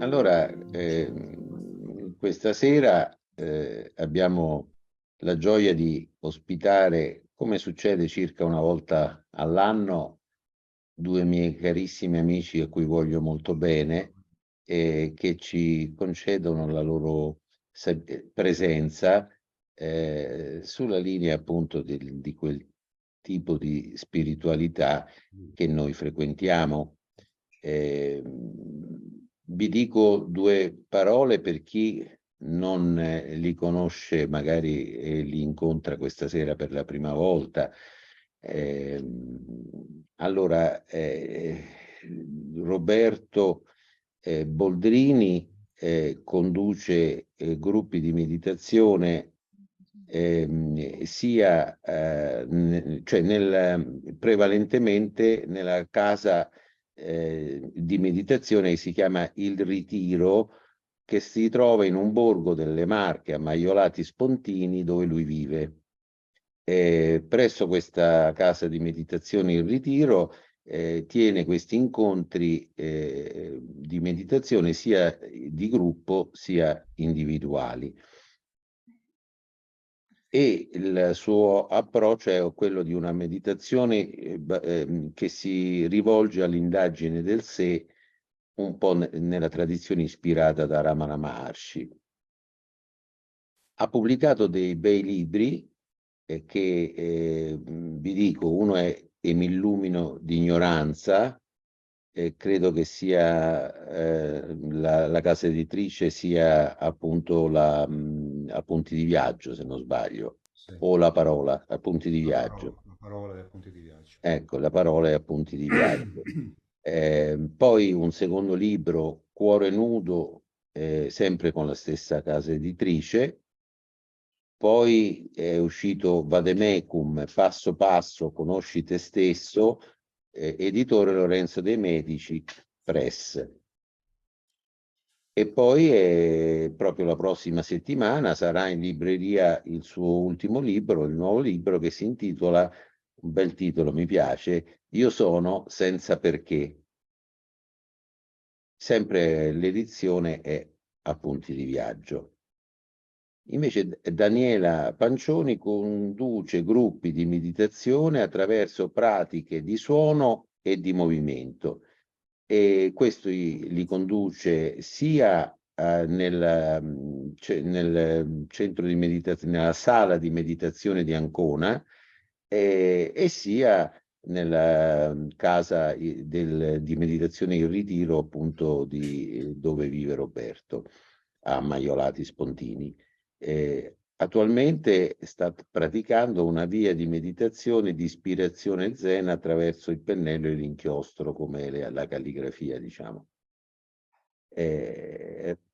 Allora, questa sera abbiamo la gioia di ospitare, come succede circa una volta all'anno, due miei carissimi amici a cui voglio molto bene e che ci concedono la loro presenza sulla linea appunto di quel tipo di spiritualità che noi frequentiamo. Vi dico due parole per chi non li conosce, magari li incontra questa sera per la prima volta. Allora, Roberto Boldrini conduce gruppi di meditazione sia cioè prevalentemente nella casa di meditazione che si chiama Il Ritiro, che si trova in un borgo delle Marche a Maiolati Spontini, dove lui vive. Presso questa casa di meditazione Il Ritiro tiene questi incontri di meditazione sia di gruppo sia individuali. E il suo approccio è quello di una meditazione che si rivolge all'indagine del sé, un po' nella tradizione ispirata da Ramana Maharshi. Ha pubblicato dei bei libri che vi dico, uno è E mi illumino di ignoranza, credo che sia la casa editrice sia appunto Appunti di viaggio, se non sbaglio, Sì, o La parola, Appunti di viaggio. la parola dei punti di viaggio. Ecco, La parola e Appunti di viaggio. Poi un secondo libro, Cuore nudo, sempre con la stessa casa editrice. Poi è uscito Vademecum, Passo Passo, Conosci te stesso, editore Lorenzo De Medici, Press. E poi proprio la prossima settimana sarà in libreria il suo ultimo libro, il nuovo libro che si intitola, un bel titolo, mi piace, Io sono senza perché. Sempre l'edizione è Appunti di viaggio. Invece Daniela Pancioni conduce gruppi di meditazione attraverso pratiche di suono e di movimento e questo li conduce sia nel centro di meditazione, nella sala di meditazione di Ancona e sia nella casa di meditazione in ritiro appunto dove vive Roberto a Maiolati Spontini. Attualmente sta praticando una via di meditazione di ispirazione zen attraverso il pennello e l'inchiostro, come la calligrafia, diciamo.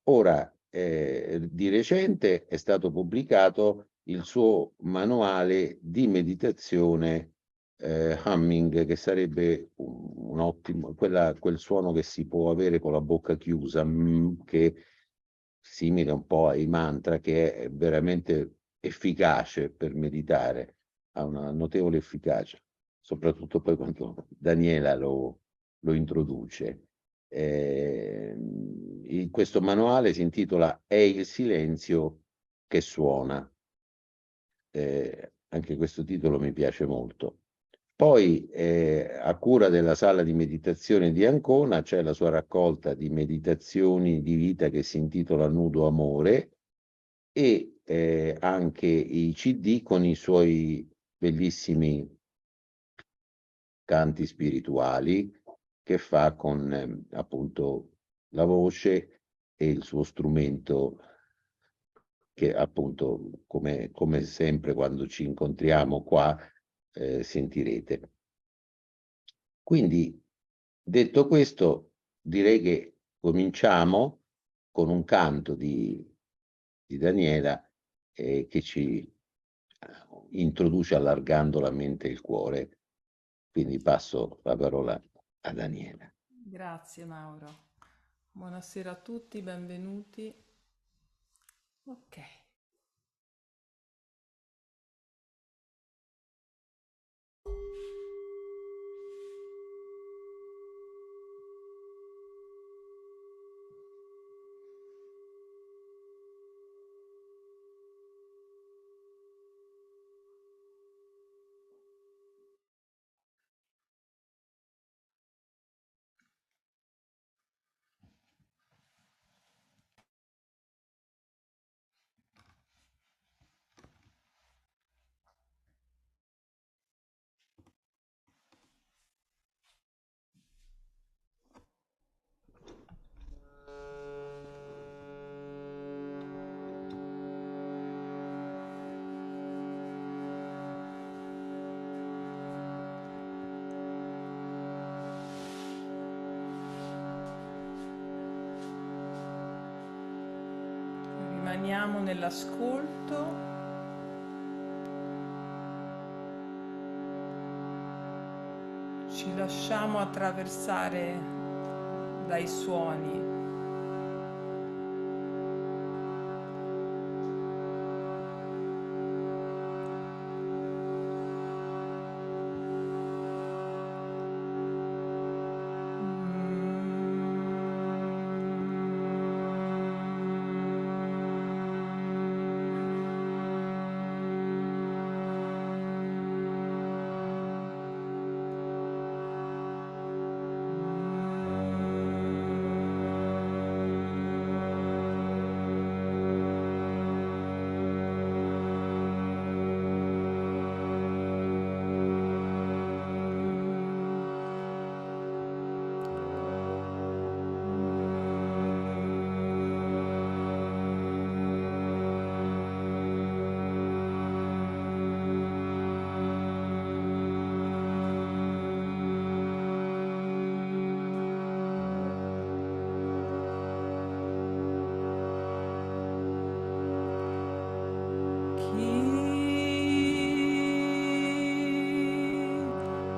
Ora, di recente è stato pubblicato il suo manuale di meditazione humming, che sarebbe un ottimo, quel suono che si può avere con la bocca chiusa, che simile un po' ai mantra, che è veramente efficace per meditare, ha una notevole efficacia, soprattutto poi quando Daniela lo introduce. Questo manuale si intitola È il silenzio che suona. Anche questo titolo mi piace molto. Poi, a cura della sala di meditazione di Ancona, c'è la sua raccolta di meditazioni di vita che si intitola Nudo Amore e anche i CD con i suoi bellissimi canti spirituali che fa con appunto la voce e il suo strumento che appunto come sempre quando ci incontriamo qua sentirete. Quindi detto questo direi che cominciamo con un canto di Daniela che ci introduce allargando la mente e il cuore. Quindi passo la parola a Daniela. Grazie Mauro. Buonasera a tutti, benvenuti. Ok. rimaniamo nell'ascolto. Ci lasciamo attraversare dai suoni.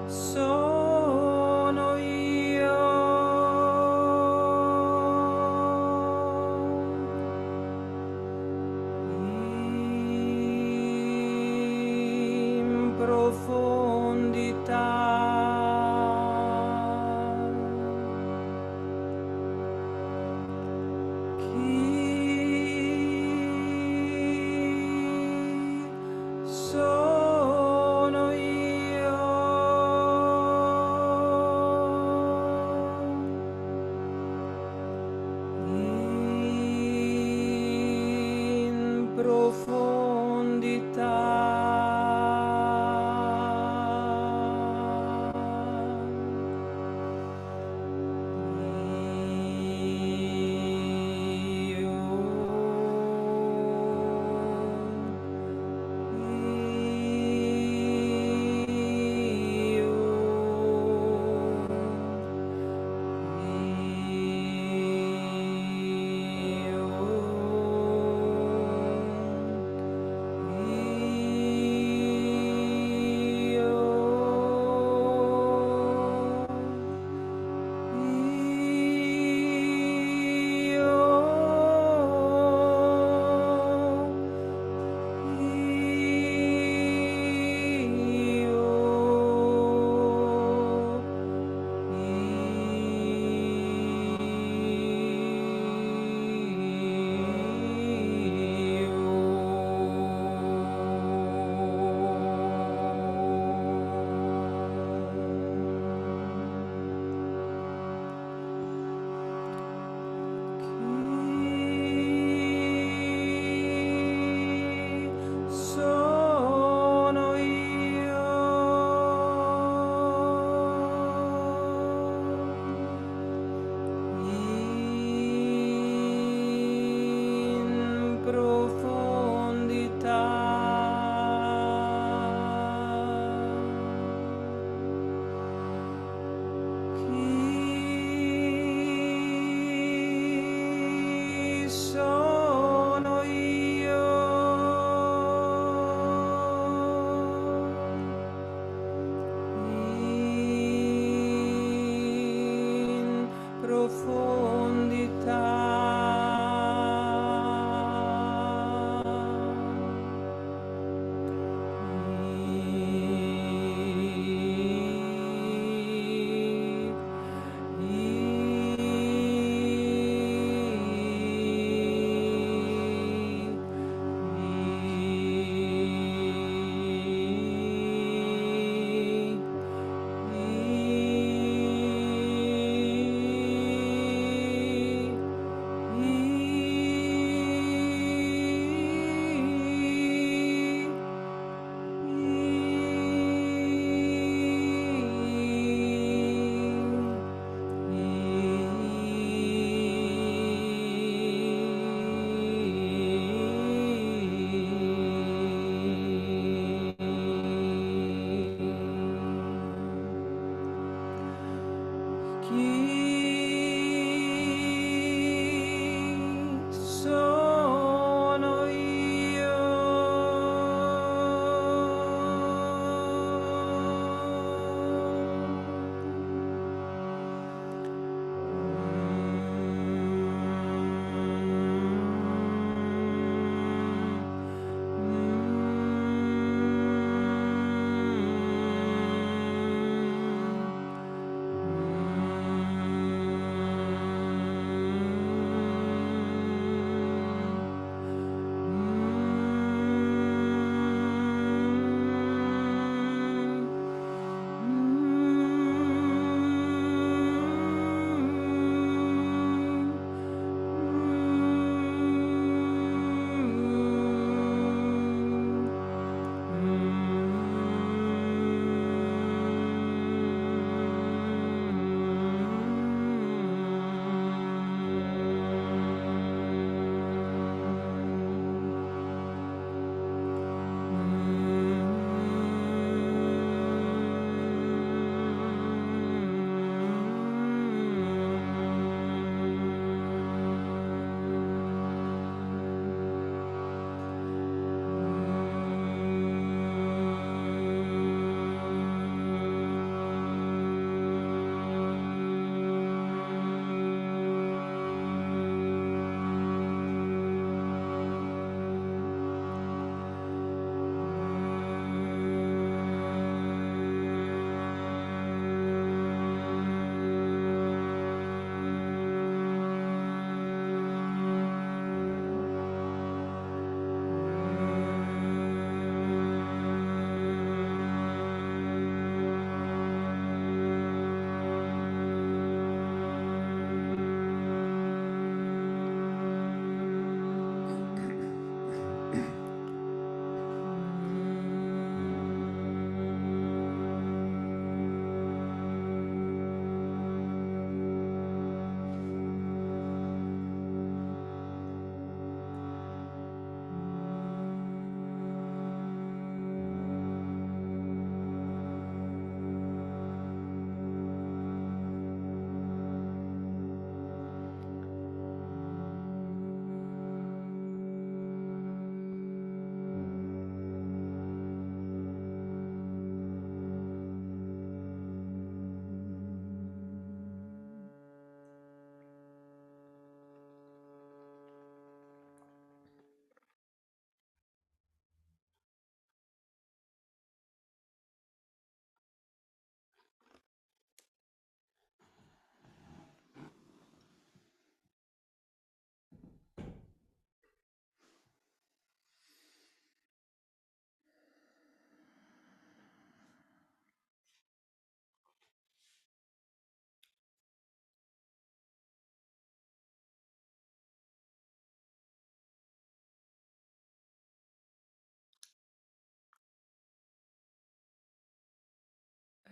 Sono io, in profondità. Sono io, in profondità. Sono io, in profondità. Chi sono io, in Chi sono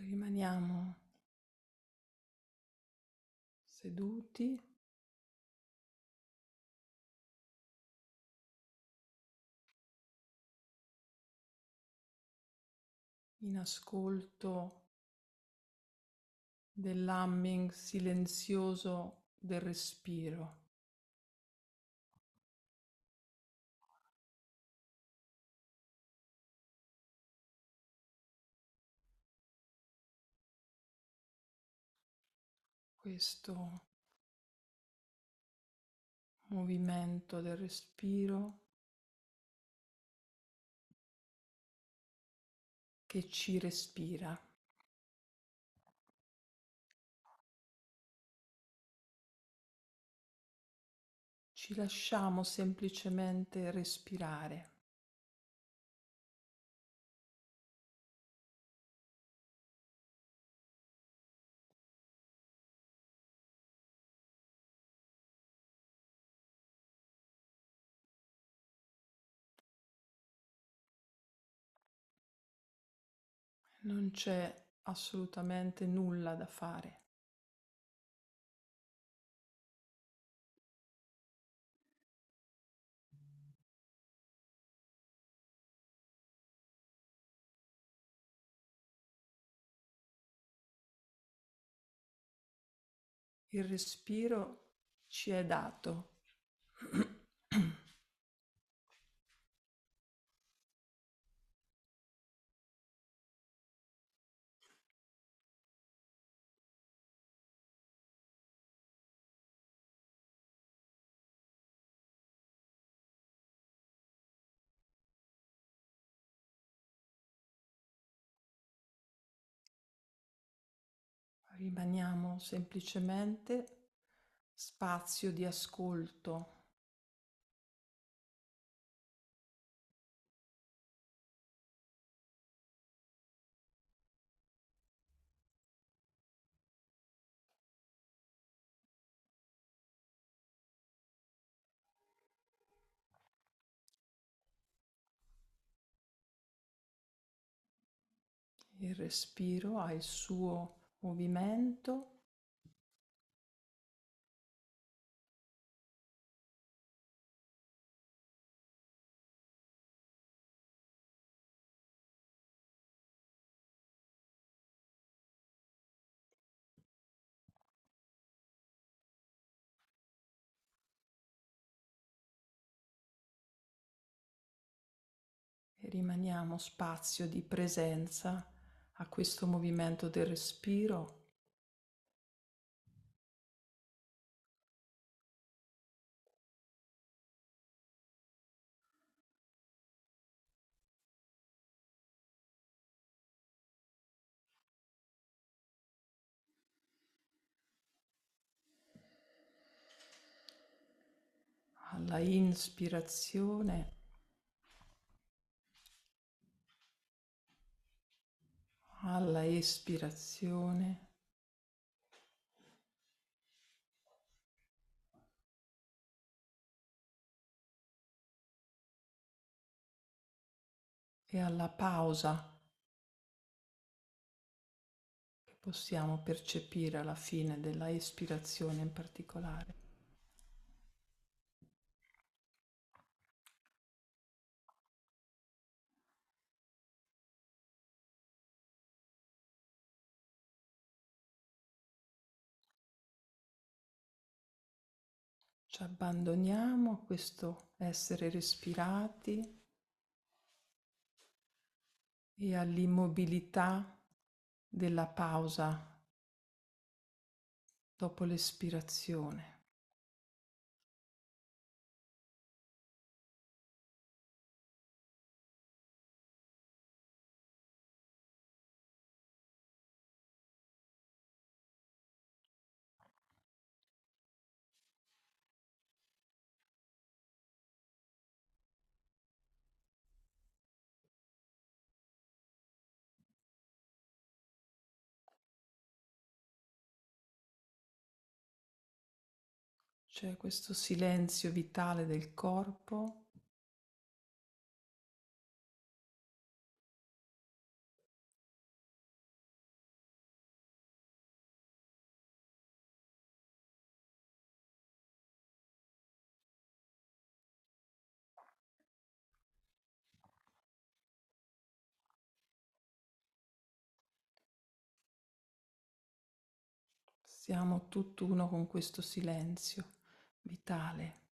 Rimaniamo seduti, in ascolto dell'humming silenzioso del respiro. Questo movimento del respiro che ci respira. Ci lasciamo semplicemente respirare. Non c'è assolutamente nulla da fare. Il respiro ci è dato. Rimaniamo semplicemente spazio di ascolto. Il respiro ha il suo movimento e rimaniamo spazio di presenza a questo movimento del respiro. Alla inspirazione, alla espirazione. E alla pausa che possiamo percepire alla fine della espirazione in particolare. Ci abbandoniamo a questo essere respirati e all'immobilità della pausa dopo l'espirazione. C'è questo silenzio vitale del corpo Siamo tutt'uno con questo silenzio vitale.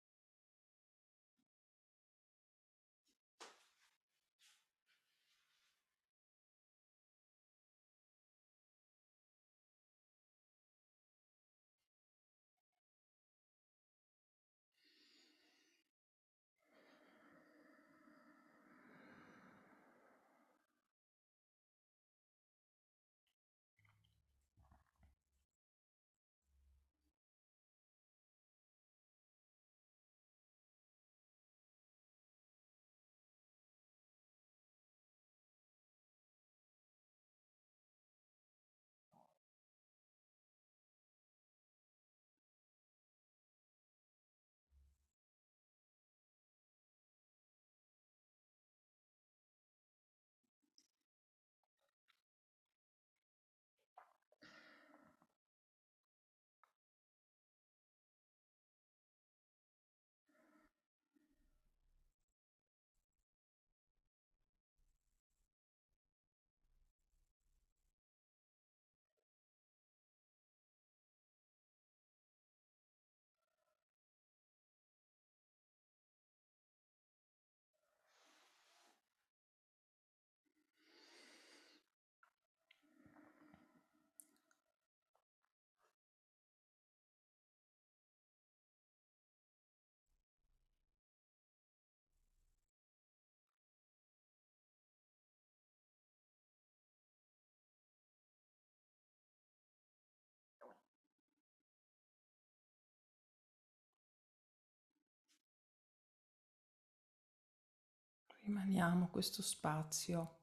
Rimaniamo questo spazio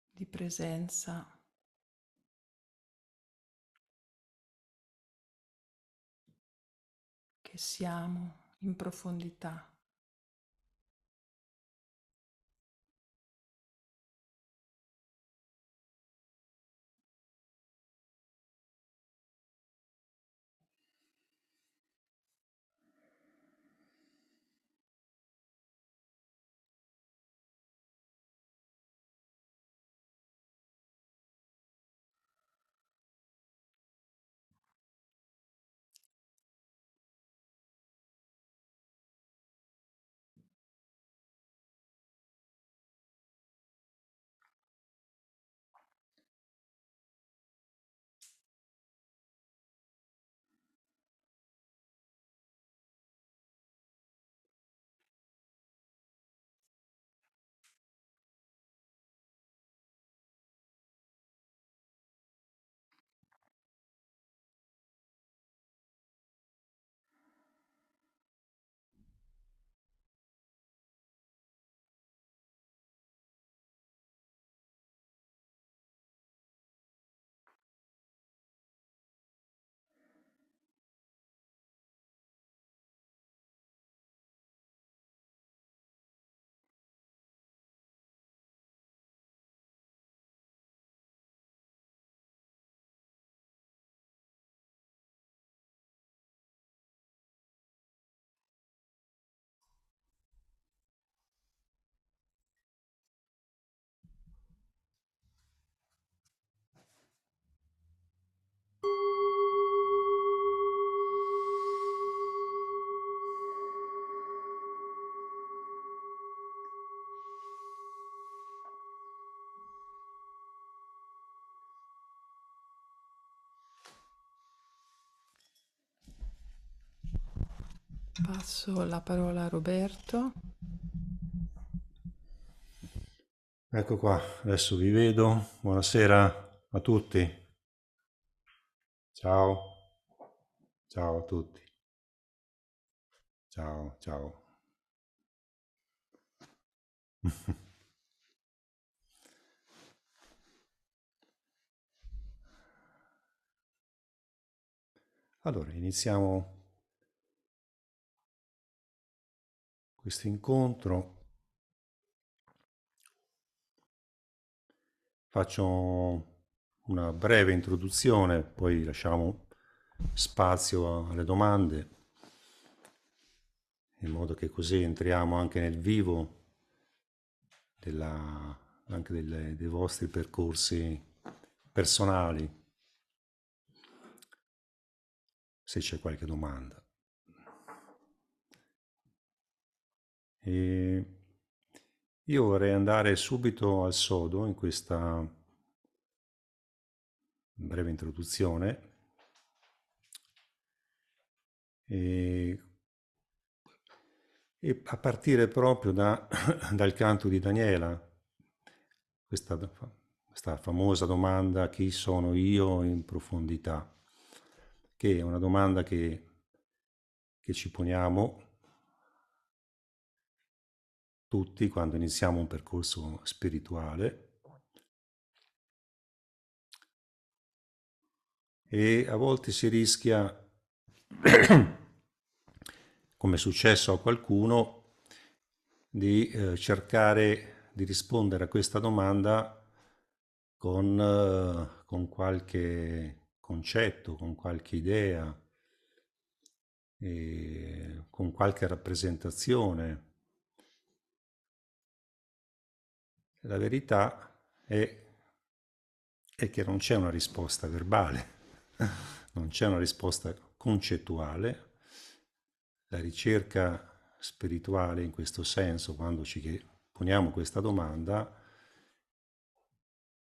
di presenza che siamo in profondità. Passo la parola a Roberto. Ecco qua, adesso vi vedo. Buonasera a tutti. Ciao, ciao a tutti. Ciao, ciao. Allora, iniziamo questo incontro. Faccio una breve introduzione, poi lasciamo spazio alle domande, in modo che così entriamo anche nel vivo anche dei vostri percorsi personali. se c'è qualche domanda. E io vorrei andare subito al sodo in questa breve introduzione e a partire proprio dal canto di Daniela, questa famosa domanda: chi sono io in profondità? Che è una domanda che ci poniamo tutti quando iniziamo un percorso spirituale, e a volte si rischia, come è successo a qualcuno, di cercare di rispondere a questa domanda con qualche concetto, con qualche idea, con qualche rappresentazione. La verità è che non c'è una risposta verbale, non c'è una risposta concettuale. La ricerca spirituale, in questo senso, quando ci poniamo questa domanda,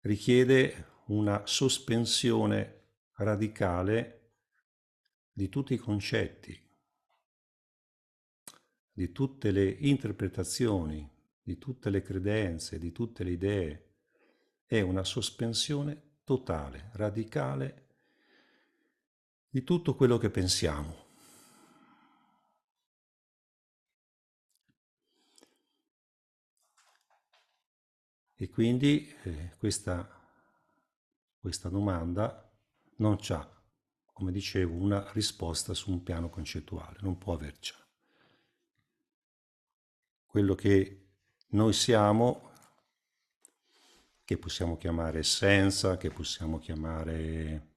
richiede una sospensione radicale di tutti i concetti, di tutte le interpretazioni, di tutte le credenze, di tutte le idee. È una sospensione totale, radicale di tutto quello che pensiamo. E quindi questa domanda non ha, come dicevo, una risposta su un piano concettuale, non può avercela. Quello che noi siamo, che possiamo chiamare essenza, che possiamo chiamare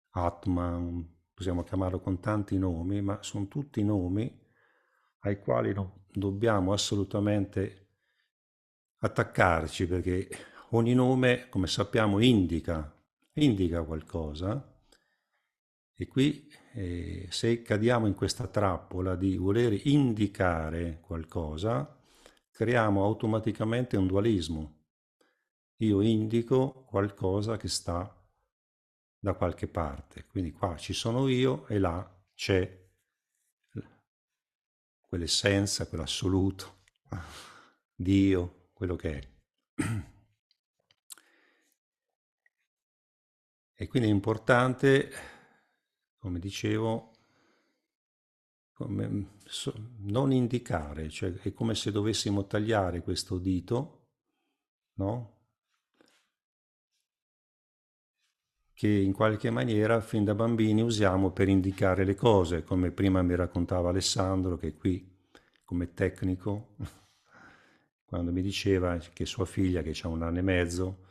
Atman, possiamo chiamarlo con tanti nomi, ma sono tutti nomi ai quali non dobbiamo assolutamente attaccarci, perché ogni nome, come sappiamo, indica qualcosa. E qui se cadiamo in questa trappola di voler indicare qualcosa, creiamo automaticamente un dualismo. Io indico qualcosa che sta da qualche parte, quindi qua ci sono io e là c'è quell'essenza, quell'assoluto, Dio, quello che è. E quindi è importante, come dicevo, non indicare, cioè è come se dovessimo tagliare questo dito, no? Che in qualche maniera fin da bambini usiamo per indicare le cose, come prima mi raccontava Alessandro, che qui come tecnico, quando mi diceva che sua figlia, che ha 1 anno e mezzo,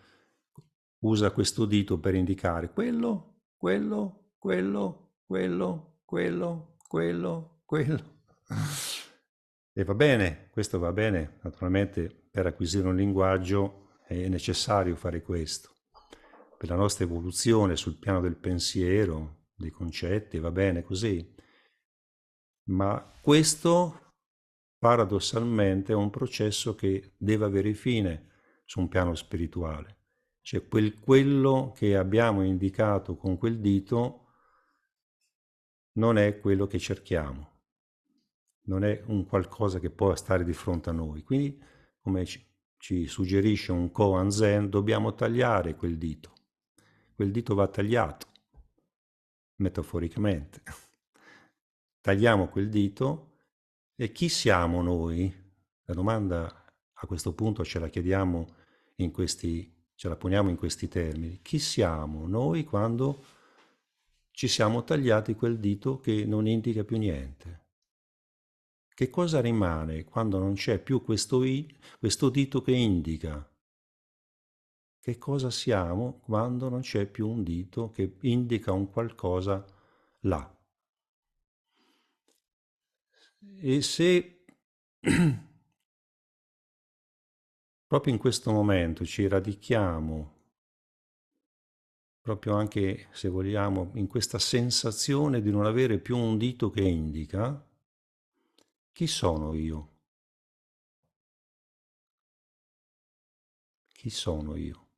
usa questo dito per indicare quello, quello, quello, quello, quello, quello, quello. E va bene, questo va bene, naturalmente per acquisire un linguaggio è necessario fare questo. Per la nostra evoluzione sul piano del pensiero, dei concetti, va bene così. Ma questo paradossalmente è un processo che deve avere fine su un piano spirituale. Cioè quello che abbiamo indicato con quel dito non è quello che cerchiamo, non è un qualcosa che può stare di fronte a noi. Quindi, come ci suggerisce un koan zen, dobbiamo tagliare quel dito. Quel dito va tagliato, metaforicamente. Tagliamo quel dito e chi siamo noi? La domanda a questo punto ce la chiediamo ce la poniamo in questi termini. Chi siamo noi quando ci siamo tagliati quel dito che non indica più niente? Che cosa rimane quando non c'è più questo dito che indica? Che cosa siamo quando non c'è più un dito che indica un qualcosa là? E se proprio in questo momento ci radichiamo proprio anche, se vogliamo, in questa sensazione di non avere più un dito che indica, chi sono io? Chi sono io?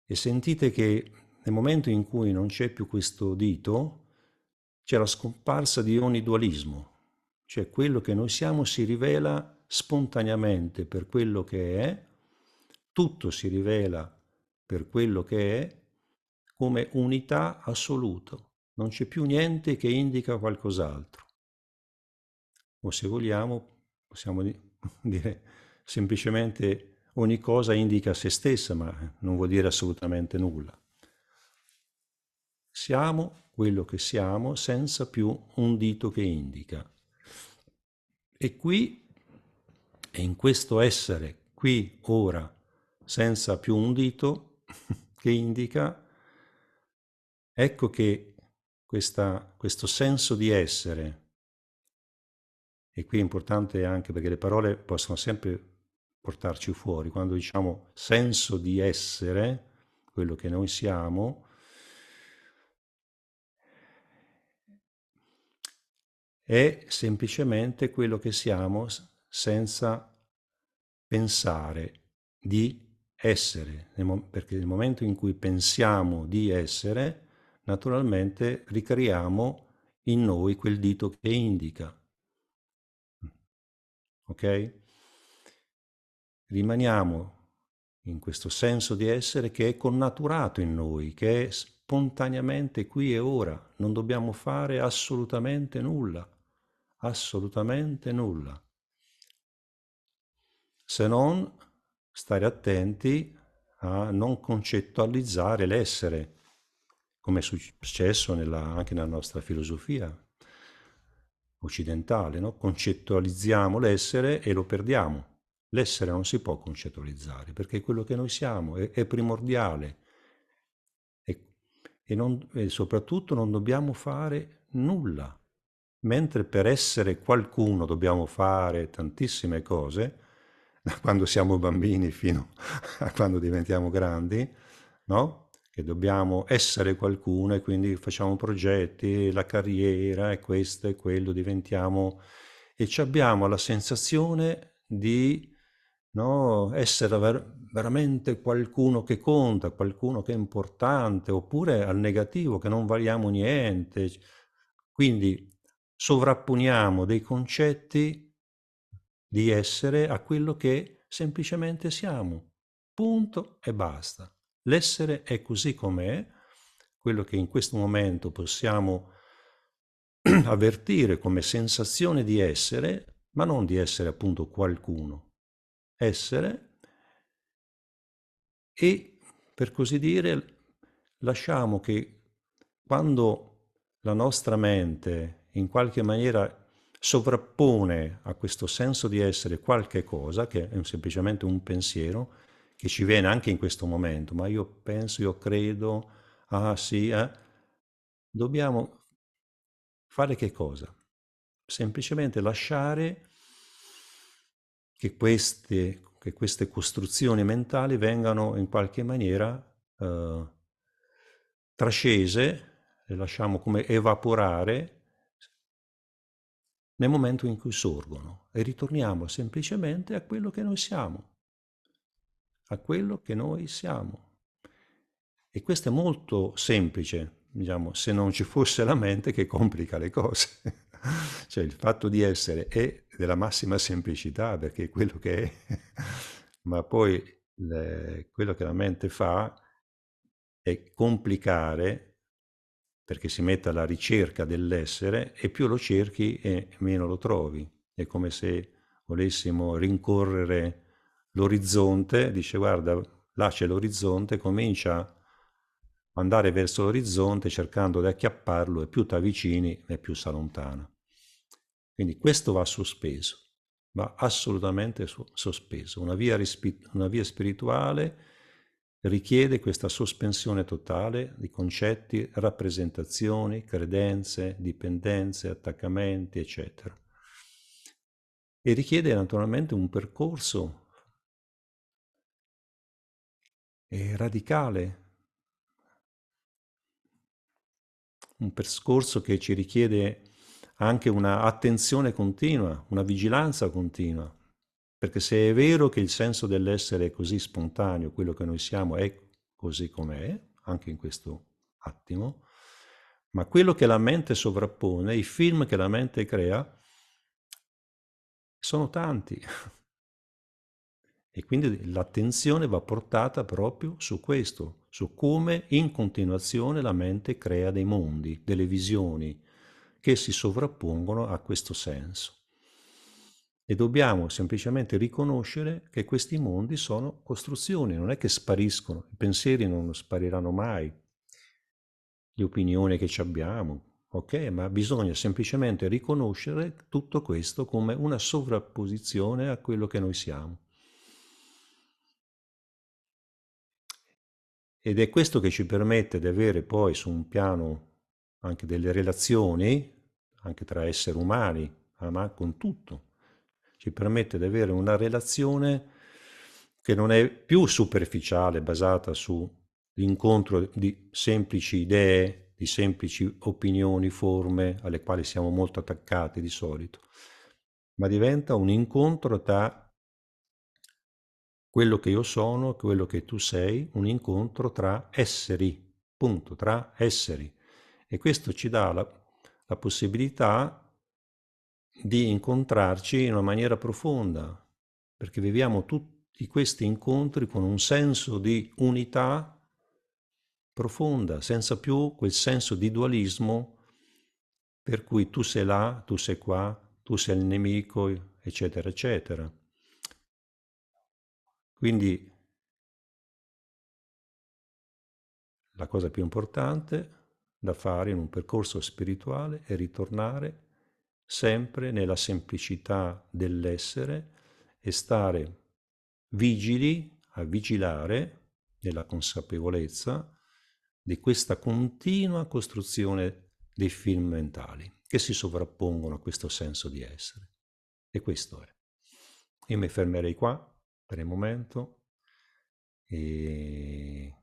E sentite che nel momento in cui non c'è più questo dito, c'è la scomparsa di ogni dualismo, cioè quello che noi siamo si rivela spontaneamente per quello che è, tutto si rivela per quello che è, come unità assoluta, non c'è più niente che indica qualcos'altro. O se vogliamo, possiamo dire semplicemente ogni cosa indica se stessa, ma non vuol dire assolutamente nulla. Siamo quello che siamo senza più un dito che indica. E qui, e in questo essere, qui, ora, senza più un dito che indica, ecco che questo senso di essere, e qui è importante anche perché le parole possono sempre portarci fuori, quando diciamo senso di essere, quello che noi siamo, è semplicemente quello che siamo senza pensare di essere, perché nel momento in cui pensiamo di essere, naturalmente ricreiamo in noi quel dito che indica. Ok? Rimaniamo in questo senso di essere che è connaturato in noi, che è spontaneamente qui e ora. Non dobbiamo fare assolutamente nulla, se non stare attenti a non concettualizzare l'essere, come è successo anche nella nostra filosofia occidentale, no? Concettualizziamo l'essere e lo perdiamo. L'essere non si può concettualizzare perché quello che noi siamo è primordiale e soprattutto non dobbiamo fare nulla. Mentre per essere qualcuno dobbiamo fare tantissime cose, da quando siamo bambini fino a quando diventiamo grandi, no? Che dobbiamo essere qualcuno e quindi facciamo progetti, la carriera e questo e quello, diventiamo e abbiamo la sensazione di no, essere veramente qualcuno che conta, qualcuno che è importante, oppure al negativo che non valiamo niente. Quindi sovrapponiamo dei concetti di essere a quello che semplicemente siamo. Punto e basta. L'essere è così com'è, quello che in questo momento possiamo avvertire come sensazione di essere, ma non di essere appunto qualcuno. Essere e, per così dire, lasciamo che quando la nostra mente in qualche maniera sovrappone a questo senso di essere qualche cosa, che è semplicemente un pensiero, che ci viene anche in questo momento, ma io penso, io credo, ah sì, dobbiamo fare che cosa? Semplicemente lasciare che queste costruzioni mentali vengano in qualche maniera trascese, le lasciamo come evaporare nel momento in cui sorgono e ritorniamo semplicemente a quello che noi siamo, a quello che noi siamo. E questo è molto semplice, diciamo, se non ci fosse la mente che complica le cose. Cioè il fatto di essere è della massima semplicità perché è quello che è, ma poi quello che la mente fa è complicare perché si mette alla ricerca dell'essere e più lo cerchi e meno lo trovi. È come se volessimo rincorrere l'orizzonte, dice guarda, là c'è l'orizzonte, comincia a andare verso l'orizzonte cercando di acchiapparlo e più ti avvicini e più si allontana. Quindi questo va sospeso, va assolutamente sospeso. Una via spirituale richiede questa sospensione totale di concetti, rappresentazioni, credenze, dipendenze, attaccamenti, eccetera. E richiede naturalmente un percorso e radicale, un percorso che ci richiede anche una attenzione continua, una vigilanza continua, perché se è vero che il senso dell'essere è così spontaneo, quello che noi siamo è così com'è, anche in questo attimo, ma quello che la mente sovrappone, i film che la mente crea, sono tanti. E quindi l'attenzione va portata proprio su questo, su come in continuazione la mente crea dei mondi, delle visioni che si sovrappongono a questo senso. E dobbiamo semplicemente riconoscere che questi mondi sono costruzioni, non è che spariscono, i pensieri non spariranno mai, le opinioni che ci abbiamo, ok? Ma bisogna semplicemente riconoscere tutto questo come una sovrapposizione a quello che noi siamo. Ed è questo che ci permette di avere poi su un piano anche delle relazioni, anche tra esseri umani, ma con tutto. Ci permette di avere una relazione che non è più superficiale, basata sull'incontro di semplici idee, di semplici opinioni, forme alle quali siamo molto attaccati di solito, ma diventa un incontro tra quello che io sono e quello che tu sei, un incontro tra esseri, punto, tra esseri. E questo ci dà la possibilità di incontrarci in una maniera profonda, perché viviamo tutti questi incontri con un senso di unità profonda, senza più quel senso di dualismo per cui tu sei là, tu sei qua, tu sei il nemico, eccetera, eccetera. Quindi la cosa più importante da fare in un percorso spirituale è ritornare sempre nella semplicità dell'essere e stare vigili, a vigilare nella consapevolezza di questa continua costruzione dei film mentali che si sovrappongono a questo senso di essere. E questo è. Io mi fermerei qua per il momento e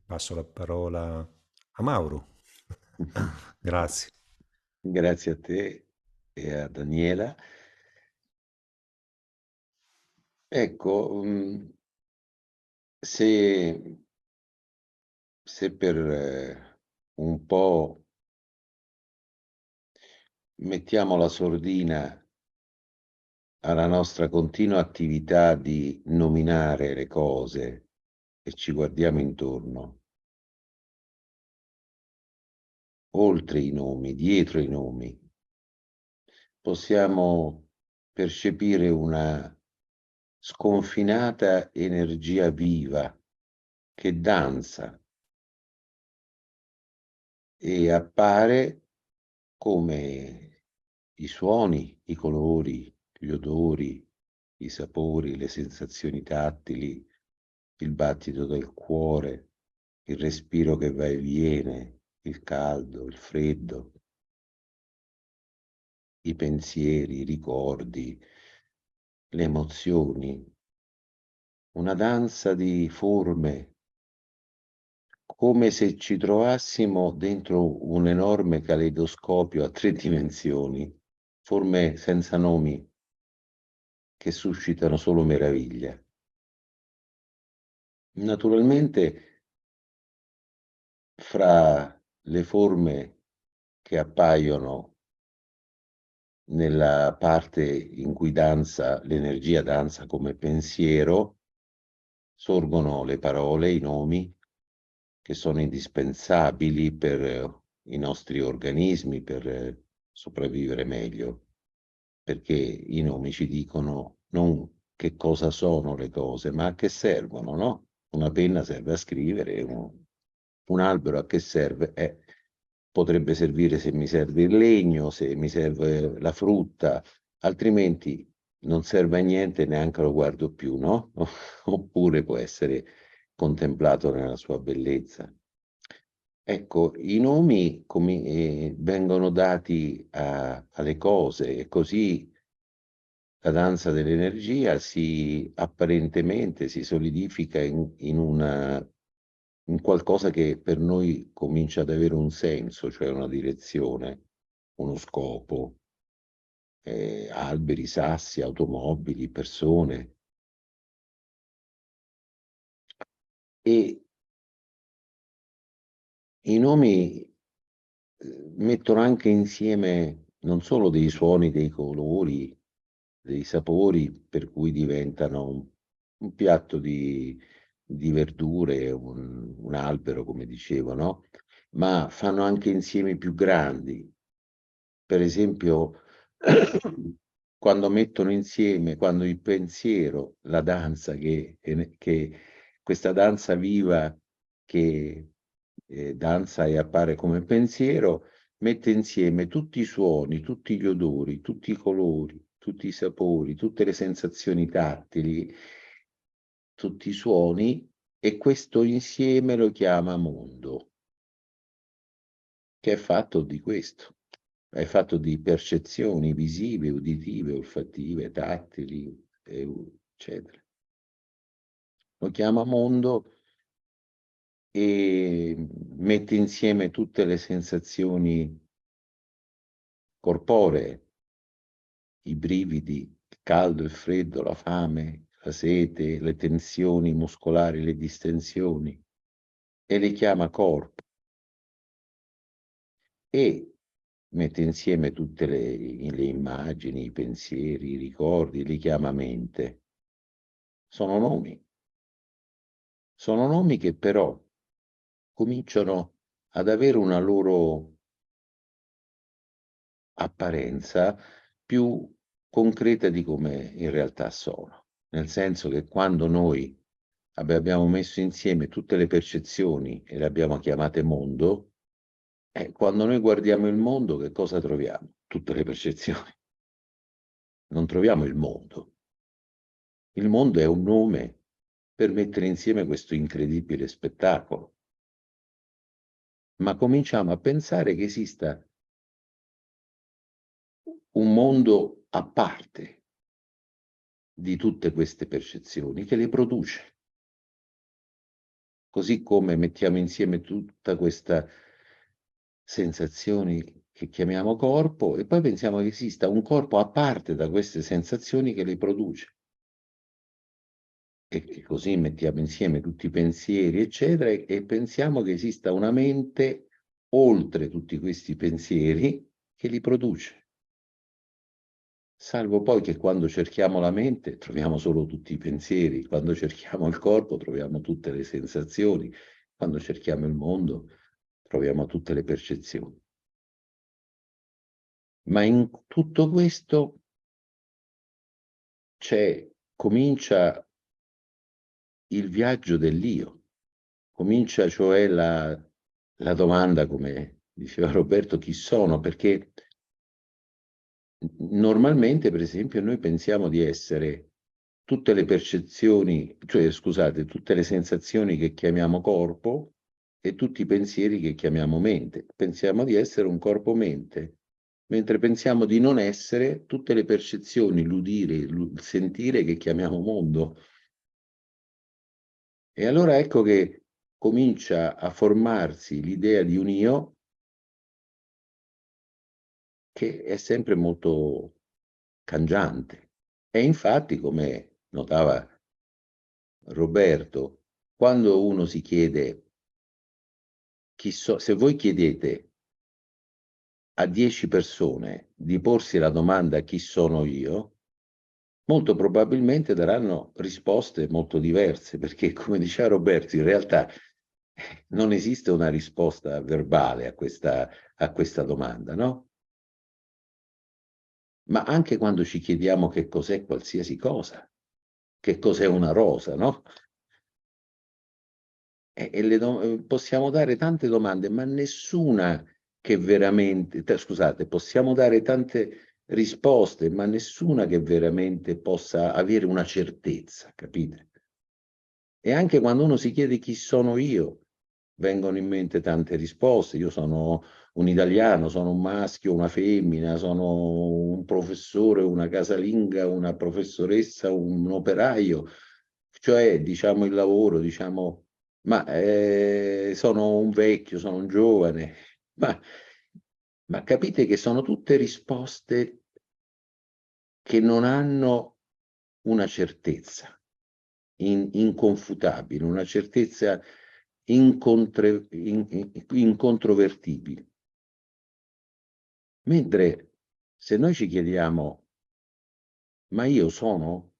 passo la parola a Mauro. Grazie. Grazie a te e a Daniela. Ecco, se per un po' mettiamo la sordina alla nostra continua attività di nominare le cose e ci guardiamo intorno, oltre i nomi, dietro i nomi, possiamo percepire una sconfinata energia viva che danza e appare come i suoni, i colori, gli odori, i sapori, le sensazioni tattili, il battito del cuore, il respiro che va e viene, il caldo, il freddo, i pensieri, i ricordi, le emozioni, una danza di forme, come se ci trovassimo dentro un enorme caleidoscopio a 3 dimensioni, forme senza nomi che suscitano solo meraviglia. Naturalmente, fra le forme che appaiono nella parte in cui danza, l'energia danza come pensiero, sorgono le parole, i nomi, che sono indispensabili per i nostri organismi, per sopravvivere meglio, perché i nomi ci dicono non che cosa sono le cose, ma a che servono, no? Una penna serve a scrivere, un albero a che serve? Potrebbe servire se mi serve il legno, se mi serve la frutta, altrimenti non serve a niente, neanche lo guardo più, no? Oppure può essere contemplato nella sua bellezza. Ecco, i nomi vengono dati alle cose e così la danza dell'energia apparentemente si solidifica in qualcosa che per noi comincia ad avere un senso, cioè una direzione, uno scopo, alberi, sassi, automobili, persone. E i nomi mettono anche insieme non solo dei suoni, dei colori, dei sapori, per cui diventano un piatto di verdure, un albero, come dicevo, no? Ma fanno anche insiemi più grandi. Per esempio, quando mettono insieme, quando il pensiero, la danza, che questa danza viva che danza e appare come pensiero, mette insieme tutti i suoni, tutti gli odori, tutti i colori, tutti i sapori, tutte le sensazioni tattili, tutti i suoni, e questo insieme lo chiama mondo, che è fatto di questo. È fatto di percezioni visive, uditive, olfattive, tattili, eccetera. Lo chiama mondo e mette insieme tutte le sensazioni corporee, i brividi, il caldo, il freddo, la fame, la sete, le tensioni muscolari, le distensioni, e le chiama corpo. E mette insieme tutte le immagini, i pensieri, i ricordi, li chiama mente. Sono nomi che però cominciano ad avere una loro apparenza più concreta di come in realtà sono. Nel senso che quando noi abbiamo messo insieme tutte le percezioni e le abbiamo chiamate mondo, quando noi guardiamo il mondo, che cosa troviamo? Tutte le percezioni. Non troviamo il mondo. Il mondo è un nome per mettere insieme questo incredibile spettacolo. Ma cominciamo a pensare che esista un mondo a parte di tutte queste percezioni, che le produce. Così come mettiamo insieme tutta questa sensazioni che chiamiamo corpo, e poi pensiamo che esista un corpo a parte da queste sensazioni che le produce. E così mettiamo insieme tutti i pensieri, eccetera, e pensiamo che esista una mente oltre tutti questi pensieri che li produce. Salvo poi che quando cerchiamo la mente troviamo solo tutti i pensieri, quando cerchiamo il corpo troviamo tutte le sensazioni, quando cerchiamo il mondo troviamo tutte le percezioni. Ma in tutto questo comincia il viaggio dell'io, comincia cioè la domanda, come diceva Roberto, chi sono? Perché normalmente, per esempio, noi pensiamo di essere tutte le percezioni, cioè scusate, tutte le sensazioni che chiamiamo corpo e tutti i pensieri che chiamiamo mente. Pensiamo di essere un corpo-mente, mentre pensiamo di non essere tutte le percezioni, l'udire, il sentire che chiamiamo mondo. E allora ecco che comincia a formarsi l'idea di un io che è sempre molto cangiante. E infatti, come notava Roberto, quando uno si chiede se voi chiedete a 10 persone di porsi la domanda chi sono io, molto probabilmente daranno risposte molto diverse, perché come diceva Roberto, in realtà non esiste una risposta verbale a questa domanda, no? Ma anche quando ci chiediamo che cos'è qualsiasi cosa, che cos'è una rosa, no? Possiamo dare tante domande, ma nessuna che veramente, scusate, possiamo dare tante risposte, ma nessuna che veramente possa avere una certezza, capite? E anche quando uno si chiede chi sono io, vengono in mente tante risposte. Io sono un italiano, sono un maschio, una femmina, sono un professore, una casalinga, una professoressa, un operaio, cioè diciamo il lavoro, diciamo, ma sono un vecchio, sono un giovane, ma capite che sono tutte risposte che non hanno una certezza inconfutabile, una certezza incontrovertibile. Mentre se noi ci chiediamo, ma io sono?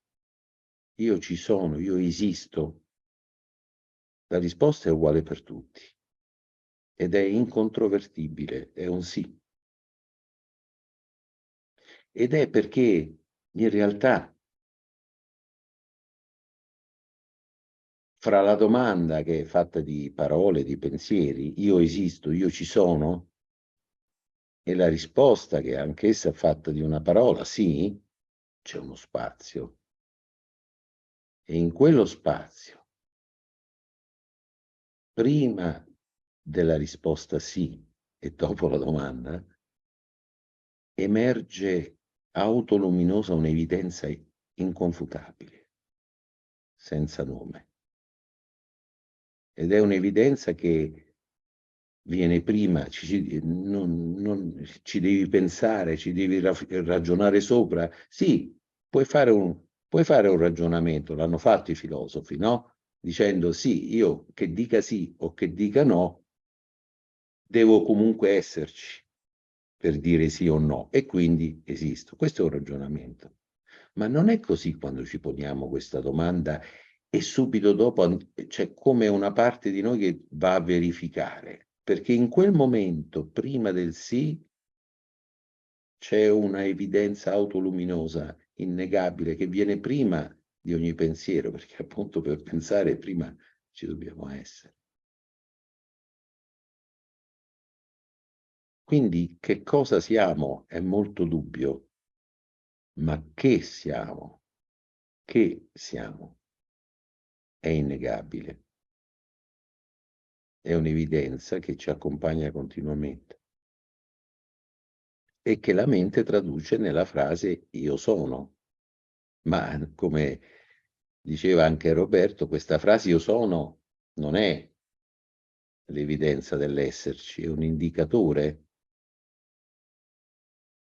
Io ci sono? Io esisto? La risposta è uguale per tutti ed è incontrovertibile, è un sì. Ed è perché in realtà fra la domanda che è fatta di parole, di pensieri, io esisto, io ci sono, e la risposta che anch'essa è fatta di una parola, sì, c'è uno spazio. E in quello spazio, prima della risposta sì e dopo la domanda, emerge autoluminosa un'evidenza inconfutabile, senza nome. Ed è un'evidenza che viene prima, non ci devi pensare, ci devi ragionare sopra. Sì, puoi fare un ragionamento, l'hanno fatto i filosofi, no? Dicendo sì, io che dica sì o che dica no, devo comunque esserci per dire sì o no, e quindi esisto. Questo è un ragionamento. Ma non è così quando ci poniamo questa domanda e subito dopo c'è come una parte di noi che va a verificare, perché in quel momento, prima del sì, c'è una evidenza autoluminosa, innegabile, che viene prima di ogni pensiero, perché appunto per pensare prima ci dobbiamo essere. Quindi che cosa siamo è molto dubbio, ma che siamo è innegabile, è un'evidenza che ci accompagna continuamente e che la mente traduce nella frase io sono. Ma come diceva anche Roberto, questa frase io sono non è l'evidenza dell'esserci, è un indicatore.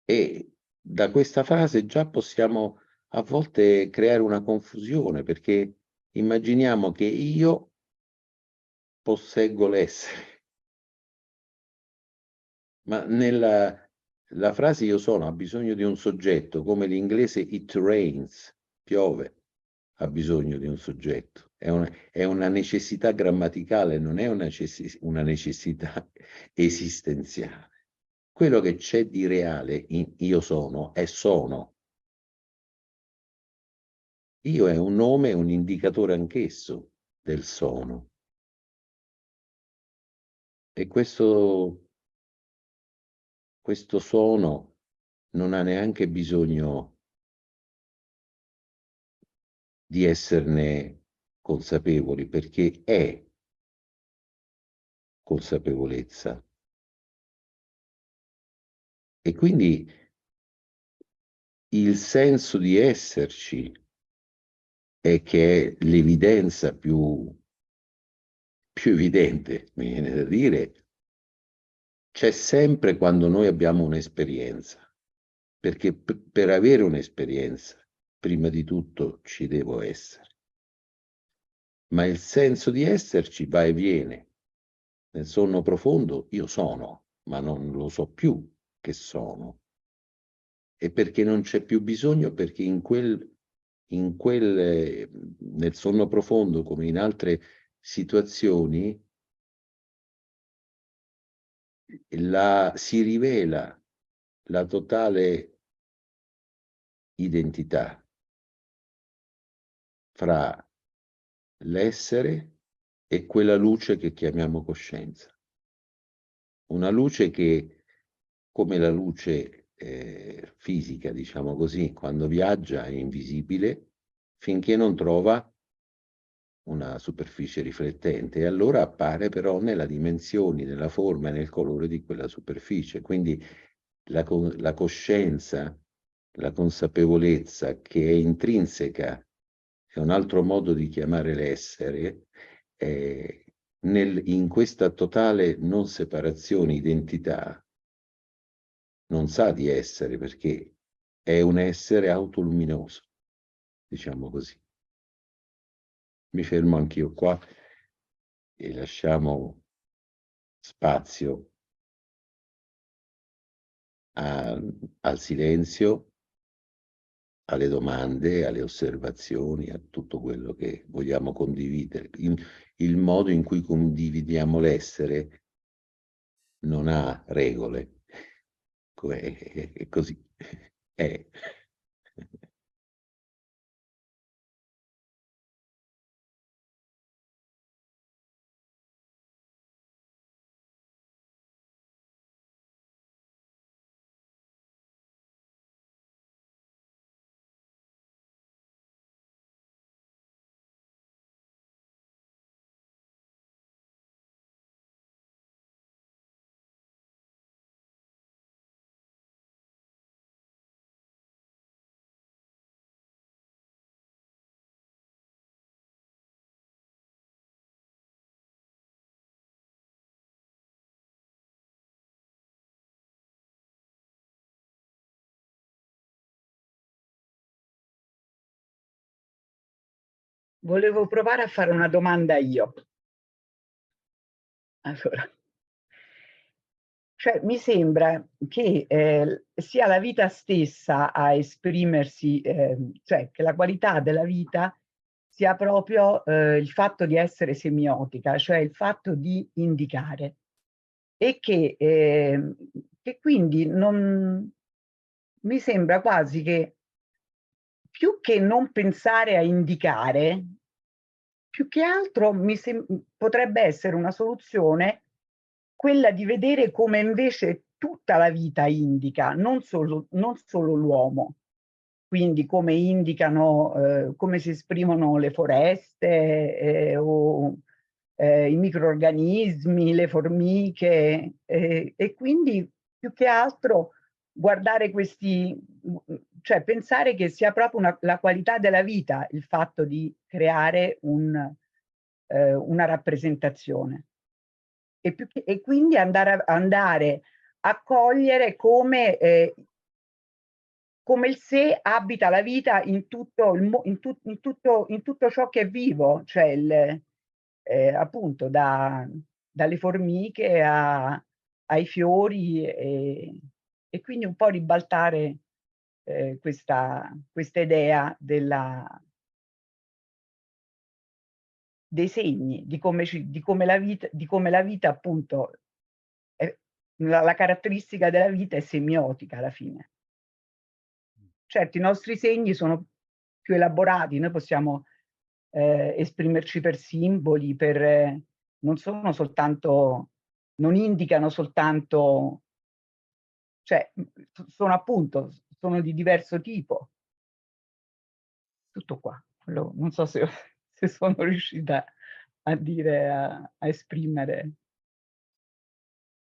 E da questa frase già possiamo a volte creare una confusione, perché immaginiamo che io posseggo l'essere, ma la frase io sono ha bisogno di un soggetto, come l'inglese it rains, piove, ha bisogno di un soggetto. È una necessità grammaticale, non è una necessità esistenziale. Quello che c'è di reale in io sono è sono. Io è un nome, un indicatore anch'esso del sono. E questo sono non ha neanche bisogno di esserne consapevoli, perché è consapevolezza. E quindi il senso di esserci è che è l'evidenza più evidente, mi viene da dire, c'è sempre quando noi abbiamo un'esperienza, perché per avere un'esperienza, prima di tutto ci devo essere. Ma il senso di esserci va e viene. Nel sonno profondo io sono, ma non lo so più che sono. E perché non c'è più bisogno, perché nel sonno profondo, come in altre situazioni, si rivela la totale identità fra l'essere e quella luce che chiamiamo coscienza. Una luce che, come la luce fisica, diciamo così, quando viaggia è invisibile finché non trova una superficie riflettente, e allora appare però nella dimensione, nella forma e nel colore di quella superficie. Quindi la coscienza, la consapevolezza che è intrinseca, è un altro modo di chiamare l'essere, in questa totale non separazione, identità, non sa di essere, perché è un essere autoluminoso, diciamo così. Mi fermo anch'io qua e lasciamo spazio al silenzio, alle domande, alle osservazioni, a tutto quello che vogliamo condividere. Il modo in cui condividiamo l'essere non ha regole, è così. È. Volevo provare a fare una domanda io. Allora, cioè mi sembra che sia la vita stessa a esprimersi, cioè che la qualità della vita sia proprio il fatto di essere semiotica, cioè il fatto di indicare, e che quindi non mi sembra quasi che più che non pensare a indicare, più che altro potrebbe essere una soluzione quella di vedere come invece tutta la vita indica, non solo l'uomo. Quindi come indicano, come si esprimono le foreste, o i microrganismi, le formiche, e quindi più che altro guardare cioè pensare che sia proprio la qualità della vita il fatto di creare una rappresentazione. E quindi andare a cogliere come il sé abita la vita in tutto, in tutto ciò che è vivo, cioè appunto dalle formiche ai fiori, e quindi un po' ribaltare questa idea dei segni, di come la vita appunto la caratteristica della vita è semiotica alla fine. Certo, i nostri segni sono più elaborati, noi possiamo esprimerci per simboli, non sono soltanto, non indicano soltanto, cioè sono di diverso tipo. Tutto qua. Non so se sono riuscita a dire, a esprimere.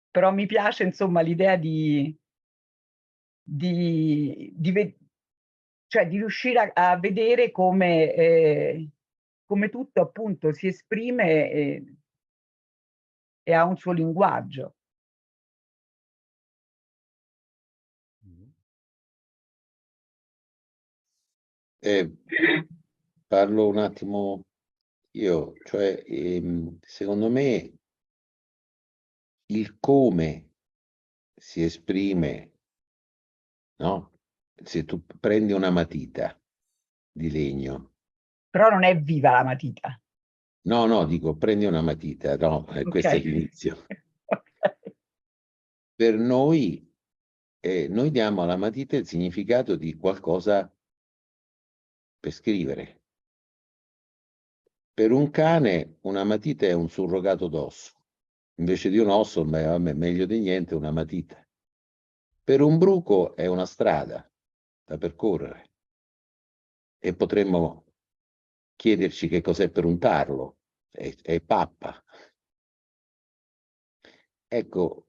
Però mi piace insomma l'idea cioè di riuscire a vedere come tutto appunto si esprime e ha un suo linguaggio. Parlo un attimo io, cioè secondo me il come si esprime, no? Se tu prendi una matita di legno. Però non è viva la matita. No, dico, prendi una matita, no? Questo è l'inizio. Okay. Per noi diamo alla matita il significato di qualcosa per scrivere. Per un cane una matita è un surrogato d'osso. Invece di un osso, vabbè, meglio di niente, una matita. Per un bruco è una strada da percorrere. E potremmo chiederci che cos'è per untarlo, è pappa. Ecco,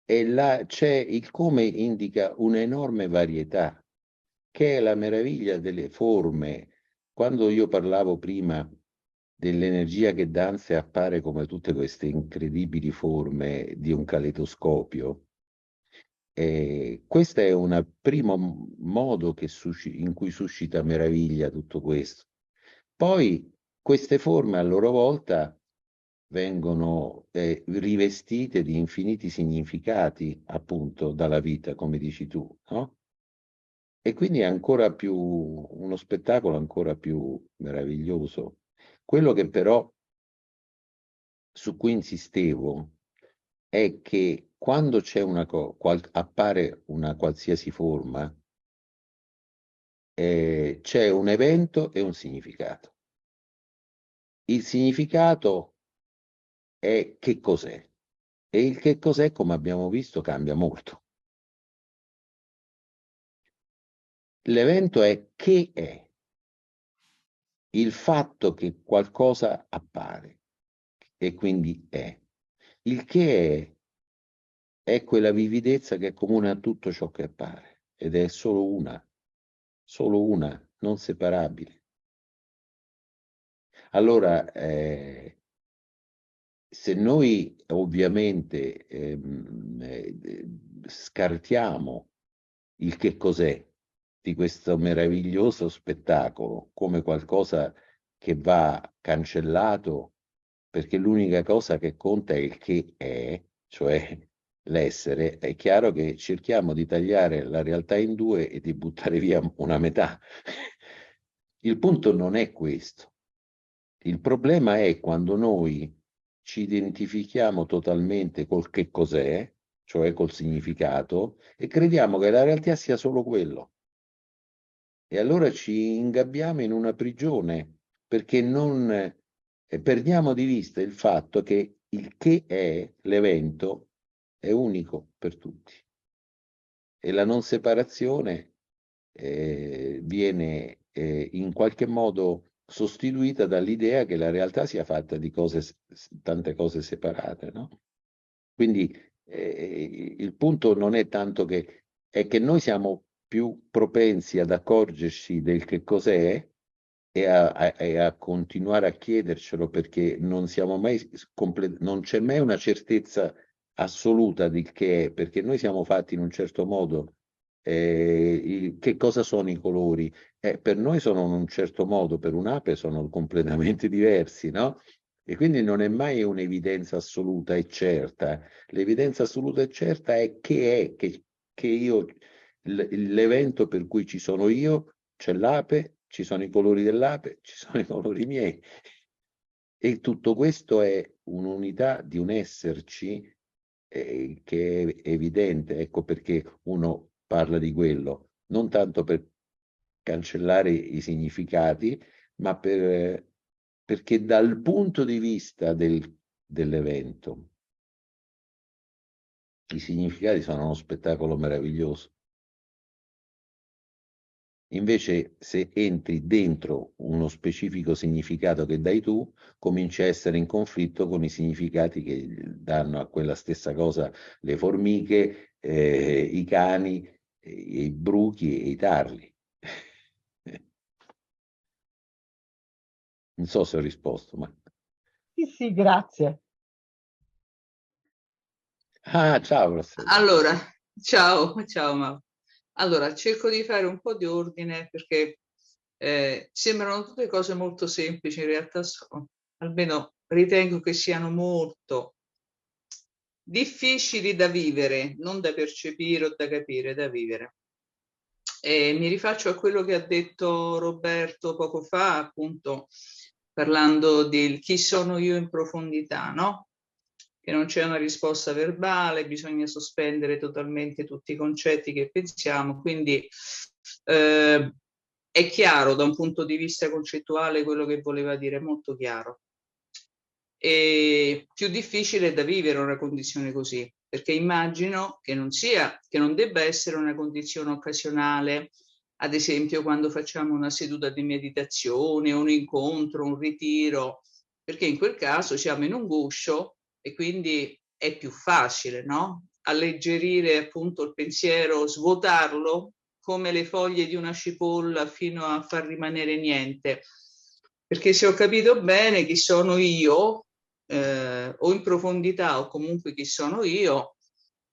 e là c'è il come indica un'enorme varietà, che è la meraviglia delle forme. Quando io parlavo prima dell'energia che danza e appare come tutte queste incredibili forme di un caleidoscopio, questo è un primo modo che in cui suscita meraviglia tutto questo. Poi queste forme a loro volta vengono rivestite di infiniti significati, appunto, dalla vita, come dici tu, no? E quindi è ancora più uno spettacolo ancora più meraviglioso. Quello che però su cui insistevo è che quando c'è appare una qualsiasi forma, c'è un evento e un significato. Il significato è che cos'è, e il che cos'è, come abbiamo visto, cambia molto. L'evento è che è il fatto che qualcosa appare e quindi è. Il che è quella vividezza che è comune a tutto ciò che appare ed è solo una, non separabile. Allora, se noi ovviamente scartiamo il che cos'è di questo meraviglioso spettacolo come qualcosa che va cancellato, perché l'unica cosa che conta è il che è, cioè l'essere, è chiaro che cerchiamo di tagliare la realtà in due e di buttare via una metà. Il punto non è questo. Il problema è quando noi ci identifichiamo totalmente col che cos'è, cioè col significato, e crediamo che la realtà sia solo quello. E allora ci ingabbiamo in una prigione, perché non perdiamo di vista il fatto che il che è l'evento è unico per tutti. E la non separazione viene in qualche modo sostituita dall'idea che la realtà sia fatta di tante cose separate, no? Quindi il punto non è tanto è che noi siamo più propensi ad accorgerci del che cos'è e a continuare a chiedercelo, perché non siamo mai non c'è mai una certezza assoluta del che è, perché noi siamo fatti in un certo modo. Che cosa sono i colori? Per noi sono in un certo modo, per un'ape sono completamente diversi, no? E quindi non è mai un'evidenza assoluta e certa. L'evidenza assoluta e certa è che io, l'evento per cui ci sono io, c'è l'ape, ci sono i colori dell'ape, ci sono i colori miei. E tutto questo è un'unità di un esserci che è evidente. Ecco perché uno parla di quello, non tanto per cancellare i significati, ma perché dal punto di vista dell'evento i significati sono uno spettacolo meraviglioso. Invece, se entri dentro uno specifico significato che dai tu, cominci a essere in conflitto con i significati che danno a quella stessa cosa le formiche, i cani, i bruchi e i tarli. Non so se ho risposto, ma... Sì, sì, grazie. Ah, ciao, Rossella. Allora, ciao Mauro. Allora, cerco di fare un po' di ordine perché sembrano tutte cose molto semplici, in realtà almeno ritengo che siano molto difficili da vivere, non da percepire o da capire, da vivere. E mi rifaccio a quello che ha detto Roberto poco fa, appunto parlando del chi sono io in profondità, no? Che non c'è una risposta verbale, bisogna sospendere totalmente tutti i concetti che pensiamo, quindi è chiaro da un punto di vista concettuale quello che voleva dire, molto chiaro. E più difficile è da vivere una condizione così, perché immagino che non debba essere una condizione occasionale ad esempio quando facciamo una seduta di meditazione, un incontro, un ritiro, perché in quel caso siamo in un guscio e quindi è più facile, no? Alleggerire appunto il pensiero, svuotarlo come le foglie di una cipolla fino a far rimanere niente. Perché se ho capito bene chi sono io, o in profondità o comunque chi sono io,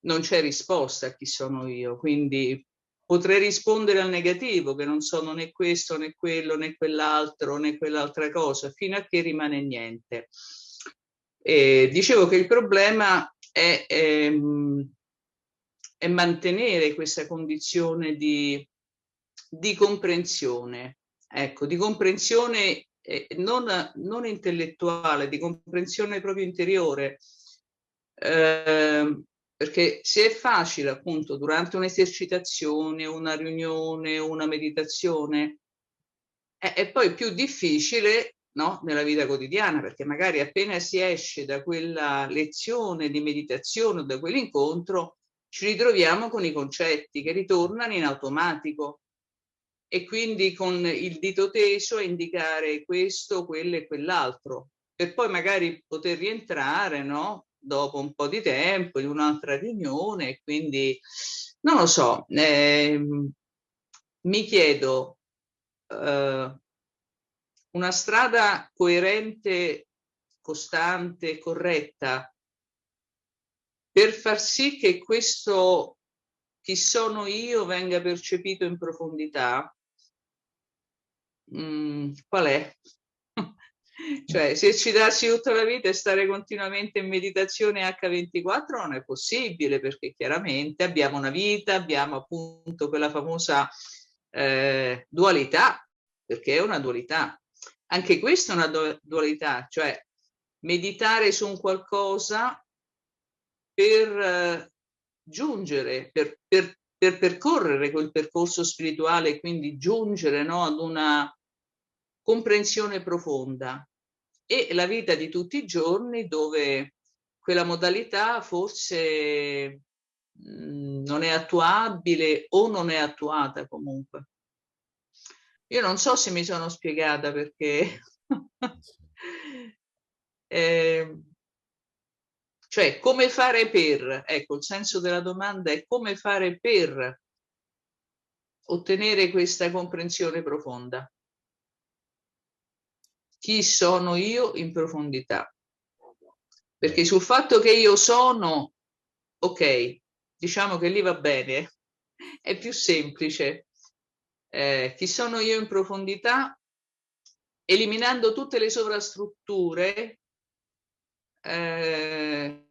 non c'è risposta a chi sono io, quindi potrei rispondere al negativo, che non sono né questo né quello né quell'altro né quell'altra cosa, fino a che rimane niente. Dicevo che il problema è mantenere questa condizione di comprensione, ecco, di comprensione non intellettuale, di comprensione proprio interiore. Perché se è facile appunto durante un'esercitazione, una riunione, una meditazione, è poi più difficile, no, nella vita quotidiana, perché magari appena si esce da quella lezione di meditazione o da quell'incontro ci ritroviamo con i concetti che ritornano in automatico e quindi con il dito teso a indicare questo, quello e quell'altro, per poi magari poter rientrare, no? Dopo un po' di tempo in un'altra riunione, quindi non lo so, mi chiedo una strada coerente, costante, corretta per far sì che questo chi sono io venga percepito in profondità. Qual è? Cioè, esercitarsi tutta la vita e stare continuamente in meditazione H24 non è possibile, perché chiaramente abbiamo una vita, abbiamo appunto quella famosa dualità, perché è una dualità. Anche questa è una dualità, cioè meditare su un qualcosa per giungere, per percorrere quel percorso spirituale e quindi giungere, no, ad una comprensione profonda, e la vita di tutti i giorni dove quella modalità forse non è attuabile o non è attuata comunque. Io non so se mi sono spiegata, perché cioè come fare per, ecco, il senso della domanda è come fare per ottenere questa comprensione profonda. Chi sono io in profondità? Perché sul fatto che io sono, ok, diciamo che lì va bene, è più semplice. Chi sono io in profondità, eliminando tutte le sovrastrutture, quando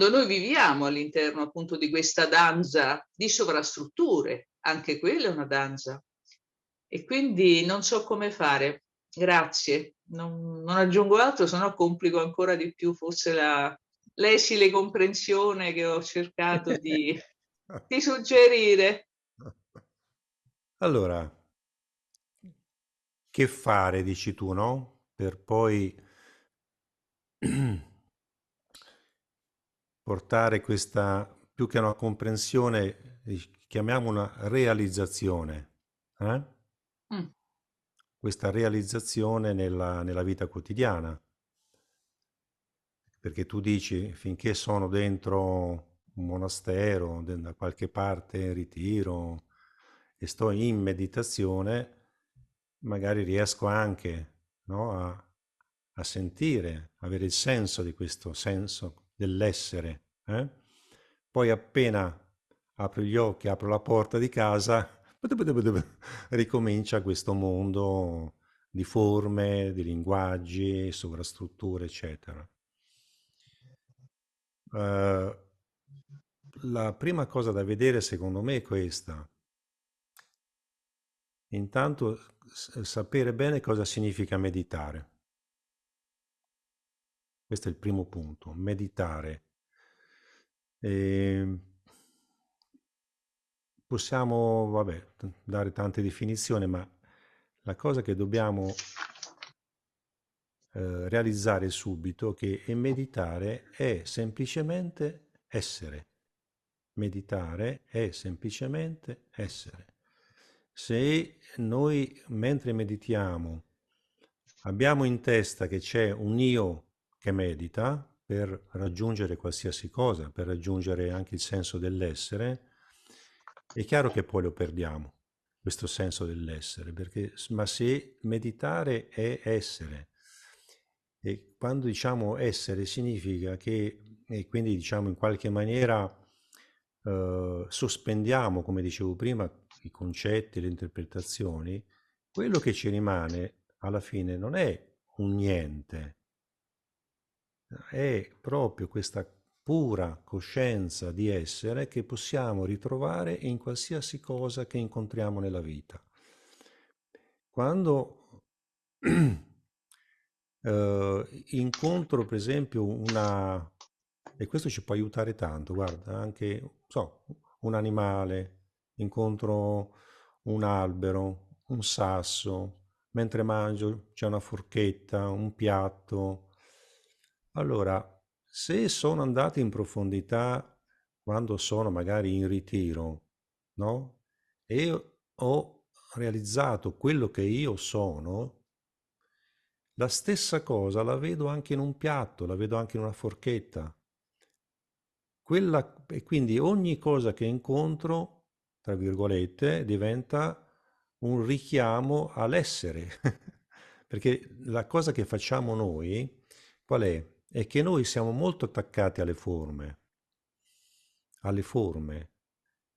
noi viviamo all'interno appunto di questa danza di sovrastrutture, anche quella è una danza. E quindi non so come fare. Grazie. Non aggiungo altro, se no complico ancora di più forse l'esile comprensione che ho cercato di suggerire. Allora, che fare, dici tu, no? Per poi portare questa, più che una comprensione, chiamiamo una realizzazione, questa realizzazione nella vita quotidiana. Perché tu dici, finché sono dentro un monastero, da qualche parte in ritiro, e sto in meditazione, magari riesco anche, no, a sentire, avere il senso di questo senso dell'essere. Poi appena apro gli occhi, apro la porta di casa, ricomincia questo mondo di forme, di linguaggi, sovrastrutture, eccetera. La prima cosa da vedere secondo me è questa. Intanto sapere bene cosa significa meditare. Questo è il primo punto, meditare. Possiamo, vabbè, dare tante definizioni, ma la cosa che dobbiamo realizzare subito che meditare è semplicemente essere. meditare è semplicemente essere. Se noi mentre meditiamo abbiamo in testa che c'è un io che medita per raggiungere qualsiasi cosa, per raggiungere anche il senso dell'essere, è chiaro che poi lo perdiamo, questo senso dell'essere, ma se meditare è essere, e quando diciamo essere significa che, e quindi diciamo in qualche maniera sospendiamo, come dicevo prima, i concetti, le interpretazioni, quello che ci rimane alla fine non è un niente, è proprio questa pura coscienza di essere che possiamo ritrovare in qualsiasi cosa che incontriamo nella vita. Quando incontro per esempio e questo ci può aiutare tanto, guarda, anche un animale, incontro un albero, un sasso, mentre mangio c'è una forchetta, un piatto. Allora, se sono andato in profondità quando sono magari in ritiro, no? E ho realizzato quello che io sono, la stessa cosa la vedo anche in un piatto, la vedo anche in una forchetta. E quindi ogni cosa che incontro, tra virgolette, diventa un richiamo all'essere. Perché la cosa che facciamo noi, qual è? È che noi siamo molto attaccati alle forme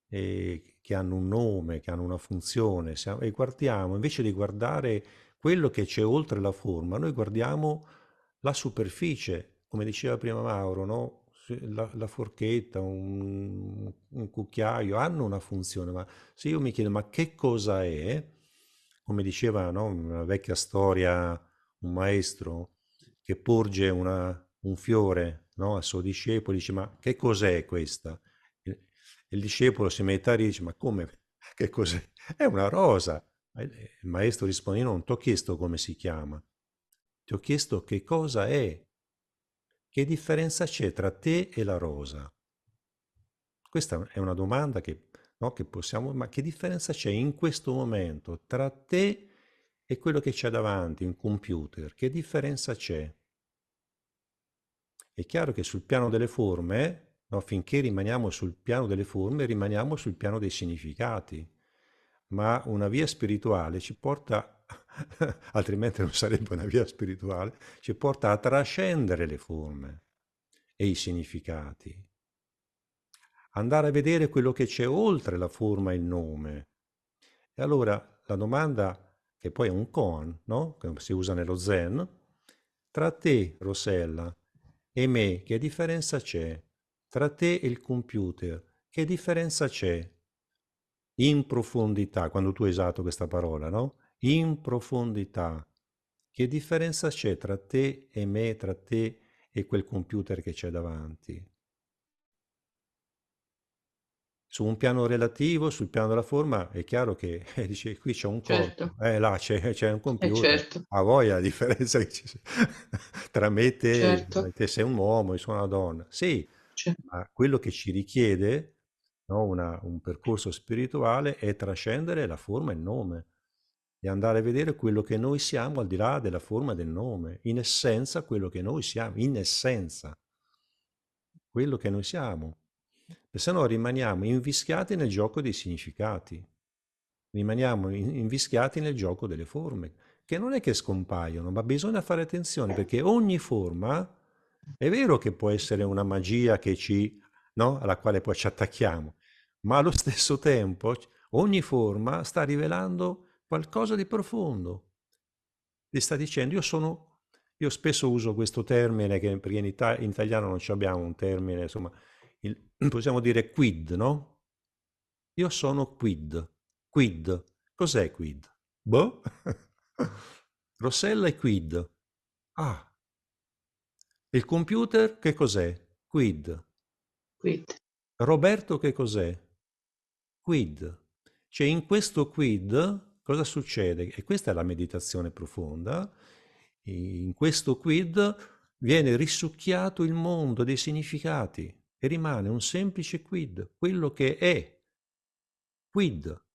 che hanno un nome, che hanno una funzione, e guardiamo, invece di guardare quello che c'è oltre la forma, noi guardiamo la superficie, come diceva prima Mauro, no? La forchetta, un cucchiaio hanno una funzione, ma se io mi chiedo ma che cosa è, come diceva, no, una vecchia storia, un maestro che porge un fiore, no, al suo discepolo, dice ma che cos'è questa? Il discepolo si mette a ridere, dice ma come? Che cos'è? È una rosa. Il maestro risponde, io non ti ho chiesto come si chiama, ti ho chiesto che cosa è, che differenza c'è tra te e la rosa. Questa è una domanda no, che possiamo, ma che differenza c'è in questo momento tra te e quello che c'è davanti, un computer? Che differenza c'è? È chiaro che sul piano delle forme, no, finché rimaniamo sul piano delle forme, rimaniamo sul piano dei significati, ma una via spirituale ci porta, altrimenti non sarebbe una via spirituale, ci porta a trascendere le forme e i significati, andare a vedere quello che c'è oltre la forma e il nome. E allora la domanda, che poi è un koan, no? Che si usa nello Zen, tra te, Rossella, e me, che differenza c'è? Tra te e il computer, che differenza c'è? In profondità, quando tu hai usato questa parola, no? In profondità, che differenza c'è tra te e me, tra te e quel computer che c'è davanti? Su un piano relativo, sul piano della forma, è chiaro che dice, qui c'è un corpo, Certo, là c'è un computer, certo, ha voglia la differenza che tra me e certo, te sei un uomo, io sono una donna. Sì, cer- ma quello che ci richiede, no, un percorso spirituale è trascendere la forma e il nome e andare a vedere quello che noi siamo al di là della forma e del nome, in essenza quello che noi siamo, in essenza quello che noi siamo, e se no rimaniamo invischiati nel gioco dei significati, rimaniamo invischiati nel gioco delle forme, che non è che scompaiono, ma bisogna fare attenzione perché ogni forma è vero che può essere una magia no, alla quale poi ci attacchiamo, ma allo stesso tempo ogni forma sta rivelando qualcosa di profondo. Ti sta dicendo, io spesso uso questo termine, perché in italiano non ci abbiamo un termine, insomma, possiamo dire quid, no? Io sono quid. Quid. Cos'è quid? Boh. Rossella è quid. Ah. Il computer che cos'è? Quid. quindi, Roberto che cos'è? Quid. Cioè in questo quid cosa succede? E questa è la meditazione profonda. In questo quid viene risucchiato il mondo dei significati, e rimane un semplice quid, quello che è, quid.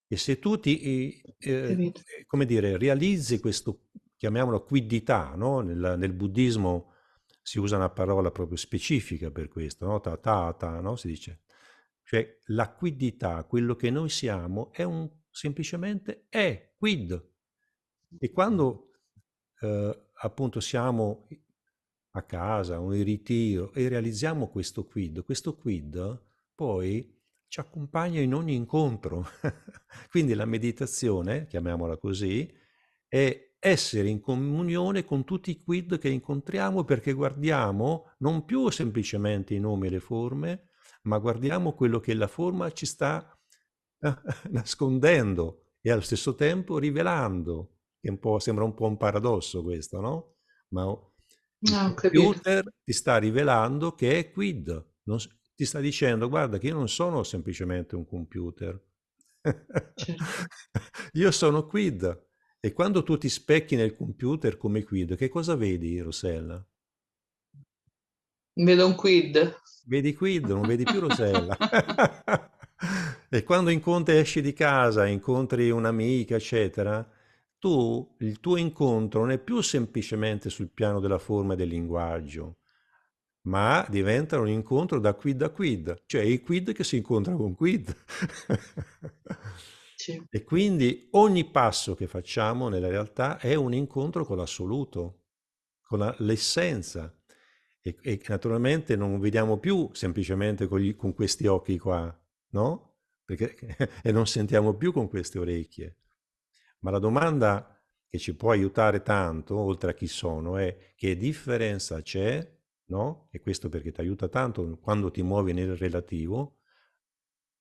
E se tu Capito? come dire, realizzi questo, chiamiamolo quiddità, no? Nel buddismo si usa una parola proprio specifica per questo, no? Tatata, no? Si dice. Cioè la quiddità, quello che noi siamo, semplicemente è quid. E quando appunto siamo a casa o in ritiro e realizziamo questo quid poi ci accompagna in ogni incontro. Quindi la meditazione, chiamiamola così, è essere in comunione con tutti i quid che incontriamo, perché guardiamo non più semplicemente i nomi e le forme, ma guardiamo quello che la forma ci sta nascondendo e allo stesso tempo rivelando. Che sembra un po' un paradosso questo, no? Ma il No, ho capito. computer ti sta rivelando che è quid, ti sta dicendo: guarda che io non sono semplicemente un computer, Certo. io sono quid. E quando tu ti specchi nel computer come quid, che cosa vedi, Rossella? Vedo un quid. Vedi quid, non vedi più Rosella. E quando esci di casa, incontri un'amica, eccetera, il tuo incontro non è più semplicemente sul piano della forma e del linguaggio, ma diventa un incontro da quid a quid, cioè il quid che si incontra con quid. Sì. E quindi ogni passo che facciamo nella realtà è un incontro con l'assoluto, con l'essenza. E naturalmente non vediamo più semplicemente con questi occhi qua, no? Perché, e non sentiamo più con queste orecchie. Ma la domanda che ci può aiutare tanto, oltre a chi sono, è: che differenza c'è, no? E questo perché ti aiuta tanto quando ti muovi nel relativo.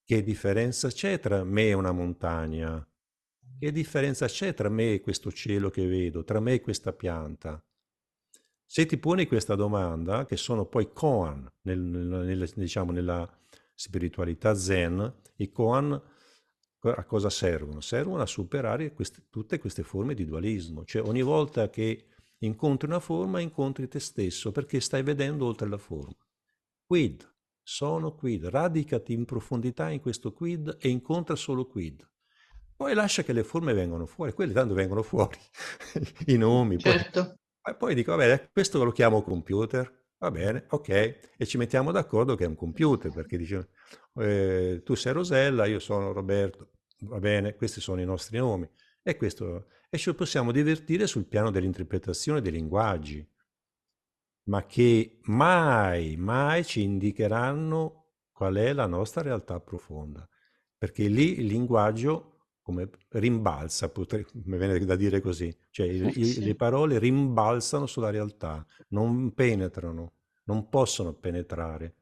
Che differenza c'è tra me e una montagna? Che differenza c'è tra me e questo cielo che vedo, tra me e questa pianta? Se ti poni questa domanda, che sono poi koan, diciamo, nella spiritualità zen, i koan a cosa servono? Servono a superare tutte queste forme di dualismo. Cioè ogni volta che incontri una forma, incontri te stesso, perché stai vedendo oltre la forma. Quid, sono quid, radicati in profondità in questo quid e incontra solo quid. Poi lascia che le forme vengano fuori, quelle tanto vengono fuori, i nomi, Certo. poi dico, vabbè, questo lo chiamo computer, va bene, ok, e ci mettiamo d'accordo che è un computer, perché dice, tu sei Rosella, io sono Roberto, va bene, questi sono i nostri nomi, e ci possiamo divertire sul piano dell'interpretazione dei linguaggi, ma che mai, mai ci indicheranno qual è la nostra realtà profonda, perché lì il linguaggio come rimbalza, mi viene da dire così, cioè Sì. le parole rimbalzano sulla realtà, non penetrano, non possono penetrare,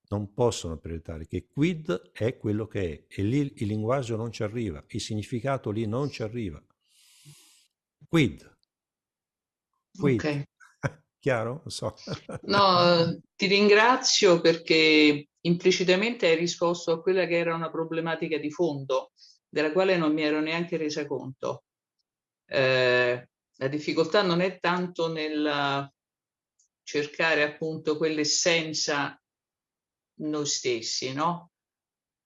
non possono penetrare, che quid è quello che è, e lì il linguaggio non ci arriva, il significato lì non ci arriva. Quid, quid, Ok. chiaro? Non so. No, ti ringrazio perché implicitamente hai risposto a quella che era una problematica di fondo, della quale non mi ero neanche resa conto. La difficoltà non è tanto nel cercare appunto quell'essenza noi stessi, no?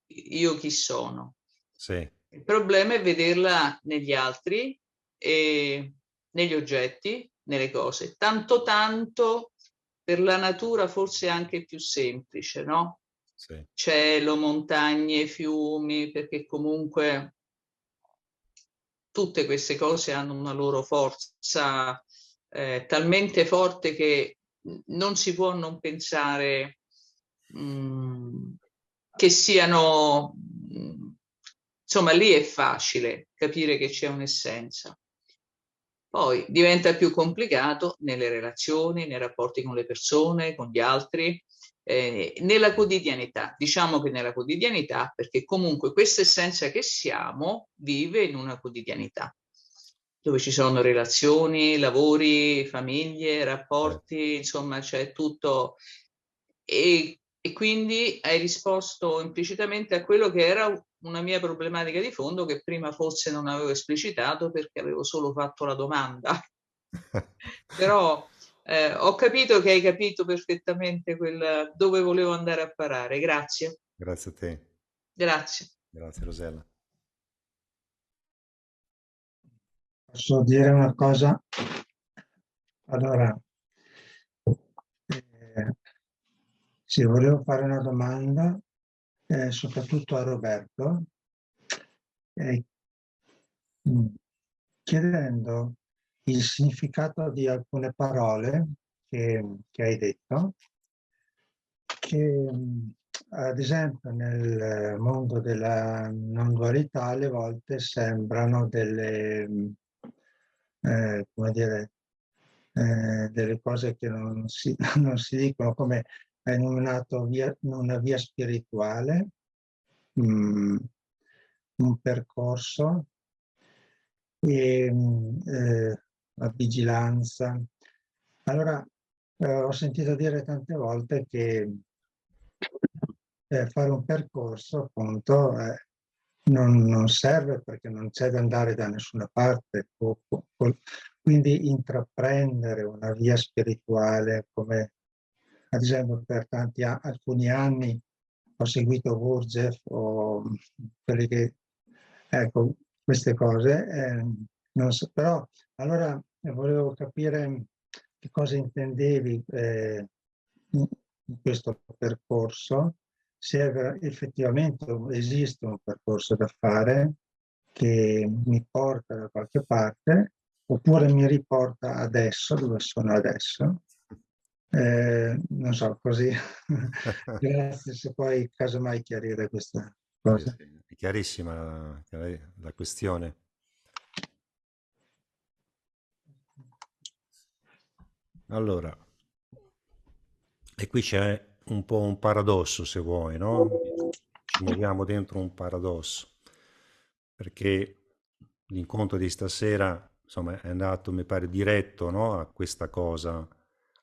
Io chi sono? Sì, Il problema è vederla negli altri e negli oggetti, nelle cose. Tanto per la natura forse anche più semplice, no? sì. Cielo, montagne, fiumi, perché comunque tutte queste cose hanno una loro forza talmente forte che non si può non pensare che siano, insomma, lì è facile capire che c'è un'essenza. Poi diventa più complicato nelle relazioni, nei rapporti con le persone, con gli altri, nella quotidianità. Diciamo che nella quotidianità, perché comunque questa essenza che siamo vive in una quotidianità dove ci sono relazioni, lavori, famiglie, Certo. rapporti, insomma c'è tutto. E quindi hai risposto implicitamente a quello che era una mia problematica di fondo che prima forse non avevo esplicitato perché avevo solo fatto la domanda. Però Ho capito che hai capito perfettamente dove volevo andare a parare. Grazie. Grazie a te. Grazie. Grazie Rosella. Posso dire una cosa? Allora, sì, volevo fare una domanda, soprattutto a Roberto, chiedendo il significato di alcune parole che hai detto, che ad esempio nel mondo della non dualità alle volte sembrano come dire, delle cose che non si, non si dicono, come hai nominato una via spirituale, un percorso, e la vigilanza. Allora, ho sentito dire tante volte che fare un percorso appunto non serve perché non c'è da andare da nessuna parte, quindi intraprendere una via spirituale, come ad esempio per alcuni anni ho seguito Gurdjieff o quelli che, ecco, queste cose, non so, però allora volevo capire che cosa intendevi in questo percorso, se effettivamente esiste un percorso da fare che mi porta da qualche parte, oppure mi riporta adesso, dove sono adesso. Non so, così. Grazie, se puoi casomai chiarire questa cosa. Sì, sì. È chiarissima la questione. Allora, e qui c'è un po' un paradosso, se vuoi, no? Ci muoviamo dentro un paradosso, perché l'incontro di stasera, insomma, è andato, mi pare, diretto, no? A questa cosa,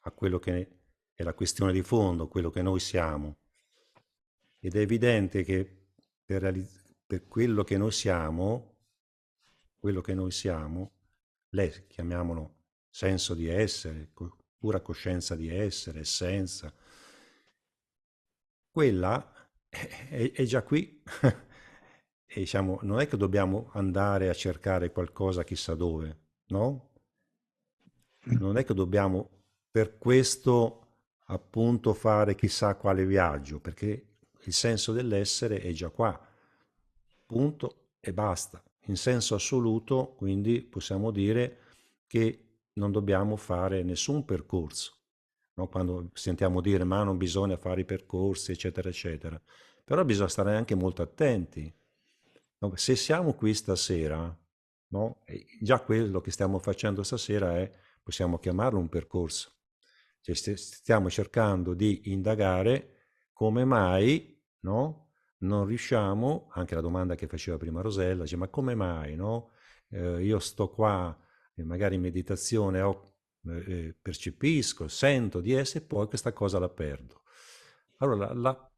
a quello che è la questione di fondo, quello che noi siamo. Ed è evidente che per quello che noi siamo, lei chiamiamolo senso di essere, pura coscienza di essere, essenza, quella è già qui. E diciamo, non è che dobbiamo andare a cercare qualcosa chissà dove, no? Non è che dobbiamo per questo appunto fare chissà quale viaggio, perché il senso dell'essere è già qua, punto e basta. In senso assoluto, quindi possiamo dire che non dobbiamo fare nessun percorso, no? Quando sentiamo dire ma non bisogna fare i percorsi, eccetera, eccetera. Però bisogna stare anche molto attenti. No? Se siamo qui stasera, no? E già quello che stiamo facendo stasera è, possiamo chiamarlo un percorso. Cioè stiamo cercando di indagare come mai, no? Non riusciamo, anche la domanda che faceva prima Rosella, dice, ma come mai, no? Io sto qua, magari in meditazione, percepisco, sento di essere, e poi questa cosa la perdo. Allora,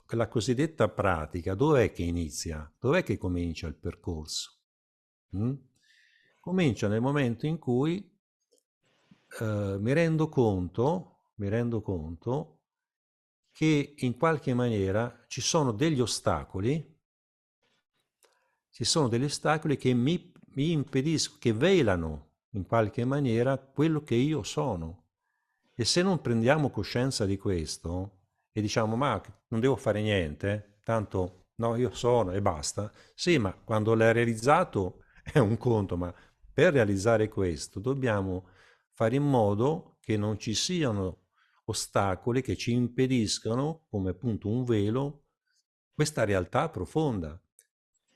la cosiddetta pratica, dov'è che inizia? Dov'è che comincia il percorso? Comincia nel momento in cui mi rendo conto che in qualche maniera ci sono degli ostacoli che mi impediscono, che velano in qualche maniera quello che io sono. E se non prendiamo coscienza di questo e diciamo ma non devo fare niente, tanto no, io sono e basta. Sì, ma quando l'hai realizzato è un conto, ma per realizzare questo dobbiamo fare in modo che non ci siano ostacoli che ci impediscano, come appunto un velo, questa realtà profonda.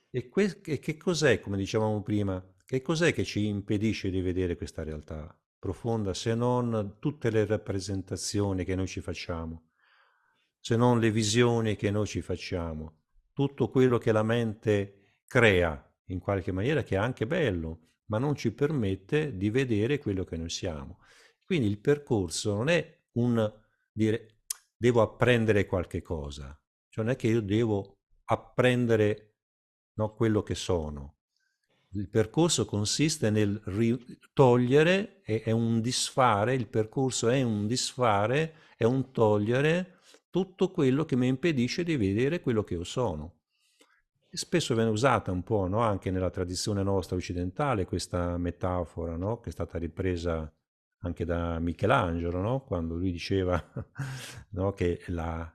E che cos'è, come dicevamo prima, che cos'è che ci impedisce di vedere questa realtà profonda, se non tutte le rappresentazioni che noi ci facciamo, se non le visioni che noi ci facciamo, tutto quello che la mente crea in qualche maniera, che è anche bello, ma non ci permette di vedere quello che noi siamo. Quindi il percorso non è un dire devo apprendere qualche cosa, cioè non è che io devo apprendere, no, quello che sono. Il percorso consiste nel togliere, è un disfare, il percorso è un disfare, è un togliere tutto quello che mi impedisce di vedere quello che io sono. E spesso viene usata un po', no? Anche nella tradizione nostra occidentale questa metafora, no? Che è stata ripresa anche da Michelangelo, no? Quando lui diceva no? Che la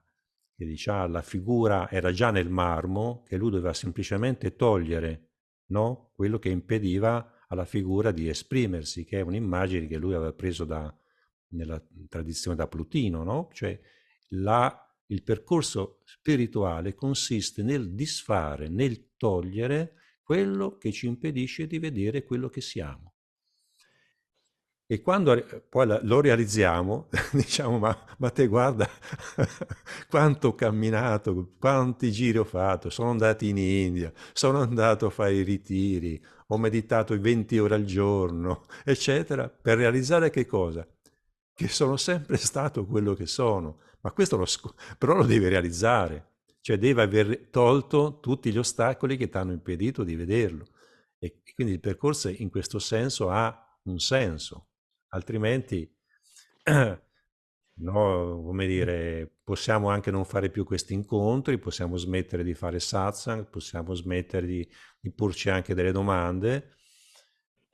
figura era già nel marmo, che lui doveva semplicemente togliere, no? Quello che impediva alla figura di esprimersi, che è un'immagine che lui aveva preso nella tradizione da Plutino, no? Cioè il percorso spirituale consiste nel disfare, nel togliere quello che ci impedisce di vedere quello che siamo. E quando poi lo realizziamo, diciamo, ma te guarda quanto ho camminato, quanti giri ho fatto, sono andato in India, sono andato a fare i ritiri, ho meditato 20 ore al giorno, eccetera, per realizzare che cosa? Che sono sempre stato quello che sono. Ma questo però lo devi realizzare, cioè devi aver tolto tutti gli ostacoli che ti hanno impedito di vederlo. E quindi il percorso in questo senso ha un senso. Altrimenti, no, come dire, possiamo anche non fare più questi incontri, possiamo smettere di fare satsang, possiamo smettere di porci anche delle domande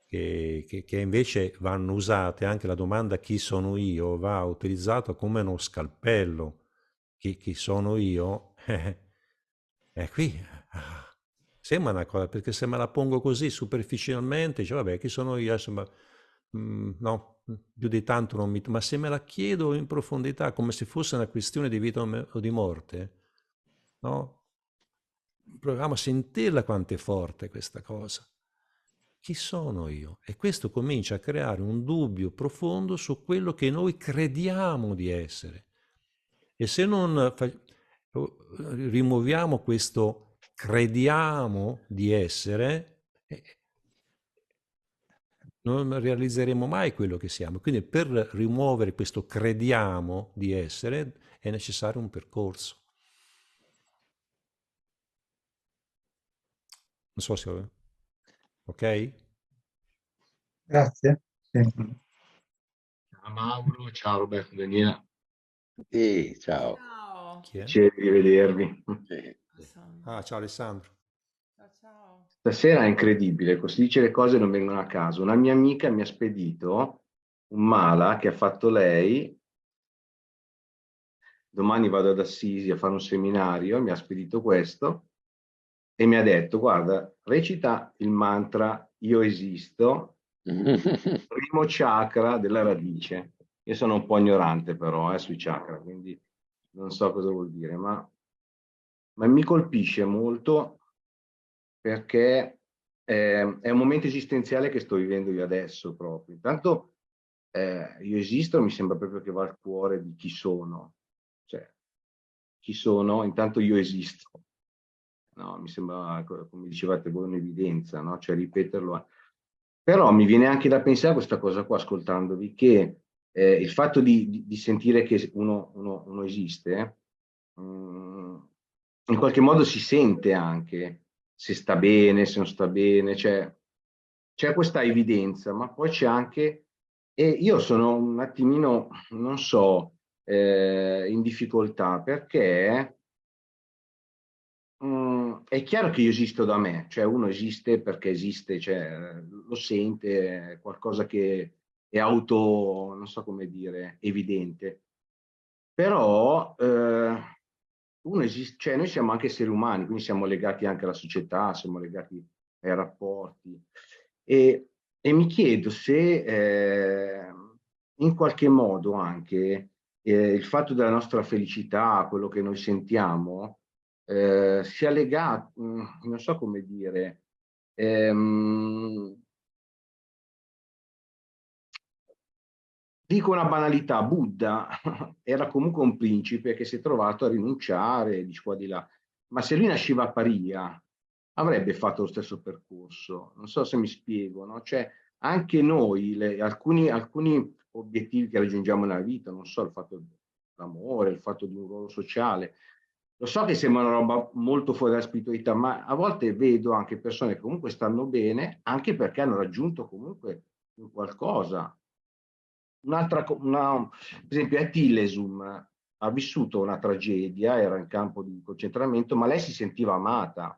che invece vanno usate, anche la domanda chi sono io va utilizzata come uno scalpello. Chi sono io? È qui. Sembra una cosa, perché se me la pongo così superficialmente, dice, vabbè, chi sono io? Insomma, no, più di tanto non mi... Ma se me la chiedo in profondità, come se fosse una questione di vita o di morte, no? Proviamo a sentirla quanto è forte questa cosa. Chi sono io? E questo comincia a creare un dubbio profondo su quello che noi crediamo di essere. E se non rimuoviamo questo crediamo di essere, non realizzeremo mai quello che siamo. Quindi per rimuovere questo crediamo di essere è necessario un percorso. Non so se... Ok? Grazie. Sì. Ciao Mauro, ciao Roberto, Daniela, Ciao. Ciao. Chi è? piacere di vedervi. Ah, ciao Alessandro. Ciao, ciao. Stasera è incredibile, si dice le cose non vengono a caso. Una mia amica mi ha spedito un mala che ha fatto lei. Domani vado ad Assisi a fare un seminario, mi ha spedito questo e mi ha detto, guarda, recita il mantra io esisto, primo chakra della radice. Io sono un po' ignorante però sui chakra, quindi non so cosa vuol dire, ma mi colpisce molto perché è un momento esistenziale che sto vivendo io adesso proprio. Intanto io esisto, mi sembra proprio che va al cuore di chi sono. Cioè, chi sono, intanto io esisto. No, mi sembra, come dicevate voi, un'evidenza, no? Cioè ripeterlo. Però mi viene anche da pensare a questa cosa qua, ascoltandovi, che il fatto di sentire che uno esiste, in qualche modo si sente anche se sta bene, se non sta bene, cioè c'è questa evidenza, ma poi c'è anche, e io sono un attimino, non so, in difficoltà perché è chiaro che io esisto da me, cioè uno esiste perché esiste, cioè, lo sente, è qualcosa che è auto, non so come dire, evidente. Però uno esiste, cioè noi siamo anche esseri umani, quindi siamo legati anche alla società, siamo legati ai rapporti. E mi chiedo se in qualche modo anche il fatto della nostra felicità, quello che noi sentiamo, sia legato, non so come dire, dico una banalità, Buddha era comunque un principe che si è trovato a rinunciare di qua di là, ma se lui nasceva a Paria avrebbe fatto lo stesso percorso, non so se mi spiego, no? Cioè anche noi, alcuni obiettivi che raggiungiamo nella vita, non so, il fatto dell'amore, il fatto di un ruolo sociale, Lo so che sembra una roba molto fuori dalla spiritualità, ma a volte vedo anche persone che comunque stanno bene, anche perché hanno raggiunto comunque un qualcosa. Per esempio, Tillesum ha vissuto una tragedia, era in campo di concentramento, ma lei si sentiva amata.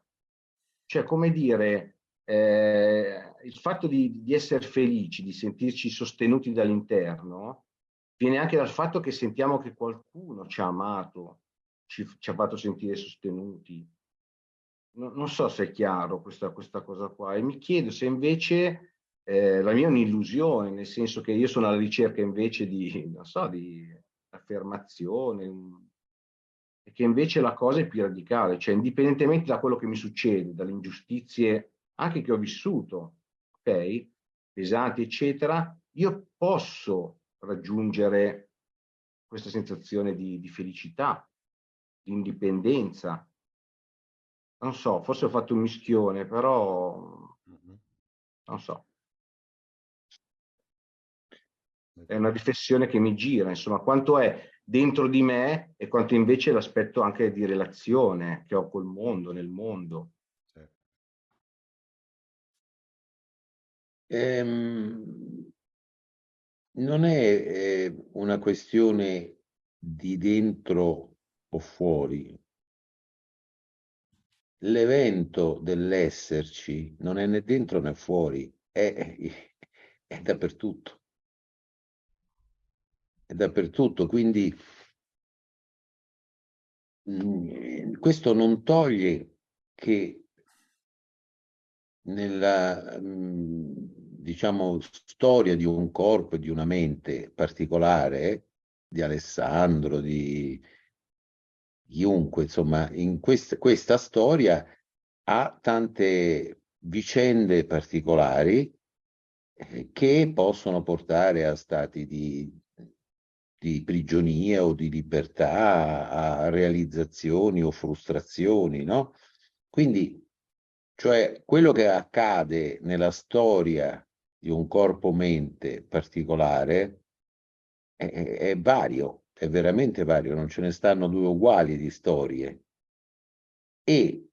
Cioè, come dire, il fatto di essere felici, di sentirci sostenuti dall'interno, viene anche dal fatto che sentiamo che qualcuno ci ha amato, ci ha fatto sentire sostenuti. Non so se è chiaro questa cosa qua, e mi chiedo se invece la mia è un'illusione, nel senso che io sono alla ricerca invece non so, di affermazione, e che invece la cosa è più radicale, cioè indipendentemente da quello che mi succede, dalle ingiustizie anche che ho vissuto, ok, pesanti, eccetera, io posso raggiungere questa sensazione di felicità, di indipendenza. Non so, forse ho fatto un mischione, però non so. È una riflessione che mi gira, insomma, quanto è dentro di me e quanto invece è l'aspetto anche di relazione che ho col mondo, nel mondo. Non è una questione di dentro o fuori. L'evento dell'esserci non è né dentro né fuori, è dappertutto. È dappertutto, quindi questo non toglie che nella diciamo storia di un corpo e di una mente particolare di Alessandro, di chiunque, insomma, in questa storia ha tante vicende particolari che possono portare a stati di prigionia o di libertà, a realizzazioni o frustrazioni, no? Quindi, cioè, quello che accade nella storia di un corpo-mente particolare è vario, è veramente vario, non ce ne stanno due uguali di storie. E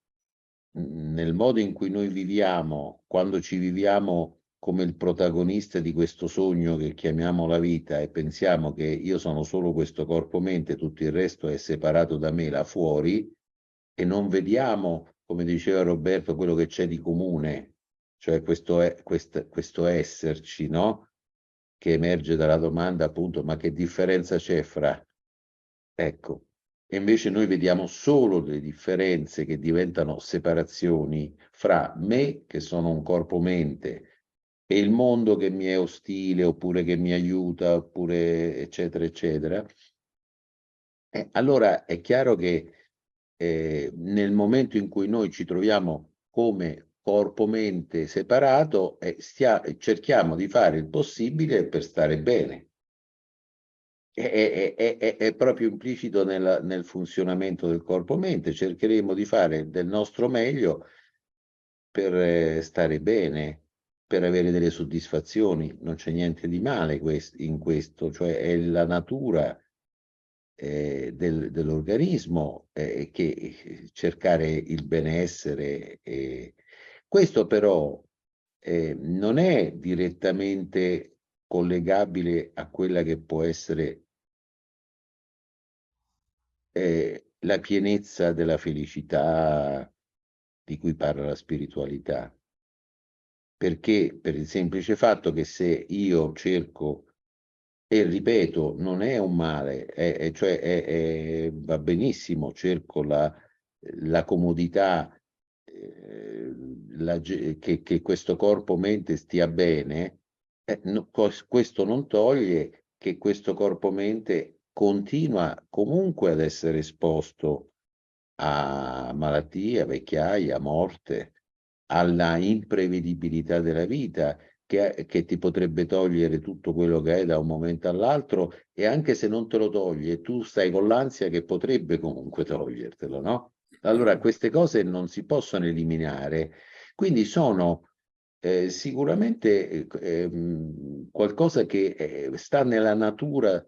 nel modo in cui noi viviamo, quando ci viviamo come il protagonista di questo sogno che chiamiamo la vita e pensiamo che io sono solo questo corpo-mente, tutto il resto è separato da me là fuori, e non vediamo, come diceva Roberto, quello che c'è di comune, cioè questo esserci, no? Che emerge dalla domanda appunto, ma che differenza c'è fra... Ecco, e invece noi vediamo solo le differenze che diventano separazioni fra me, che sono un corpo-mente, e il mondo che mi è ostile, oppure che mi aiuta, oppure eccetera, eccetera. Allora è chiaro che nel momento in cui noi ci troviamo come corpo-mente separato, cerchiamo di fare il possibile per stare bene. È proprio implicito nel funzionamento del corpo-mente, cercheremo di fare del nostro meglio per stare bene, per avere delle soddisfazioni, non c'è niente di male in questo, cioè è la natura dell'organismo che cercare il benessere. Questo però non è direttamente collegabile a quella che può essere la pienezza della felicità di cui parla la spiritualità. Perché per il semplice fatto che se io cerco, e ripeto, non è un male, cioè va benissimo, cerco la comodità, che questo corpo-mente stia bene, questo non toglie che questo corpo-mente continua comunque ad essere esposto a malattie, a vecchiaia, a morte, alla imprevedibilità della vita, che ti potrebbe togliere tutto quello che hai da un momento all'altro, e anche se non te lo toglie, tu stai con l'ansia che potrebbe comunque togliertelo, no? Allora queste cose non si possono eliminare, quindi sono sicuramente qualcosa che sta nella natura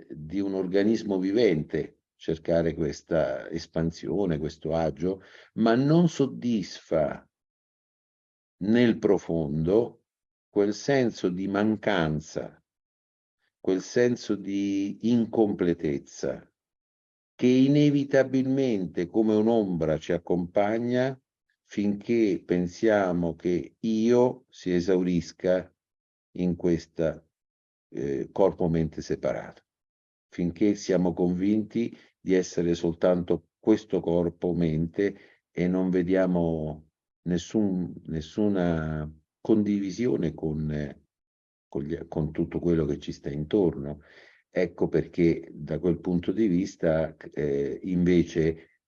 di un organismo vivente, cercare questa espansione, questo agio, ma non soddisfa nel profondo quel senso di mancanza, quel senso di incompletezza che inevitabilmente come un'ombra ci accompagna finché pensiamo che io si esaurisca in questa corpo-mente separato, finché siamo convinti di essere soltanto questo corpo-mente e non vediamo nessuna condivisione con tutto quello che ci sta intorno. Ecco perché da quel punto di vista invece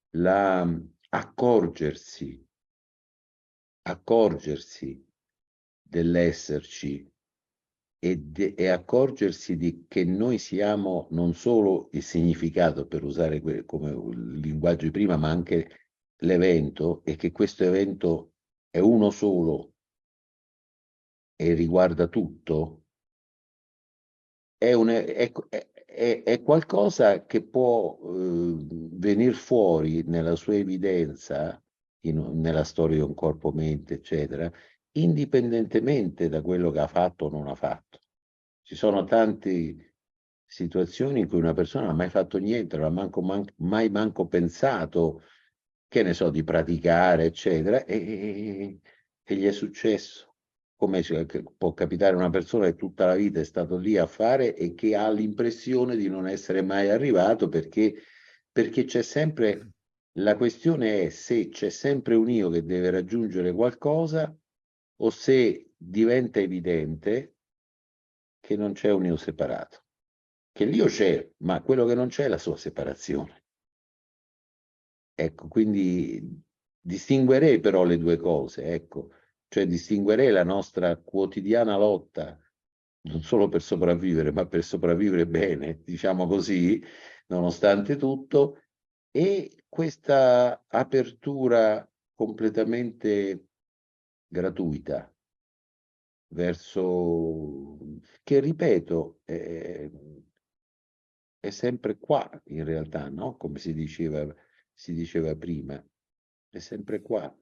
accorgersi dell'esserci e accorgersi che noi siamo non solo il significato, per usare come il linguaggio di prima, ma anche l'evento, e che questo evento è uno solo e riguarda tutto, è qualcosa che può venire fuori nella sua evidenza, nella storia di un corpo-mente, eccetera, indipendentemente da quello che ha fatto o non ha fatto. Ci sono tante situazioni in cui una persona non ha mai fatto niente, non ha mai manco pensato, che ne so, di praticare, eccetera, e gli è successo. Come può capitare a una persona che tutta la vita è stato lì a fare e che ha l'impressione di non essere mai arrivato perché c'è sempre, la questione è se c'è sempre un io che deve raggiungere qualcosa o se diventa evidente che non c'è un io separato, che l'io c'è, ma quello che non c'è è la sua separazione. Ecco, quindi distinguerei però le due cose, ecco, cioè distinguerei la nostra quotidiana lotta, non solo per sopravvivere, ma per sopravvivere bene, diciamo così, nonostante tutto, e questa apertura completamente gratuita verso, che ripeto, è sempre qua in realtà, no? Come si diceva prima, è sempre qua.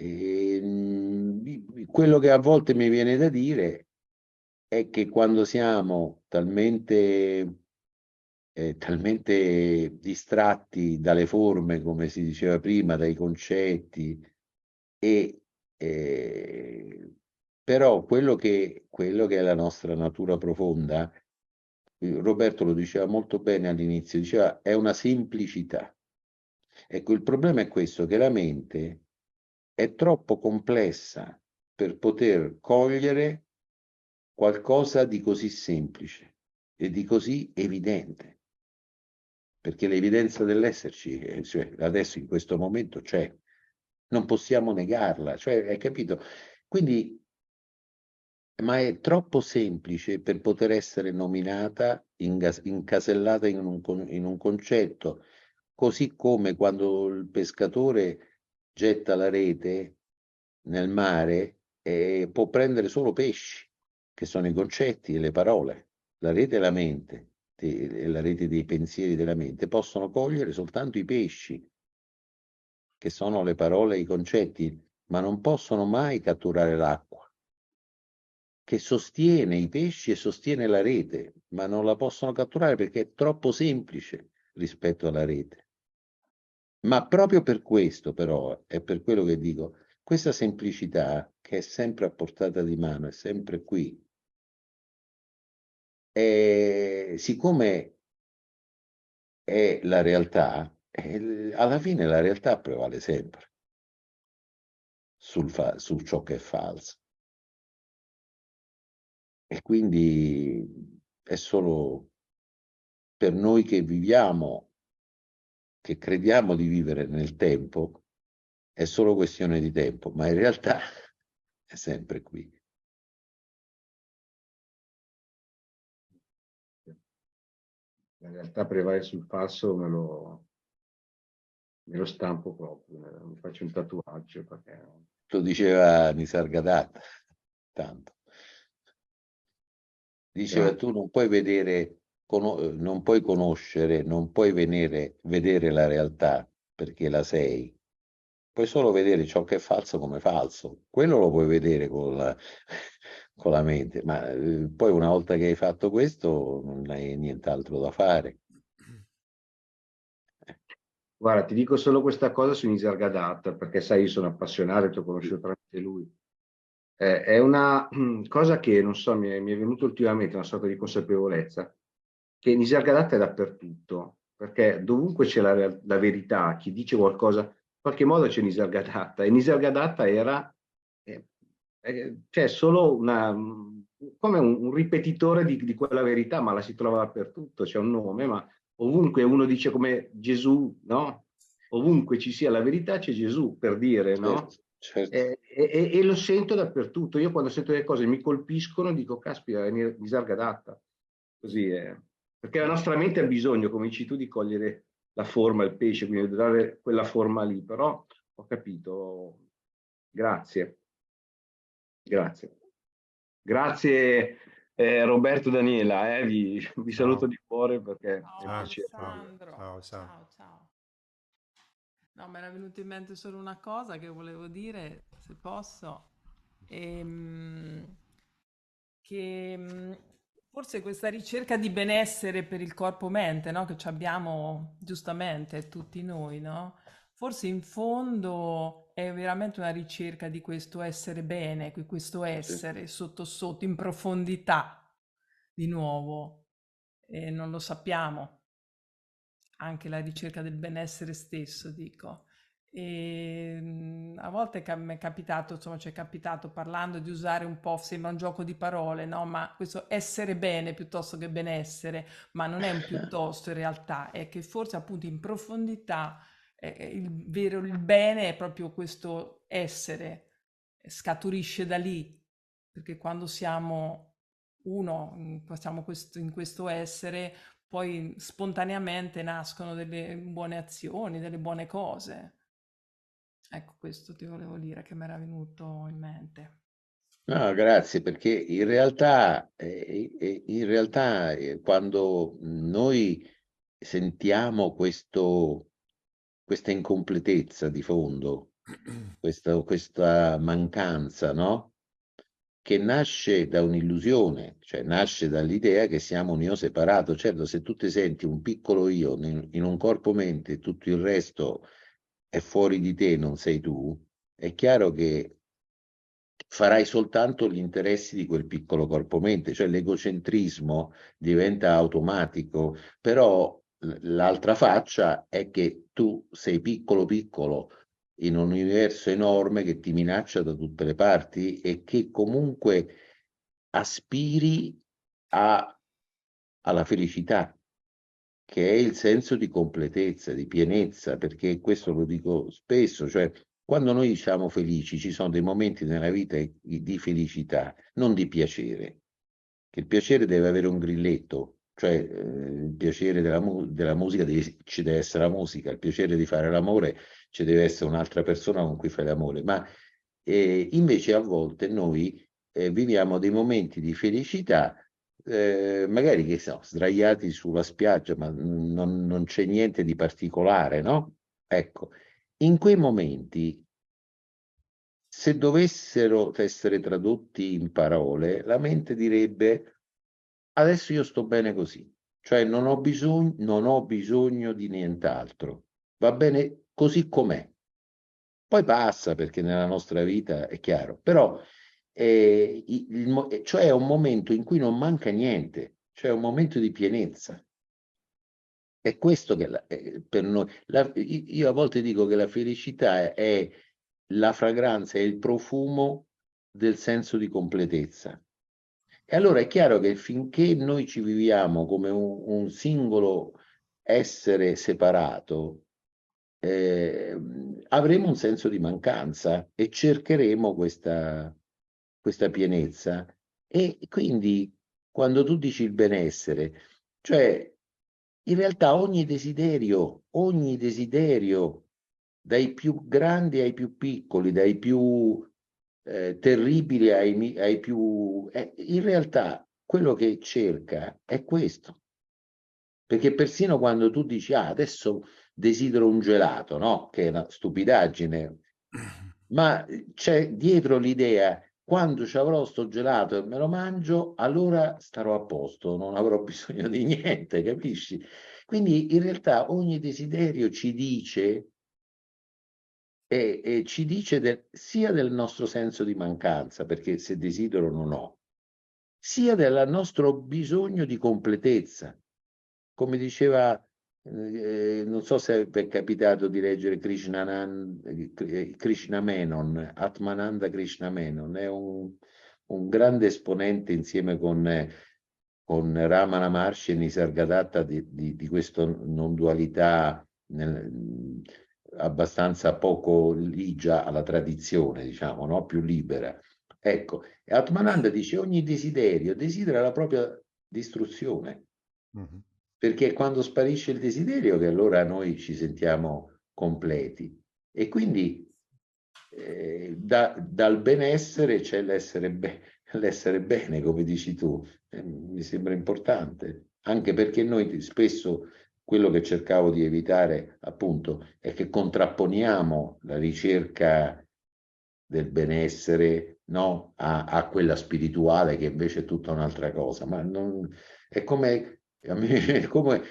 E quello che a volte mi viene da dire è che quando siamo talmente distratti dalle forme, come si diceva prima, dai concetti, e però quello che è la nostra natura profonda, Roberto lo diceva molto bene all'inizio, diceva è una semplicità. Ecco, il problema è questo, che la mente è troppo complessa per poter cogliere qualcosa di così semplice e di così evidente, perché l'evidenza dell'esserci, cioè, adesso in questo momento c'è, non possiamo negarla, cioè, hai capito? Quindi, ma è troppo semplice per poter essere nominata, incasellata in un concetto, così come quando il pescatore getta la rete nel mare e può prendere solo pesci, che sono i concetti e le parole. La rete e la mente, la rete dei pensieri della mente, possono cogliere soltanto i pesci, che sono le parole e i concetti, ma non possono mai catturare l'acqua, che sostiene i pesci e sostiene la rete, ma non la possono catturare perché è troppo semplice rispetto alla rete. Ma proprio per questo, però, è per quello che dico, questa semplicità che è sempre a portata di mano, è sempre qui, siccome è la realtà, alla fine la realtà prevale sempre su ciò che è falso. E quindi è solo per noi che viviamo, che crediamo di vivere nel tempo, è solo questione di tempo, ma in realtà è sempre qui. La realtà prevale sul falso, me lo stampo proprio, mi faccio un tatuaggio perché... Lo diceva Nisargadatta, tanto. Diceva, tu non puoi vedere non puoi conoscere, non puoi vedere la realtà perché la sei. Puoi solo vedere ciò che è falso come falso. Quello lo puoi vedere con con la mente, ma poi una volta che hai fatto questo non hai nient'altro da fare. Guarda, ti dico solo questa cosa su Nisargadatta, perché sai, io sono appassionato, ti ho conosciuto tramite lui. È una cosa che, non so, mi è venuta ultimamente una sorta di consapevolezza, che Nisargadatta è dappertutto, perché dovunque c'è la verità, chi dice qualcosa, in qualche modo c'è Nisargadatta, e Nisargadatta era cioè solo come un ripetitore di quella verità, ma la si trova dappertutto, c'è un nome, ma ovunque uno dice come Gesù, no? Ovunque ci sia la verità c'è Gesù, per dire, no? Certo. E lo sento dappertutto. Io quando sento delle cose mi colpiscono, dico, caspita, è Nisargadatta. Così è. Perché la nostra mente ha bisogno, come dici tu, di cogliere la forma, il pesce, quindi di dare quella forma lì. Però ho capito. Grazie. Grazie. Grazie Roberto, Daniela, vi saluto di cuore perché è un Ciao piacere. Alessandro. Ciao. Ciao. No, mi era venuta in mente solo una cosa che volevo dire, se posso, che forse questa ricerca di benessere per il corpo-mente, no? Che ci abbiamo giustamente tutti noi, no? Forse in fondo è veramente una ricerca di questo essere bene, questo essere sotto sotto, in profondità, di nuovo, e non lo sappiamo. Anche la ricerca del benessere stesso, dico. A volte mi è capitato, insomma, ci è capitato parlando di usare un po', sembra un gioco di parole, no? Ma questo essere bene piuttosto che benessere, ma non è un piuttosto in realtà, è che forse appunto in profondità il bene è proprio questo essere, scaturisce da lì, perché quando siamo uno, siamo in questo essere, poi spontaneamente nascono delle buone azioni, delle buone cose. Ecco, questo ti volevo dire che mi era venuto in mente. No, grazie, perché in realtà quando noi sentiamo questa incompletezza di fondo, questa mancanza, no? Che nasce da un'illusione, cioè nasce dall'idea che siamo un io separato. Certo, se tu ti senti un piccolo io in un corpo-mente e tutto il resto è fuori di te, non sei tu, è chiaro che farai soltanto gli interessi di quel piccolo corpo-mente, cioè l'egocentrismo diventa automatico, però l'altra faccia è che tu sei piccolo piccolo in un universo enorme che ti minaccia da tutte le parti e che comunque aspiri alla felicità, che è il senso di completezza, di pienezza, perché questo lo dico spesso, cioè quando noi siamo felici ci sono dei momenti nella vita di felicità, non di piacere, che il piacere deve avere un grilletto, cioè il piacere della musica ci deve essere la musica, il piacere di fare l'amore ci deve essere un'altra persona con cui fai l'amore, ma invece a volte noi viviamo dei momenti di felicità magari che so, sdraiati sulla spiaggia, ma non c'è niente di particolare, no? Ecco, in quei momenti, se dovessero essere tradotti in parole, la mente direbbe: adesso io sto bene così, cioè non ho bisogno di nient'altro, va bene così com'è. Poi passa perché nella nostra vita è chiaro, però cioè è un momento in cui non manca niente, cioè è un momento di pienezza. È questo che per noi, io a volte dico che la felicità è la fragranza, è il profumo del senso di completezza. E allora è chiaro che finché noi ci viviamo come un singolo essere separato, avremo un senso di mancanza e cercheremo questa pienezza. E quindi quando tu dici il benessere, cioè in realtà ogni desiderio, dai più grandi ai più piccoli, dai più terribili ai più... in realtà quello che cerca è questo, Perché persino quando tu dici, adesso desidero un gelato, no? Che è una stupidaggine, ma c'è dietro l'idea, quando ci avrò sto gelato e me lo mangio, allora starò a posto, non avrò bisogno di niente, capisci? Quindi in realtà ogni desiderio ci dice, e ci dice sia del nostro senso di mancanza, perché se desidero non ho, sia del nostro bisogno di completezza. Come diceva, non so se vi è capitato di leggere Krishna Menon, Atmananda Krishna Menon, è un grande esponente insieme con Ramana Maharshi e Nisargadatta di questa non dualità abbastanza poco ligia alla tradizione, diciamo, no? Più libera. Ecco, e Atmananda dice ogni desiderio desidera la propria distruzione. Mhm. Perché è quando sparisce il desiderio che allora noi ci sentiamo completi. E quindi dal benessere c'è l'essere bene, come dici tu. Mi sembra importante, anche perché noi spesso quello che cercavo di evitare, appunto, è che contrapponiamo la ricerca del benessere, no, a quella spirituale che invece è tutta un'altra cosa. Ma non, è come,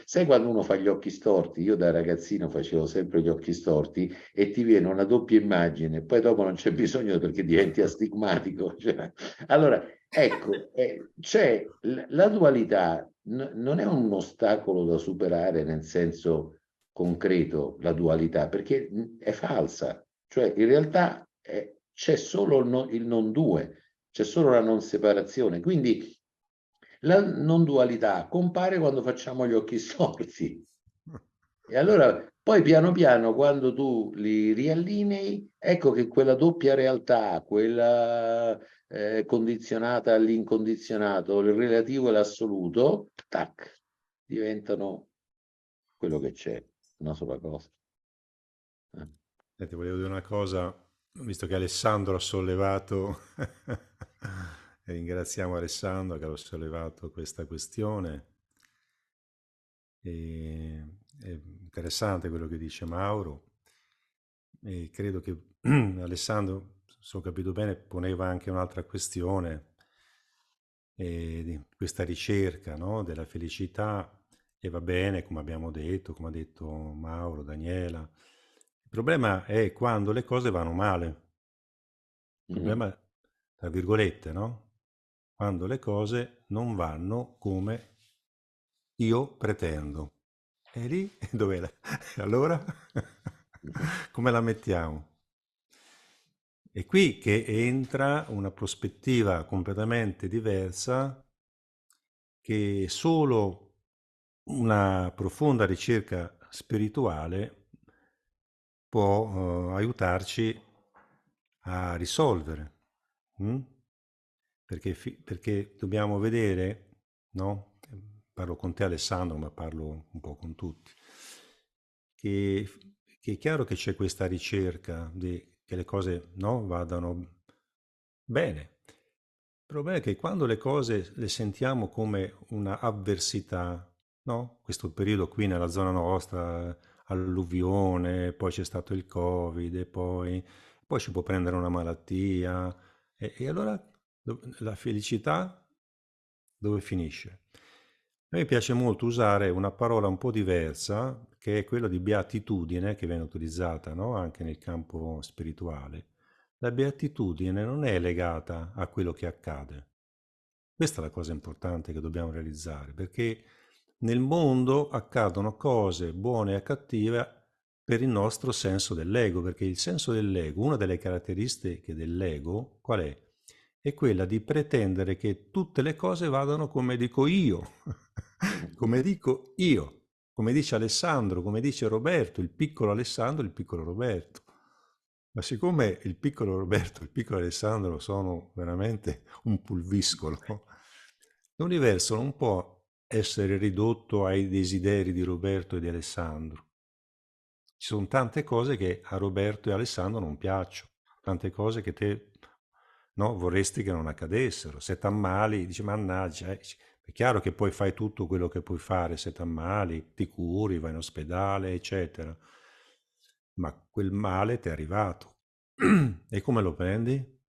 sai quando uno fa gli occhi storti? Io da ragazzino facevo sempre gli occhi storti e ti viene una doppia immagine, poi dopo non c'è bisogno perché diventi astigmatico. Cioè, allora, ecco, c'è la dualità, non è un ostacolo da superare nel senso concreto, la dualità, perché è falsa. Cioè, in realtà c'è solo il non due, c'è solo la non separazione. Quindi la non dualità compare quando facciamo gli occhi storti. E allora poi piano piano, quando tu li riallinei, ecco che quella doppia realtà, quella condizionata all'incondizionato, il relativo e l'assoluto, tac, diventano quello che c'è, una sola cosa. Ti volevo dire una cosa, visto che Alessandro ha sollevato, e ringraziamo Alessandro che ha sollevato questa questione. È interessante quello che dice Mauro, e credo che Alessandro, se ho capito bene, poneva anche un'altra questione, di questa ricerca, no, della felicità, e va bene, come abbiamo detto, come ha detto Mauro, Daniela. Il problema è quando le cose vanno male. Il problema, tra virgolette, no? Quando le cose non vanno come io pretendo. E lì dov'è la... Allora come la mettiamo? È qui che entra una prospettiva completamente diversa, che solo una profonda ricerca spirituale può aiutarci a risolvere. Perché dobbiamo vedere, no? Parlo con te Alessandro, ma parlo un po' con tutti, che è chiaro che c'è questa ricerca che le cose, no, vadano bene. Il problema è che quando le cose le sentiamo come una avversità, no? Questo periodo qui nella zona nostra, alluvione, poi c'è stato il Covid, e poi ci può prendere una malattia, e allora la felicità dove finisce? A me piace molto usare una parola un po' diversa, che è quella di beatitudine, che viene utilizzata, no? Anche nel campo spirituale. La beatitudine non è legata a quello che accade. Questa è la cosa importante che dobbiamo realizzare, perché nel mondo accadono cose buone e cattive per il nostro senso dell'ego, perché il senso dell'ego, una delle caratteristiche dell'ego, qual è? È quella di pretendere che tutte le cose vadano come dico io, come dico io, come dice Alessandro, come dice Roberto, il piccolo Alessandro, il piccolo Roberto. Ma siccome il piccolo Roberto e il piccolo Alessandro sono veramente un pulviscolo, l'universo non può essere ridotto ai desideri di Roberto e di Alessandro. Ci sono tante cose che a Roberto e Alessandro non piacciono, tante cose che te, no, vorresti che non accadessero. Se t'ammali, dici mannaggia, È chiaro che poi fai tutto quello che puoi fare, se ti ammali, ti curi, vai in ospedale, eccetera. Ma quel male ti è arrivato. E come lo prendi?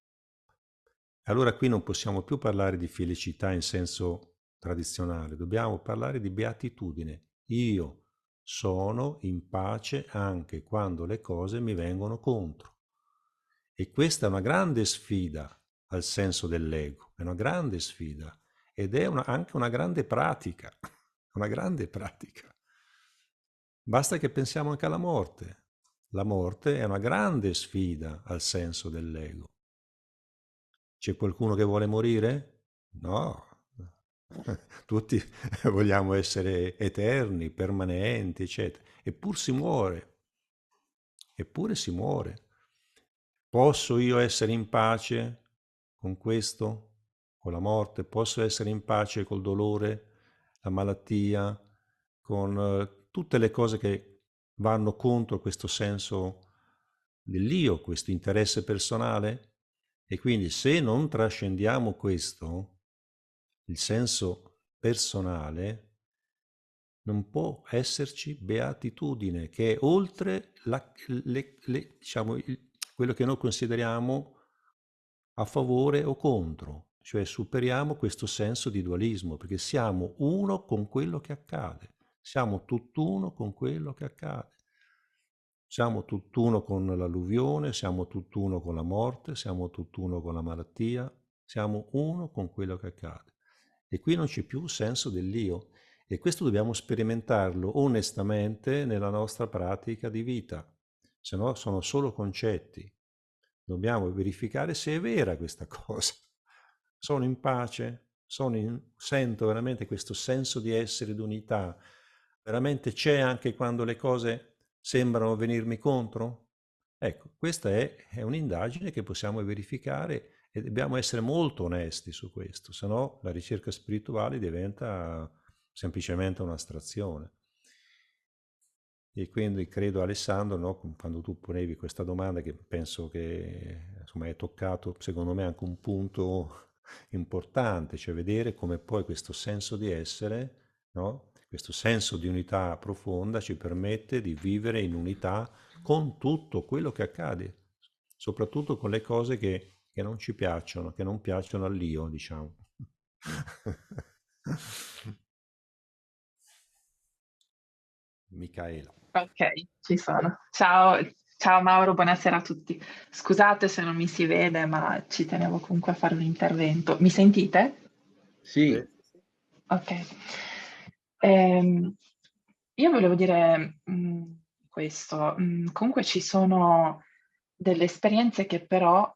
Allora qui non possiamo più parlare di felicità in senso tradizionale, dobbiamo parlare di beatitudine. Io sono in pace anche quando le cose mi vengono contro. E questa è una grande sfida al senso dell'ego, è una grande sfida ed è anche una grande pratica, una grande pratica. Basta che pensiamo anche alla morte. La morte è una grande sfida al senso dell'ego. C'è qualcuno che vuole morire? No. Tutti vogliamo essere eterni, permanenti, eccetera. Eppure si muore. Eppure si muore. Posso io essere in pace con questo, con la morte? Posso essere in pace col dolore, la malattia, con tutte le cose che vanno contro questo senso dell'io, questo interesse personale? E quindi se non trascendiamo questo, il senso personale, non può esserci beatitudine, che è oltre diciamo, quello che noi consideriamo a favore o contro, cioè superiamo questo senso di dualismo, perché siamo uno con quello che accade, siamo tutt'uno con quello che accade. Siamo tutt'uno con l'alluvione, siamo tutt'uno con la morte, siamo tutt'uno con la malattia, siamo uno con quello che accade. E qui non c'è più senso dell'io. E questo dobbiamo sperimentarlo onestamente nella nostra pratica di vita, se no sono solo concetti. Dobbiamo verificare se è vera questa cosa. Sono in pace, sento veramente questo senso di essere, di unità. Veramente c'è anche quando le cose sembrano venirmi contro? Ecco, questa è un'indagine che possiamo verificare e dobbiamo essere molto onesti su questo, se no la ricerca spirituale diventa semplicemente un'astrazione. E quindi credo, Alessandro, no, quando tu ponevi questa domanda, che penso che insomma hai toccato, secondo me, anche un punto importante, cioè vedere come poi questo senso di essere, no, questo senso di unità profonda ci permette di vivere in unità con tutto quello che accade, soprattutto con le cose che non ci piacciono, che non piacciono all'io, diciamo. Micaela. Ok, ci sono. Ciao, ciao Mauro, buonasera a tutti. Scusate se non mi si vede, ma ci tenevo comunque a fare un intervento. Mi sentite? Sì, Ok. Io volevo dire questo. Comunque ci sono delle esperienze che però,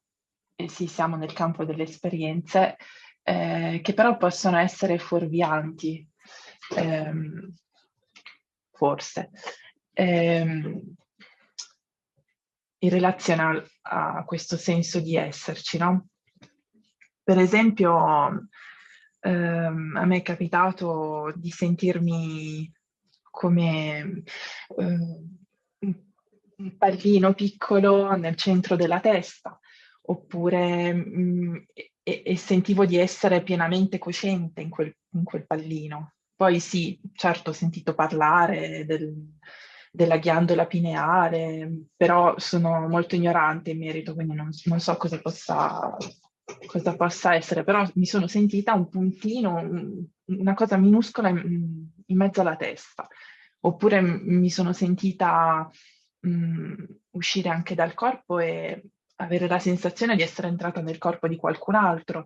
e sì, siamo nel campo delle esperienze, che però possono essere fuorvianti, forse. In relazione a questo senso di esserci, no? Per esempio, a me è capitato di sentirmi come un pallino piccolo nel centro della testa, oppure e sentivo di essere pienamente cosciente in quel pallino. Poi sì, certo, ho sentito parlare della ghiandola pineale, però sono molto ignorante in merito, quindi non so cosa possa essere, però mi sono sentita un puntino, una cosa minuscola in mezzo alla testa. Oppure mi sono sentita uscire anche dal corpo e avere la sensazione di essere entrata nel corpo di qualcun altro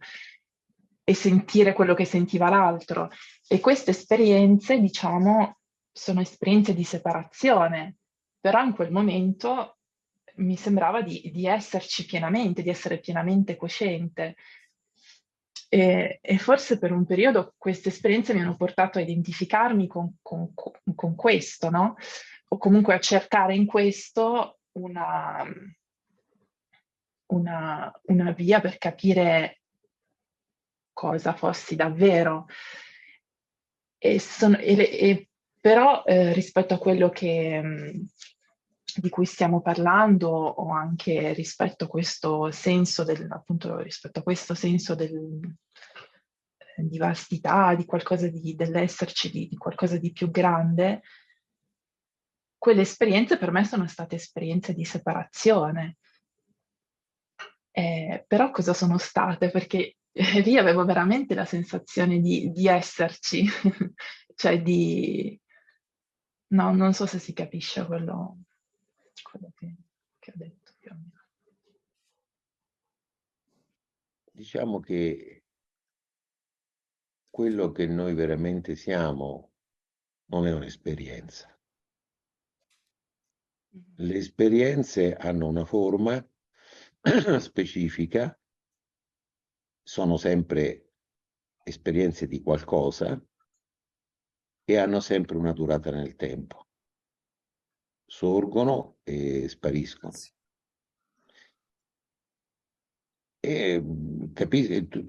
e sentire quello che sentiva l'altro. E queste esperienze, diciamo, sono esperienze di separazione, però in quel momento mi sembrava di esserci pienamente, di essere pienamente cosciente. E forse per un periodo queste esperienze mi hanno portato a identificarmi con questo, no? O comunque a cercare in questo una via per capire cosa fossi davvero. Però rispetto a quello di cui stiamo parlando, o anche rispetto a questo senso rispetto a questo senso di vastità, di qualcosa dell'esserci, di qualcosa di più grande, quelle esperienze per me sono state esperienze di separazione. Però cosa sono state? Perché lì avevo veramente la sensazione di esserci, cioè di... No, non so se si capisce quello che ho detto più o meno. Diciamo che quello che noi veramente siamo non è un'esperienza. Le esperienze hanno una forma specifica, sono sempre esperienze di qualcosa e hanno sempre una durata nel tempo. Sorgono e spariscono. E tu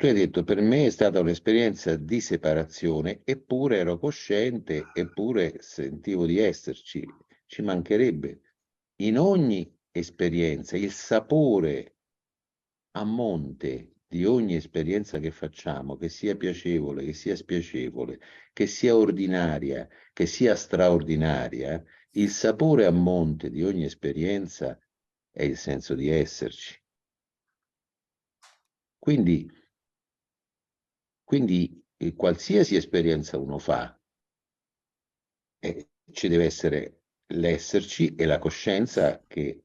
hai detto, per me è stata un'esperienza di separazione, eppure ero cosciente, eppure sentivo di esserci. Ci mancherebbe. In ogni esperienza, il sapore a monte di ogni esperienza che facciamo, che sia piacevole, che sia spiacevole, che sia ordinaria, che sia straordinaria, il sapore a monte di ogni esperienza è il senso di esserci. Quindi qualsiasi esperienza uno fa, ci deve essere l'esserci e la coscienza che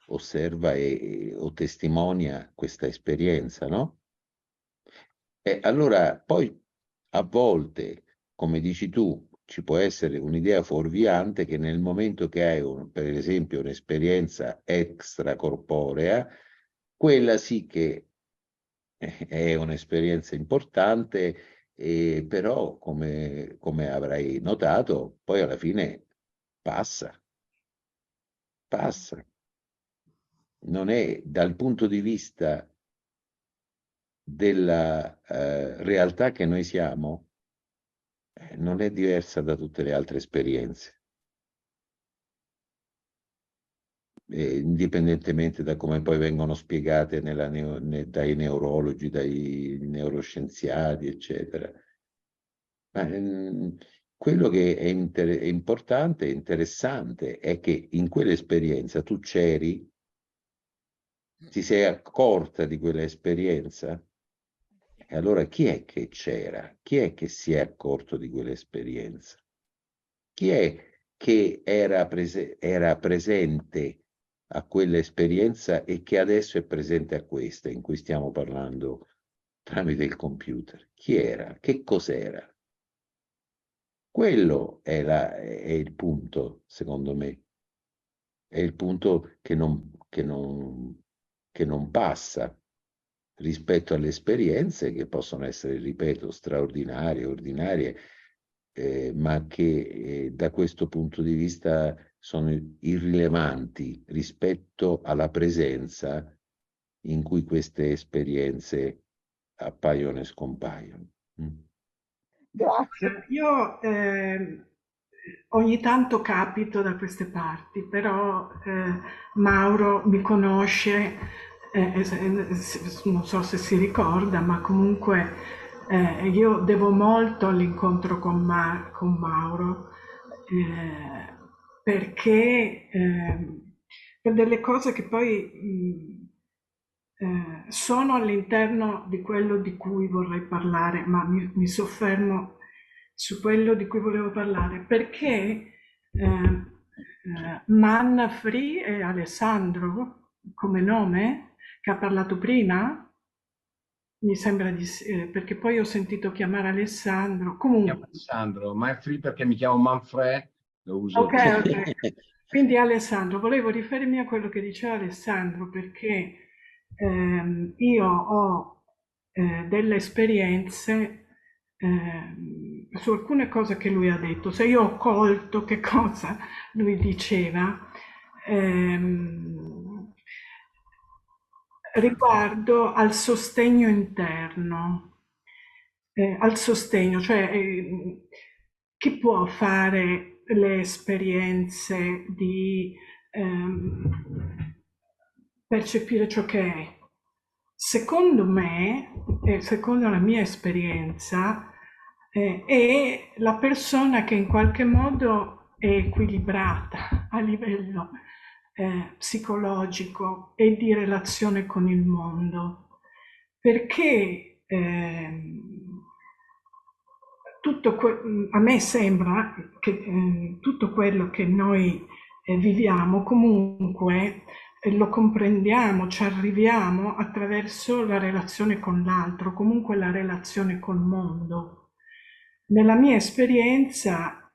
osserva o testimonia questa esperienza, no? E allora poi a volte, come dici tu, ci può essere un'idea fuorviante che nel momento che hai, per esempio, un'esperienza extracorporea, quella sì che è un'esperienza importante, però come avrai notato, poi alla fine passa. Non è dal punto di vista della realtà che noi siamo, non è diversa da tutte le altre esperienze. Indipendentemente da come poi vengono spiegate dai neurologi, dai neuroscienziati, eccetera. Ma, quello che è importante e interessante è che in quell'esperienza tu c'eri, ti sei accorta di quell'esperienza, e allora chi è che c'era? Chi è che si è accorto di quell'esperienza? Chi è che era presente a quell'esperienza e che adesso è presente a questa in cui stiamo parlando tramite il computer? Chi era? Che cos'era? Quello è il punto, secondo me. È il punto che non passa rispetto alle esperienze che possono essere, ripeto, straordinarie, ordinarie, ma che da questo punto di vista sono irrilevanti rispetto alla presenza in cui queste esperienze appaiono e scompaiono. Grazie. Io ogni tanto capito da queste parti, però Mauro mi conosce, non so se si ricorda, ma comunque io devo molto all'incontro con Mauro, perché per delle cose che poi sono all'interno di quello di cui vorrei parlare, ma mi soffermo su quello di cui volevo parlare, perché Manfree e Alessandro, come nome, che ha parlato prima, mi sembra di sì, perché poi ho sentito chiamare Alessandro, Mi comunque... chiamo Alessandro, Manfree perché mi chiamo Manfred, lo uso. Ok. Quindi Alessandro, volevo riferirmi a quello che diceva Alessandro, perché io ho delle esperienze su alcune cose che lui ha detto. Se io ho colto che cosa lui diceva, riguardo al sostegno interno, al sostegno, cioè chi può fare le esperienze di percepire ciò che è, secondo me, secondo la mia esperienza, è la persona che in qualche modo è equilibrata a livello psicologico e di relazione con il mondo, perché a me sembra che tutto quello che noi viviamo comunque lo comprendiamo, ci arriviamo attraverso la relazione con l'altro, comunque la relazione col mondo. Nella mia esperienza,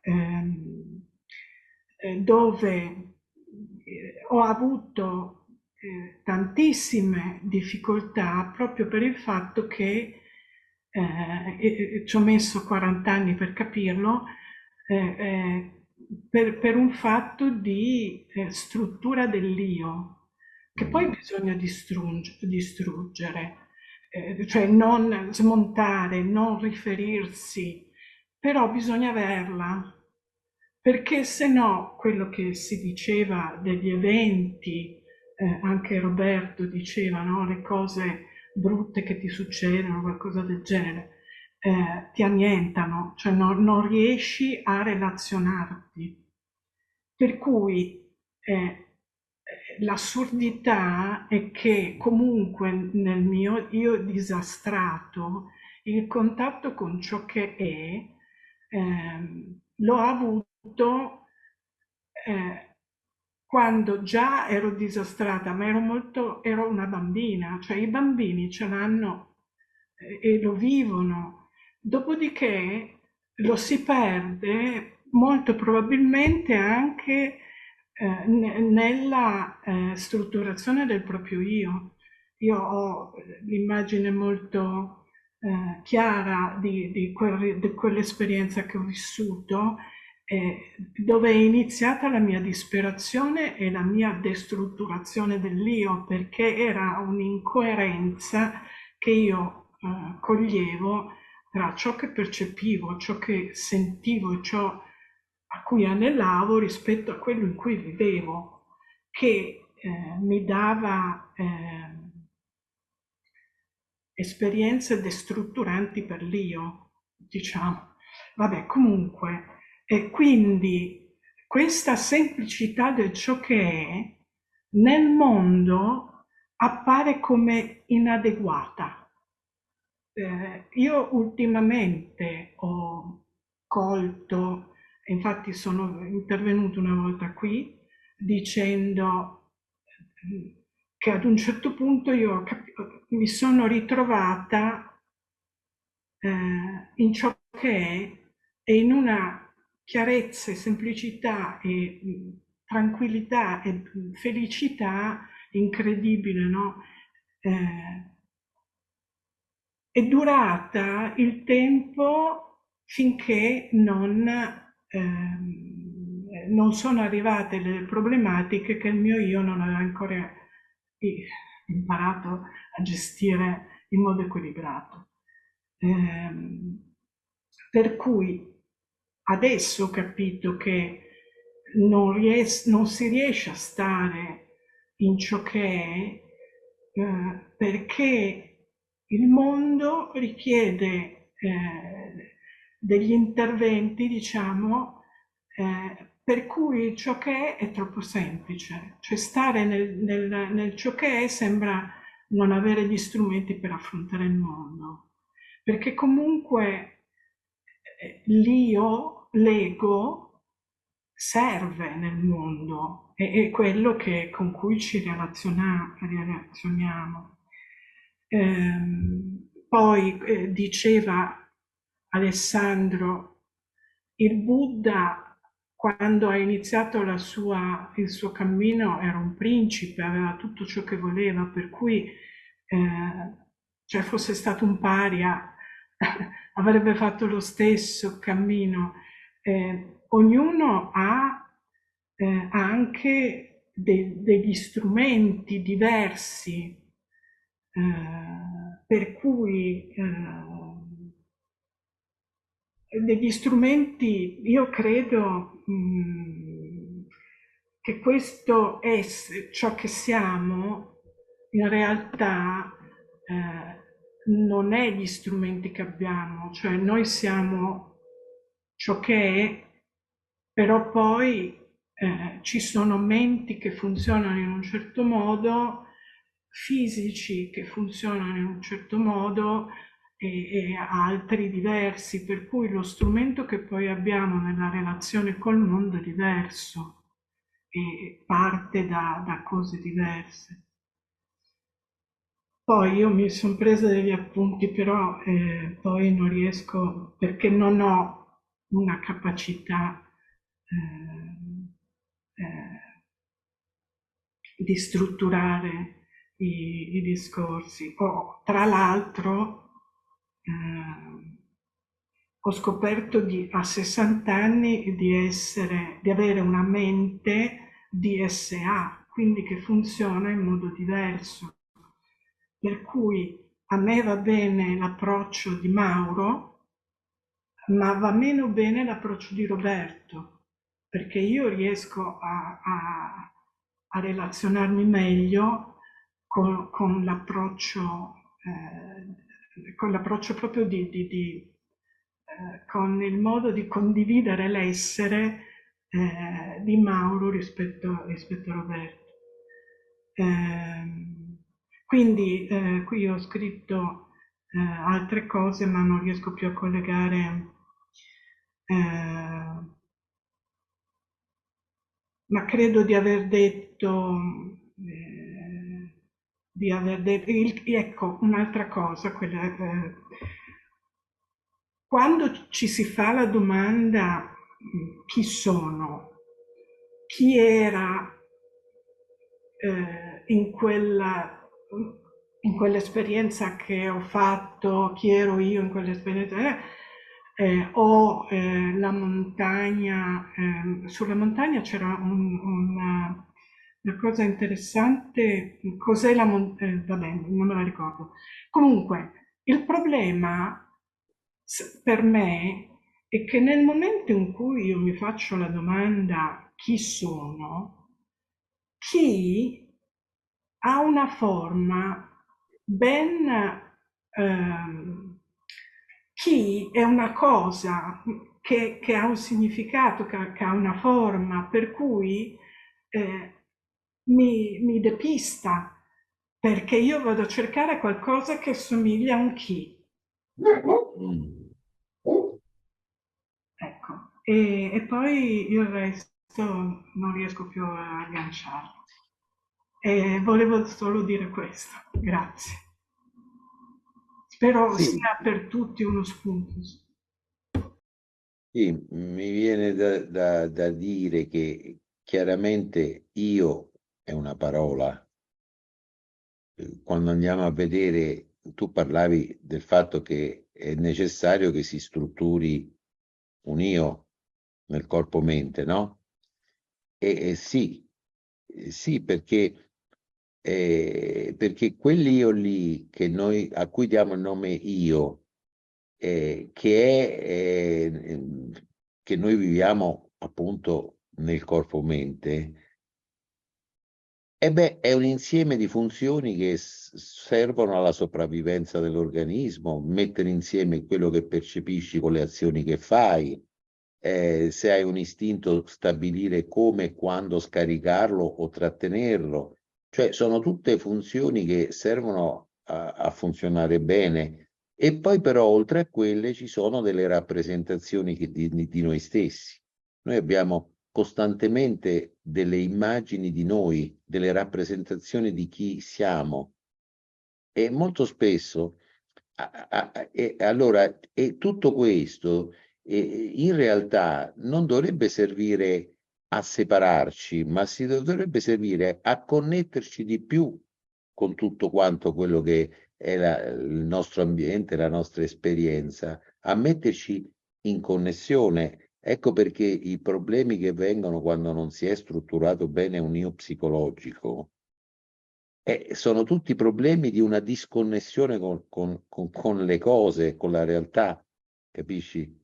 dove ho avuto tantissime difficoltà proprio per il fatto che ci ho messo 40 anni per capirlo, per un fatto di struttura dell'io, che poi bisogna distruggere, cioè non smontare, non riferirsi, però bisogna averla, perché se no quello che si diceva degli eventi, anche Roberto diceva, no? Le cose brutte che ti succedono, qualcosa del genere, ti annientano, cioè non riesci a relazionarti. Per cui l'assurdità è che comunque nel mio io disastrato il contatto con ciò che è l'ho avuto quando già ero disastrata, ma ero una bambina, cioè i bambini ce l'hanno e lo vivono. Dopodiché lo si perde molto probabilmente anche nella strutturazione del proprio io. Io ho l'immagine molto chiara di quell'esperienza che ho vissuto, dove è iniziata la mia disperazione e la mia destrutturazione dell'io, perché era un'incoerenza che io coglievo tra ciò che percepivo, ciò che sentivo e ciò a cui anelavo rispetto a quello in cui vivevo, che mi dava esperienze destrutturanti per l'io, diciamo. Vabbè, comunque, e quindi questa semplicità del ciò che è nel mondo appare come inadeguata. Io ultimamente ho colto, infatti sono intervenuto una volta qui dicendo che ad un certo punto io mi sono ritrovata in ciò che è e in una chiarezza e semplicità e tranquillità e felicità incredibile, no? È durata il tempo finché non sono arrivate le problematiche che il mio io non aveva ancora imparato a gestire in modo equilibrato. Per cui adesso ho capito che non si riesce a stare in ciò che è, perché il mondo richiede degli interventi, diciamo, per cui ciò che è troppo semplice, cioè stare nel ciò che è sembra non avere gli strumenti per affrontare il mondo, perché comunque l'io, l'ego, serve nel mondo, è quello con cui ci relazioniamo. Poi diceva Alessandro, il Buddha quando ha iniziato il suo cammino era un principe, aveva tutto ciò che voleva, per cui cioè fosse stato un paria avrebbe fatto lo stesso cammino. Ognuno ha anche degli strumenti diversi, per cui degli strumenti, io credo che questo è ciò che siamo in realtà non è gli strumenti che abbiamo, cioè noi siamo ciò che è, però poi ci sono menti che funzionano in un certo modo, fisici che funzionano in un certo modo e altri diversi, per cui lo strumento che poi abbiamo nella relazione col mondo è diverso e parte da cose diverse. Poi io mi sono presa degli appunti, però poi non riesco, perché non ho una capacità di strutturare i discorsi. Tra l'altro ho scoperto a 60 anni di avere una mente DSA, quindi che funziona in modo diverso. Per cui a me va bene l'approccio di Mauro, ma va meno bene l'approccio di Roberto, perché io riesco a relazionarmi meglio con l'approccio proprio con il modo di condividere l'essere di Mauro rispetto a Roberto. Quindi qui ho scritto altre cose, ma non riesco più a collegare, ma credo di aver detto, ecco, un'altra cosa, quando ci si fa la domanda chi sono, chi era in quell'esperienza che ho fatto, chi ero io in quell'esperienza, o la montagna, sulla montagna c'era una cosa interessante, cos'è la montagna, vabbè, non me la ricordo. Comunque, il problema per me è che nel momento in cui io mi faccio la domanda chi sono, chi ha una forma chi è una cosa che ha un significato, che ha una forma, per cui mi depista, perché io vado a cercare qualcosa che somiglia a un chi. Ecco, e poi il resto non riesco più a agganciarlo. E volevo solo dire questo, grazie. Spero sia per tutti uno spunto. Sì, mi viene da dire che chiaramente io è una parola. Quando andiamo a vedere, tu parlavi del fatto che è necessario che si strutturi un io nel corpo-mente, no? E sì, perché quell'io lì a cui diamo il nome io, che noi viviamo appunto nel corpo-mente, è un insieme di funzioni che servono alla sopravvivenza dell'organismo, mettere insieme quello che percepisci con le azioni che fai, se hai un istinto, stabilire come e quando scaricarlo o trattenerlo. Cioè sono tutte funzioni che servono a funzionare bene. E poi però oltre a quelle ci sono delle rappresentazioni di noi stessi. Noi abbiamo costantemente delle immagini di noi, delle rappresentazioni di chi siamo. E molto spesso, e tutto questo in realtà non dovrebbe servire a separarci, ma dovrebbe servire a connetterci di più con tutto quanto quello che è il nostro ambiente, la nostra esperienza, a metterci in connessione. Ecco perché i problemi che vengono quando non si è strutturato bene un io psicologico sono tutti problemi di una disconnessione con le cose, con la realtà, capisci?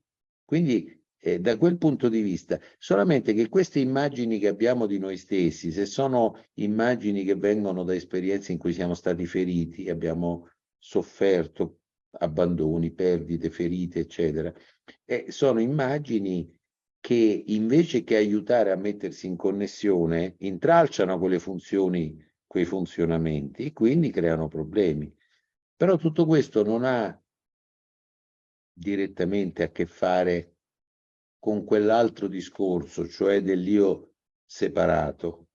Quindi da quel punto di vista, solamente che queste immagini che abbiamo di noi stessi, se sono immagini che vengono da esperienze in cui siamo stati feriti, abbiamo sofferto, abbandoni, perdite, ferite, eccetera. Sono immagini che invece che aiutare a mettersi in connessione, intralciano quelle funzioni, quei funzionamenti, e quindi creano problemi. Però tutto questo non ha direttamente a che fare con quell'altro discorso, cioè dell'io separato,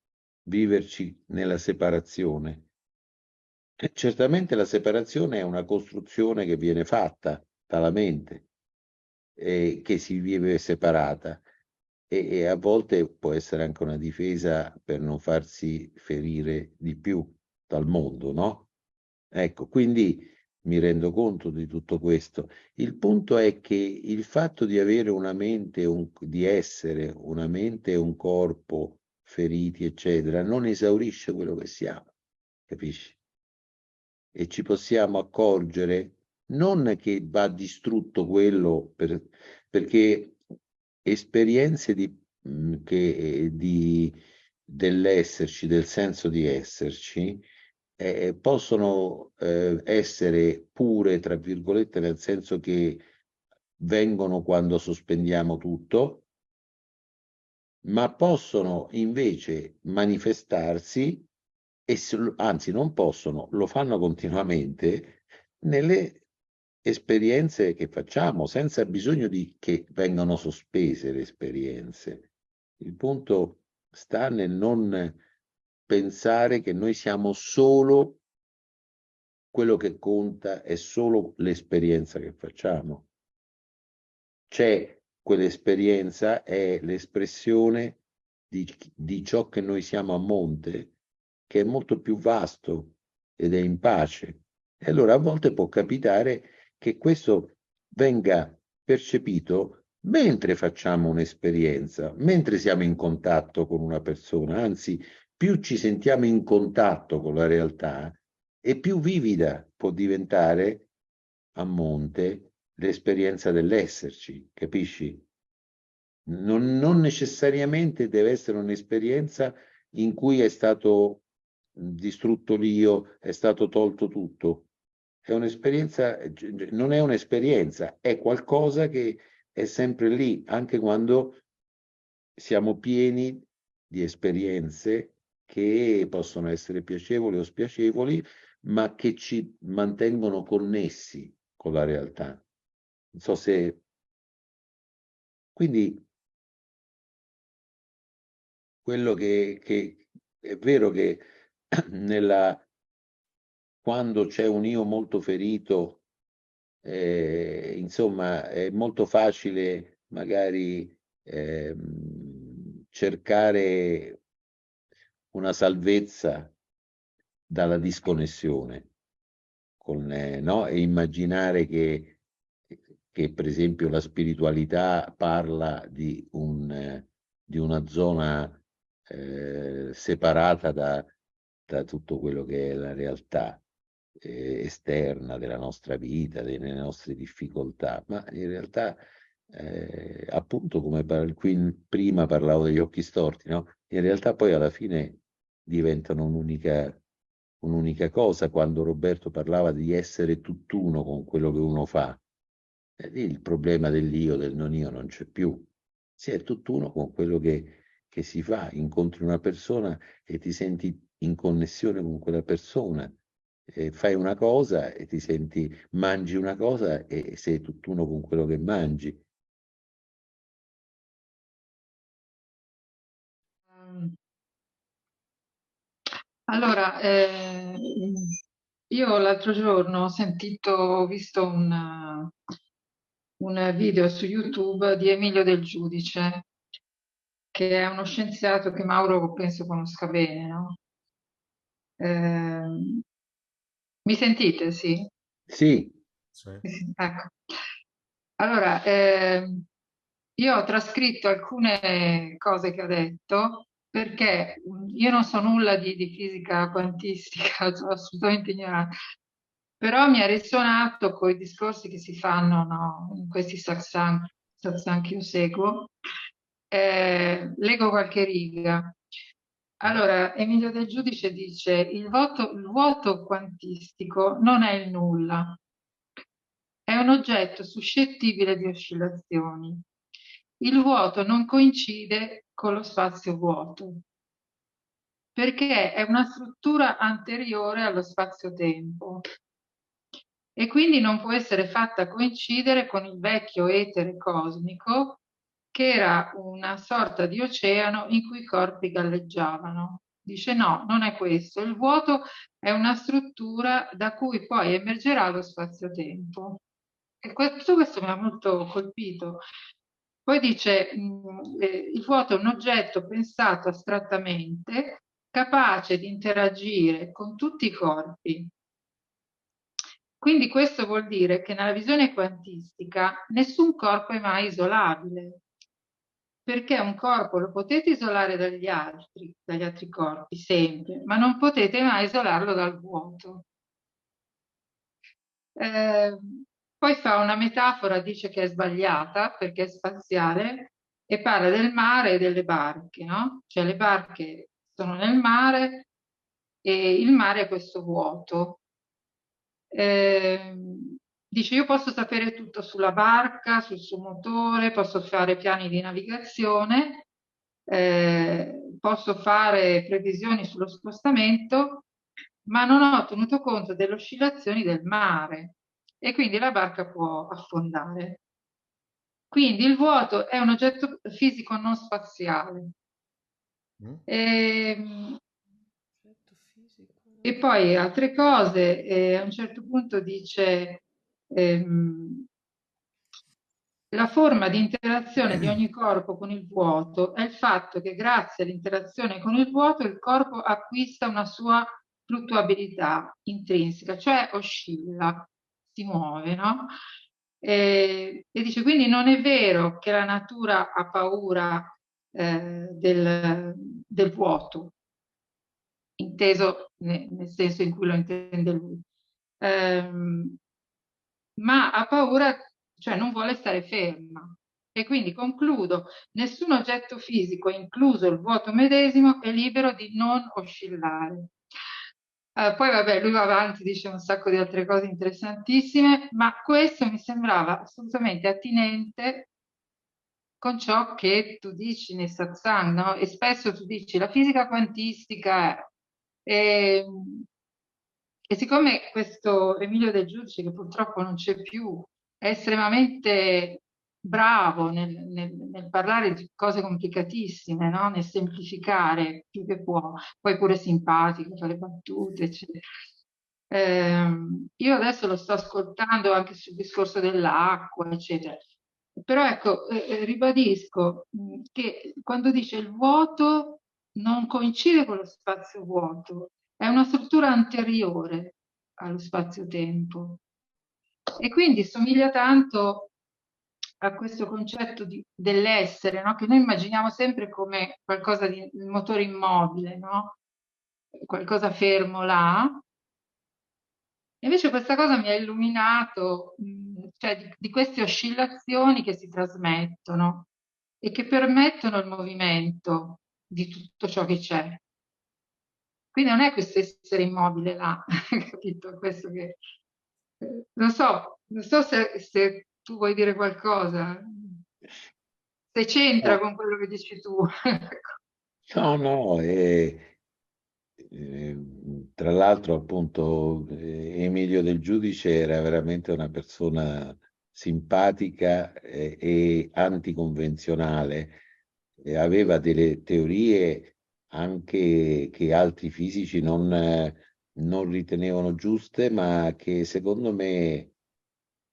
viverci nella separazione. E certamente la separazione è una costruzione che viene fatta dalla mente, che si vive separata, e a volte può essere anche una difesa per non farsi ferire di più dal mondo, no? Ecco, quindi mi rendo conto di tutto questo. Il punto è che il fatto di avere una mente, di essere una mente e un corpo feriti, eccetera, non esaurisce quello che siamo, capisci? E ci possiamo accorgere non che va distrutto quello, perché esperienze dell'esserci, del senso di esserci, possono essere pure, tra virgolette, nel senso che vengono quando sospendiamo tutto, ma possono invece manifestarsi, anzi non possono, lo fanno continuamente nelle esperienze che facciamo, senza bisogno di che vengano sospese le esperienze. Il punto sta nel non pensare che noi siamo solo, quello che conta è solo l'esperienza che facciamo. C'è quell'esperienza, è l'espressione di ciò che noi siamo a monte, che è molto più vasto ed è in pace. E allora a volte può capitare che questo venga percepito mentre facciamo un'esperienza, mentre siamo in contatto con una persona, anzi, più ci sentiamo in contatto con la realtà e più vivida può diventare a monte l'esperienza dell'esserci, capisci? Non necessariamente deve essere un'esperienza in cui è stato distrutto l'io, è stato tolto tutto. È un'esperienza, non è un'esperienza, è qualcosa che è sempre lì, anche quando siamo pieni di esperienze che possono essere piacevoli o spiacevoli, ma che ci mantengono connessi con la realtà. Non so se... Quindi quello che è vero che quando c'è un io molto ferito, insomma, è molto facile magari cercare una salvezza dalla disconnessione, no? E immaginare che per esempio la spiritualità parla di una zona separata da tutto quello che è la realtà esterna della nostra vita, delle nostre difficoltà, ma in realtà appunto come qui prima parlavo degli occhi storti, no? In realtà poi alla fine diventano un'unica cosa. Quando Roberto parlava di essere tutt'uno con quello che uno fa, lì il problema dell'io, del non io non c'è più. Si è tutt'uno con quello che si fa. Incontri una persona e ti senti in connessione con quella persona. Fai una cosa e ti senti, mangi una cosa e sei tutt'uno con quello che mangi. Allora, io l'altro giorno ho visto un video su YouTube di Emilio Del Giudice, che è uno scienziato che Mauro penso conosca bene, no? Mi sentite? Sì? Sì. Sì. Ecco. Allora, io ho trascritto alcune cose che ha detto perché io non so nulla di fisica quantistica, sono assolutamente ignorante, però mi ha risuonato con i discorsi che si fanno, no, in questi satsang che io seguo. Leggo qualche riga. Allora, Emilio Del Giudice dice: il vuoto quantistico non è il nulla, è un oggetto suscettibile di oscillazioni. Il vuoto non coincide con lo spazio vuoto, perché è una struttura anteriore allo spazio-tempo e quindi non può essere fatta coincidere con il vecchio etere cosmico, che era una sorta di oceano in cui i corpi galleggiavano. Dice no, non è questo. Il vuoto è una struttura da cui poi emergerà lo spazio-tempo. E questo mi ha molto colpito. Poi dice, il vuoto è un oggetto pensato astrattamente, capace di interagire con tutti i corpi. Quindi questo vuol dire che nella visione quantistica nessun corpo è mai isolabile, perché un corpo lo potete isolare dagli altri corpi, sempre, ma non potete mai isolarlo dal vuoto. Poi fa una metafora, dice che è sbagliata perché è spaziale, e parla del mare e delle barche, no? Cioè le barche sono nel mare e il mare è questo vuoto. Dice: io posso sapere tutto sulla barca, sul suo motore, posso fare piani di navigazione, posso fare previsioni sullo spostamento, ma non ho tenuto conto delle oscillazioni del mare e quindi la barca può affondare. Quindi il vuoto è un oggetto fisico non spaziale. E poi altre cose, a un certo punto dice la forma di interazione di ogni corpo con il vuoto è il fatto che grazie all'interazione con il vuoto il corpo acquista una sua fluttuabilità intrinseca, cioè oscilla, si muove, no? E dice quindi non è vero che la natura ha paura del vuoto, inteso nel senso in cui lo intende lui, ma ha paura, cioè non vuole stare ferma. E quindi concludo, nessun oggetto fisico, incluso il vuoto medesimo, è libero di non oscillare. Poi vabbè, lui va avanti, dice un sacco di altre cose interessantissime, ma questo mi sembrava assolutamente attinente con ciò che tu dici nei satsang, no? E spesso tu dici la fisica quantistica e siccome questo Emilio Del Giudice, che purtroppo non c'è più, è estremamente bravo nel parlare di cose complicatissime, no? Nel semplificare più che può, poi pure simpatico, fa le battute, eccetera. Io adesso lo sto ascoltando anche sul discorso dell'acqua, eccetera. Però ecco, ribadisco che quando dice il vuoto non coincide con lo spazio vuoto, è una struttura anteriore allo spazio-tempo e quindi somiglia tanto a questo concetto dell'essere, no? Che noi immaginiamo sempre come qualcosa di motore immobile, no? Qualcosa fermo là. Invece questa cosa mi ha illuminato, cioè di queste oscillazioni che si trasmettono e che permettono il movimento di tutto ciò che c'è. Quindi non è questo essere immobile là, capito? Questo che... non so se tu vuoi dire qualcosa, se c'entra con quello che dici tu. No, tra l'altro appunto Emilio Del Giudice era veramente una persona simpatica e anticonvenzionale, aveva delle teorie anche che altri fisici non ritenevano giuste, ma che secondo me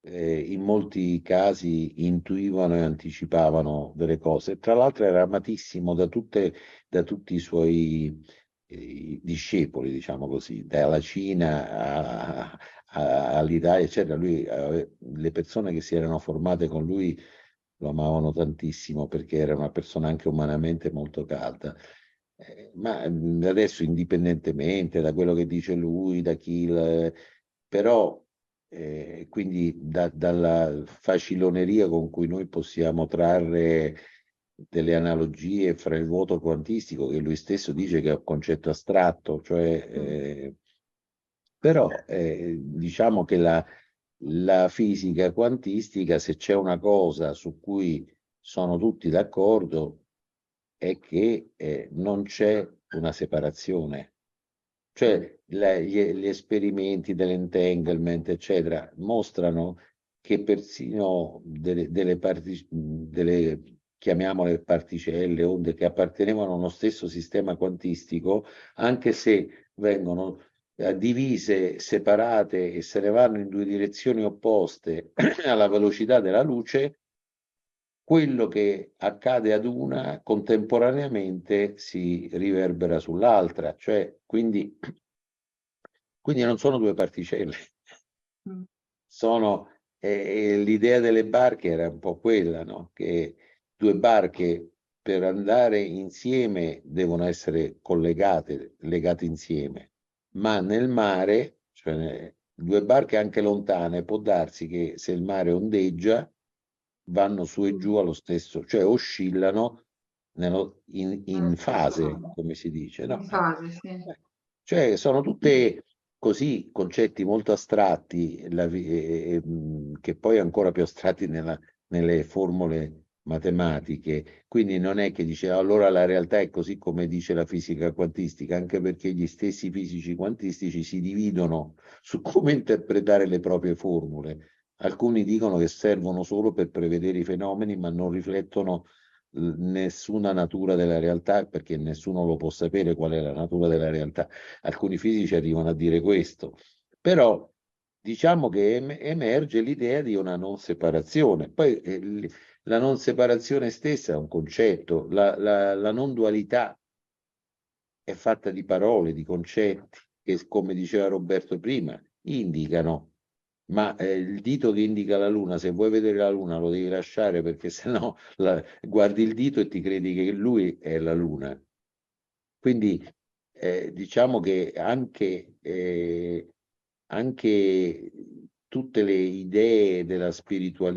in molti casi intuivano e anticipavano delle cose. Tra l'altro era amatissimo da tutti i suoi discepoli, diciamo così, dalla Cina all'Italia, eccetera. Lui, le persone che si erano formate con lui lo amavano tantissimo perché era una persona anche umanamente molto calda. Ma adesso, indipendentemente da quello che dice lui, da chi, però quindi dalla faciloneria con cui noi possiamo trarre delle analogie fra il vuoto quantistico, che lui stesso dice che è un concetto astratto, cioè, però diciamo che la fisica quantistica, se c'è una cosa su cui sono tutti d'accordo, è che non c'è una separazione. Cioè gli esperimenti dell'entanglement, eccetera, mostrano che persino delle chiamiamole particelle, onde che appartenevano a uno stesso sistema quantistico, anche se vengono divise, separate e se ne vanno in due direzioni opposte alla velocità della luce, quello che accade ad una contemporaneamente si riverbera sull'altra, cioè quindi non sono due particelle. Sono l'idea delle barche era un po' quella, no? Che due barche per andare insieme devono essere collegate, legate insieme, ma nel mare, cioè due barche anche lontane, può darsi che se il mare ondeggia vanno su e giù allo stesso, cioè oscillano in fase, come si dice, no? In fase, sì. Cioè sono tutte così concetti molto astratti, che poi ancora più astratti nelle formule matematiche, quindi non è che dice allora la realtà è così come dice la fisica quantistica, anche perché gli stessi fisici quantistici si dividono su come interpretare le proprie formule. Alcuni dicono che servono solo per prevedere i fenomeni, ma non riflettono nessuna natura della realtà, perché nessuno lo può sapere qual è la natura della realtà. Alcuni fisici arrivano a dire questo, però diciamo che emerge l'idea di una non separazione. Poi la non separazione stessa è un concetto, la non dualità è fatta di parole, di concetti, che come diceva Roberto prima, indicano. Ma il dito che indica la luna, se vuoi vedere la luna lo devi lasciare, perché sennò guardi il dito e ti credi che lui è la luna. Quindi diciamo che anche tutte le idee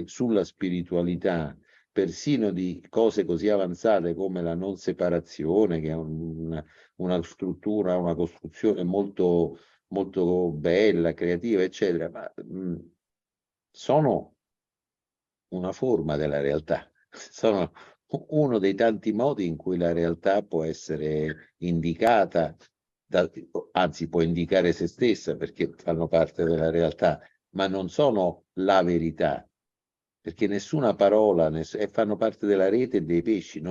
sulla spiritualità, persino di cose così avanzate come la non separazione, che è una struttura, una costruzione molto molto bella, creativa, eccetera, ma sono una forma della realtà, sono uno dei tanti modi in cui la realtà può essere indicata, anzi può indicare se stessa perché fanno parte della realtà, ma non sono la verità, perché nessuna parola, e fanno parte della rete dei pesci,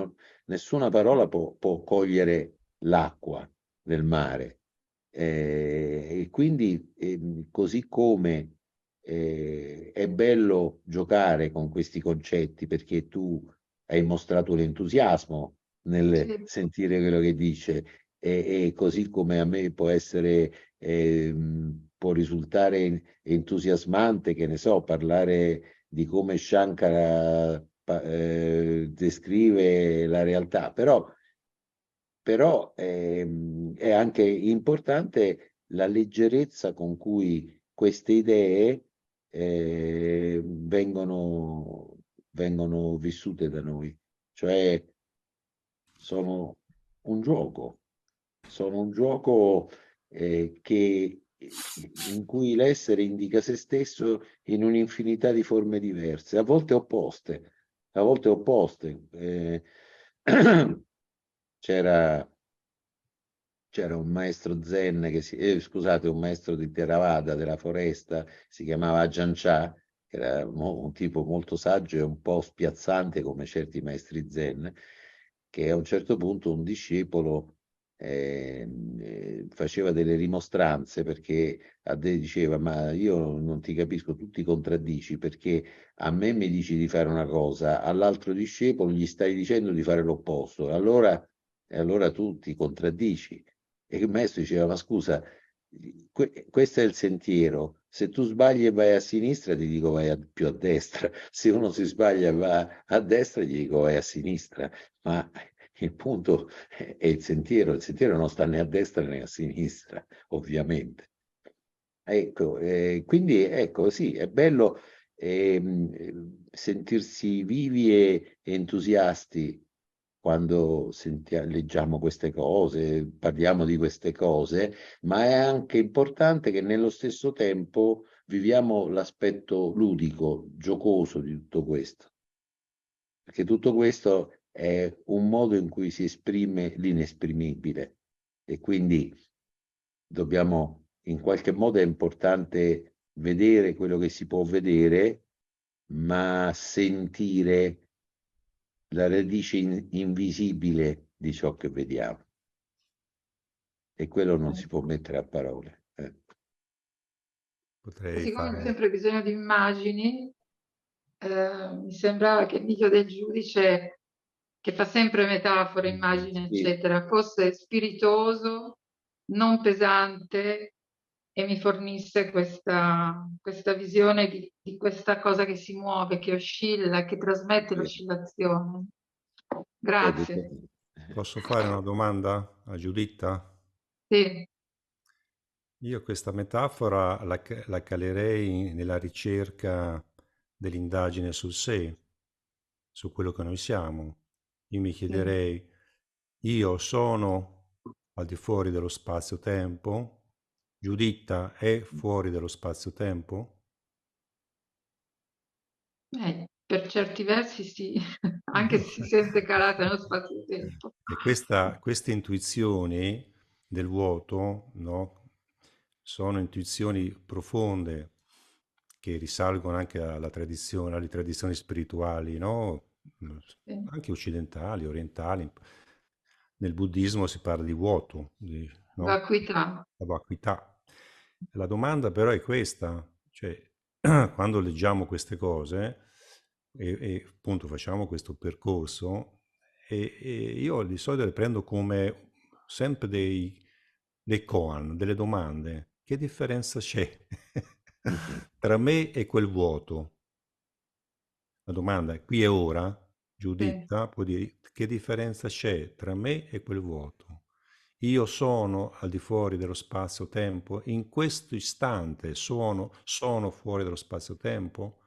nessuna parola può cogliere l'acqua del mare. E quindi così come è bello giocare con questi concetti, perché tu hai mostrato l'entusiasmo nel sentire quello che dice, e così come a me può risultare entusiasmante, che ne so, parlare di come Shankara descrive la realtà, però è anche importante la leggerezza con cui queste idee vengono vissute da noi, cioè sono un gioco in cui l'essere indica se stesso in un'infinità di forme diverse, a volte opposte. C'era un maestro zen scusate, un maestro di Theravada della foresta, si chiamava Ajahn Chah, che era un tipo molto saggio e un po' spiazzante come certi maestri zen, che a un certo punto un discepolo faceva delle rimostranze, perché diceva: ma io non ti capisco, tu ti contraddici, perché a me mi dici di fare una cosa, all'altro discepolo gli stai dicendo di fare l'opposto, e allora tu ti contraddici. E il maestro diceva: ma scusa, questo è il sentiero, se tu sbagli e vai a sinistra ti dico vai più a destra, se uno si sbaglia e va a destra gli dico vai a sinistra, ma il punto è il sentiero non sta né a destra né a sinistra, ovviamente. Ecco, quindi ecco, sì, è bello sentirsi vivi e entusiasti quando leggiamo queste cose, parliamo di queste cose, ma è anche importante che nello stesso tempo viviamo l'aspetto ludico, giocoso di tutto questo, perché tutto questo è un modo in cui si esprime l'inesprimibile e quindi dobbiamo, in qualche modo è importante vedere quello che si può vedere, ma sentire la radice invisibile di ciò che vediamo. E quello non si può mettere a parole. Potrei Siccome ho fare... sempre bisogno di immagini, mi sembrava che il miglio del giudice, che fa sempre metafore, immagini, Sì, eccetera, fosse spiritoso, non pesante e mi fornisse questa visione di questa cosa che si muove, che oscilla, che trasmette sì. l'oscillazione. Vedi? Grazie. Posso fare una domanda a Giuditta? Sì, Io questa metafora la calerei nella ricerca dell'indagine sul sé, su quello che noi siamo. Io mi sì. chiederei, io sono al di fuori dello spazio-tempo? Giuditta è fuori dello spazio-tempo? Per certi versi sì, anche se si sente calata nello spazio-tempo. E queste intuizioni del vuoto, no, sono intuizioni profonde che risalgono anche alla tradizione, alle tradizioni spirituali, no? Sì. Anche occidentali, orientali. Nel buddismo si parla di vuoto, no? Vacuità. La vacuità. La domanda però è questa, cioè quando leggiamo queste cose e appunto facciamo questo percorso, e io di solito le prendo come sempre dei koan, delle domande. Che differenza c'è tra me e quel vuoto? La domanda è qui e ora, Sì. Giuditta può dire che differenza c'è tra me e quel vuoto? Io sono al di fuori dello spazio-tempo? In questo istante sono fuori dello spazio-tempo?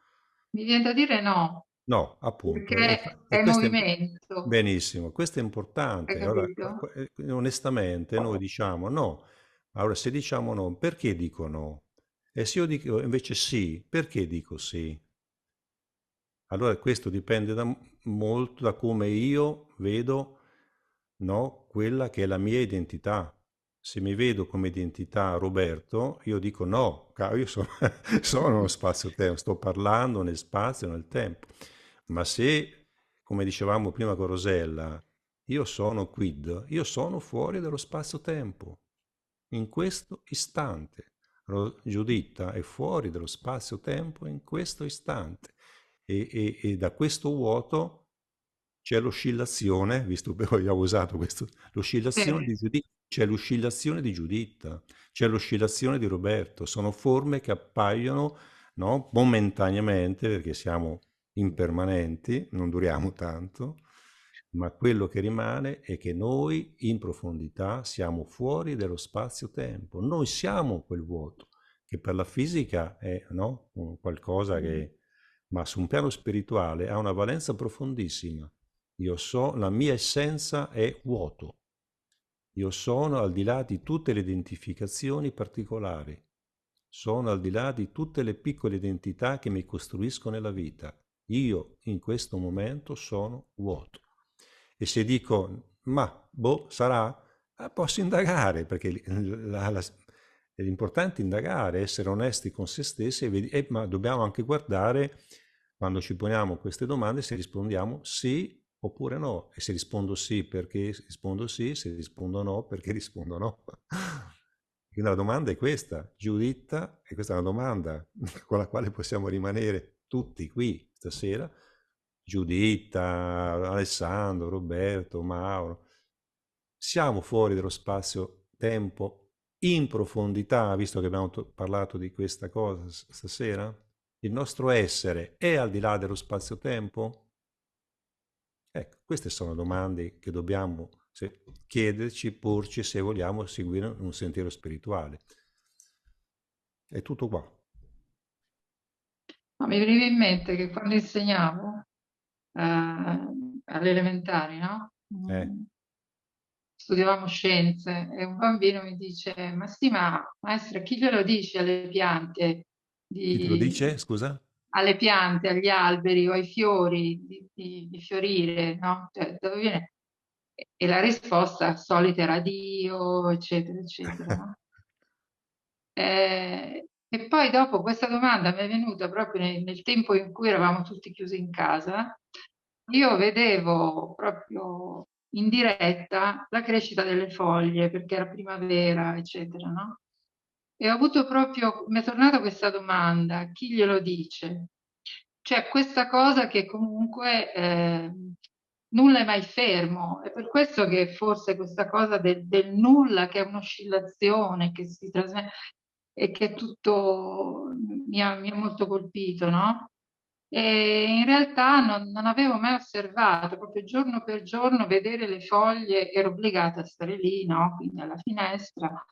Mi viene da dire no, No, appunto. perché E è questo è movimento, benissimo, questo è hai importante. Allora, capito? onestamente noi diciamo no. Allora, se diciamo no, perché dico no? E se io dico invece sì, perché dico sì? Allora questo dipende molto da come io vedo, no, quella che è la mia identità. Se mi vedo come identità Roberto, io dico no, io sono, sono nello spazio-tempo, sto parlando nel spazio e nel tempo. Ma se, come dicevamo prima con Rosella, io sono quid, io sono fuori dallo spazio-tempo, in questo istante. Giuditta è fuori dallo spazio-tempo in questo istante e da questo vuoto c'è l'oscillazione, visto che abbiamo usato questo, l'oscillazione di Giuditta, c'è l'oscillazione di Giuditta, c'è l'oscillazione di Roberto, sono forme che appaiono, no, momentaneamente, perché siamo impermanenti, non duriamo tanto, ma quello che rimane è che noi in profondità siamo fuori dello spazio-tempo, noi siamo quel vuoto, che per la fisica è, no, qualcosa che, ma su un piano spirituale ha una valenza profondissima. Io so, la mia essenza è vuoto. Io sono al di là di tutte le identificazioni particolari. Sono al di là di tutte le piccole identità che mi costruisco nella vita. Io in questo momento sono vuoto. E se dico, ma boh, sarà, posso indagare, perché l'importante è indagare, essere onesti con se stessi, ma dobbiamo anche guardare, quando ci poniamo queste domande, se rispondiamo sì oppure no. E se rispondo sì, perché rispondo sì, se rispondo no, perché rispondo no. Quindi la domanda è questa, Giuditta, e questa è una domanda con la quale possiamo rimanere tutti qui stasera, Giuditta, Alessandro, Roberto, Mauro, siamo fuori dello spazio-tempo in profondità, visto che abbiamo parlato di questa cosa stasera? Il nostro essere è al di là dello spazio-tempo? Ecco, queste sono domande che dobbiamo chiederci, porci se vogliamo seguire un sentiero spirituale. È tutto qua. Ma mi veniva in mente che quando insegnavo alle elementari, no? studiavamo scienze e un bambino mi dice: ma sì, ma maestra, chi glielo dice alle piante Chi te lo dice, scusa? alle piante, agli alberi o ai fiori di fiorire, no? Cioè, dove viene? E la risposta solita era Dio, eccetera, eccetera, no? E poi dopo questa domanda mi è venuta proprio nel tempo in cui eravamo tutti chiusi in casa. Io vedevo proprio in diretta la crescita delle foglie perché era primavera, eccetera, no? E ho avuto proprio, mi è tornata questa domanda: chi glielo dice? Cioè questa cosa che comunque nulla è mai fermo, è per questo che forse questa cosa del nulla, che è un'oscillazione che si trasmette e che tutto mi ha molto colpito, no? E in realtà non avevo mai osservato, proprio giorno per giorno, vedere le foglie, ero obbligata a stare lì, no? Quindi alla finestra,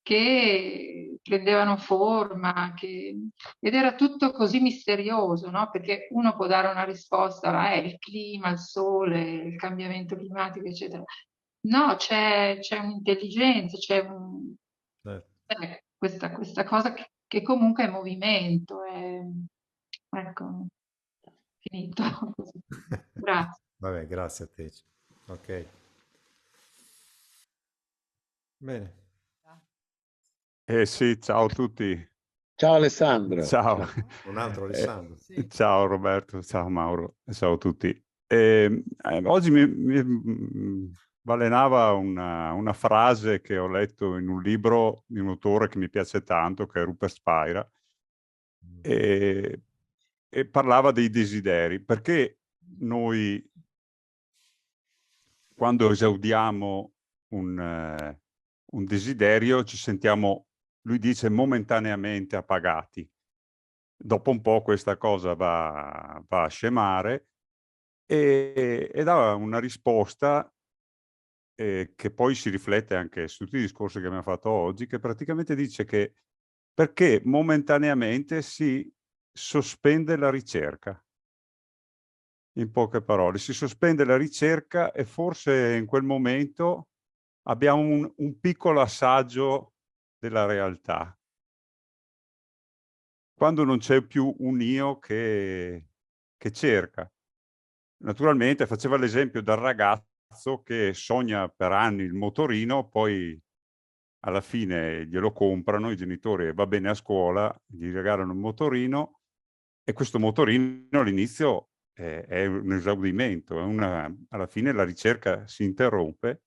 che prendevano forma, ed era tutto così misterioso, no? Perché uno può dare una risposta, il clima, il sole, il cambiamento climatico, eccetera. No, c'è un'intelligenza, c'è questa cosa che comunque è movimento, ecco, finito. Grazie. Vabbè, grazie a te. Ok. Bene. Sì, ciao a tutti. Ciao Alessandro. Ciao. Un altro Alessandro. Sì. Ciao Roberto, ciao Mauro, ciao a tutti. Oggi mi balenava una frase che ho letto in un libro di un autore che mi piace tanto, che è Rupert Spira, e parlava dei desideri, perché noi quando esaudiamo un desiderio ci sentiamo, lui dice, momentaneamente appagati. Dopo un po' questa cosa va a scemare e dà una risposta che poi si riflette anche su tutti i discorsi che abbiamo fatto oggi, che praticamente dice che perché momentaneamente si sospende la ricerca. In poche parole, si sospende la ricerca e forse in quel momento abbiamo un piccolo assaggio della realtà. Quando non c'è più un io che cerca. Naturalmente faceva l'esempio del ragazzo che sogna per anni il motorino, poi alla fine glielo comprano i genitori, va bene a scuola, gli regalano il motorino e questo motorino all'inizio è un esaudimento, alla fine la ricerca si interrompe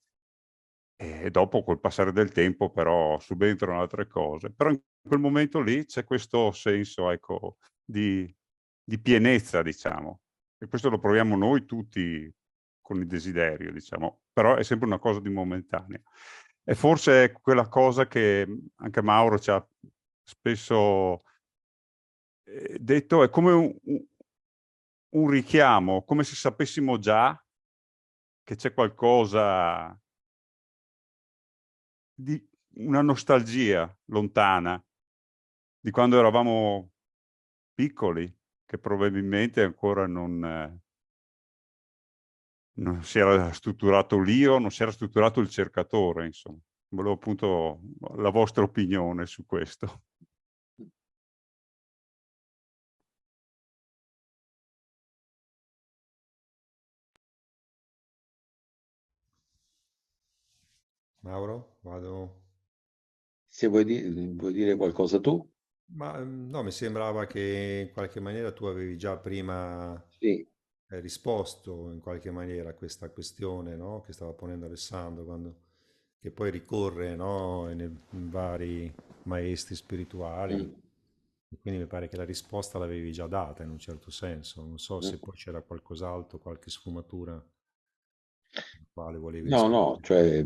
e dopo col passare del tempo però subentrano altre cose. Però in quel momento lì c'è questo senso, ecco, di pienezza, diciamo. E questo lo proviamo noi tutti con il desiderio, diciamo, però è sempre una cosa di momentanea. E forse è quella cosa che anche Mauro ci ha spesso detto, è come un richiamo, come se sapessimo già che c'è qualcosa di una nostalgia lontana di quando eravamo piccoli, che probabilmente ancora non si era strutturato l'io, non si era strutturato il cercatore, insomma. Volevo appunto la vostra opinione su questo. Mauro, vado. Se vuoi dire qualcosa tu? Ma no, mi sembrava che in qualche maniera tu avevi già prima Sì. risposto in qualche maniera a questa questione, no? Che stava ponendo Alessandro, che poi ricorre, no? In vari maestri spirituali. E quindi mi pare che la risposta l'avevi già data in un certo senso. Non so se poi c'era qualcos'altro, qualche sfumatura in quale volevi No, no, rispondere. cioè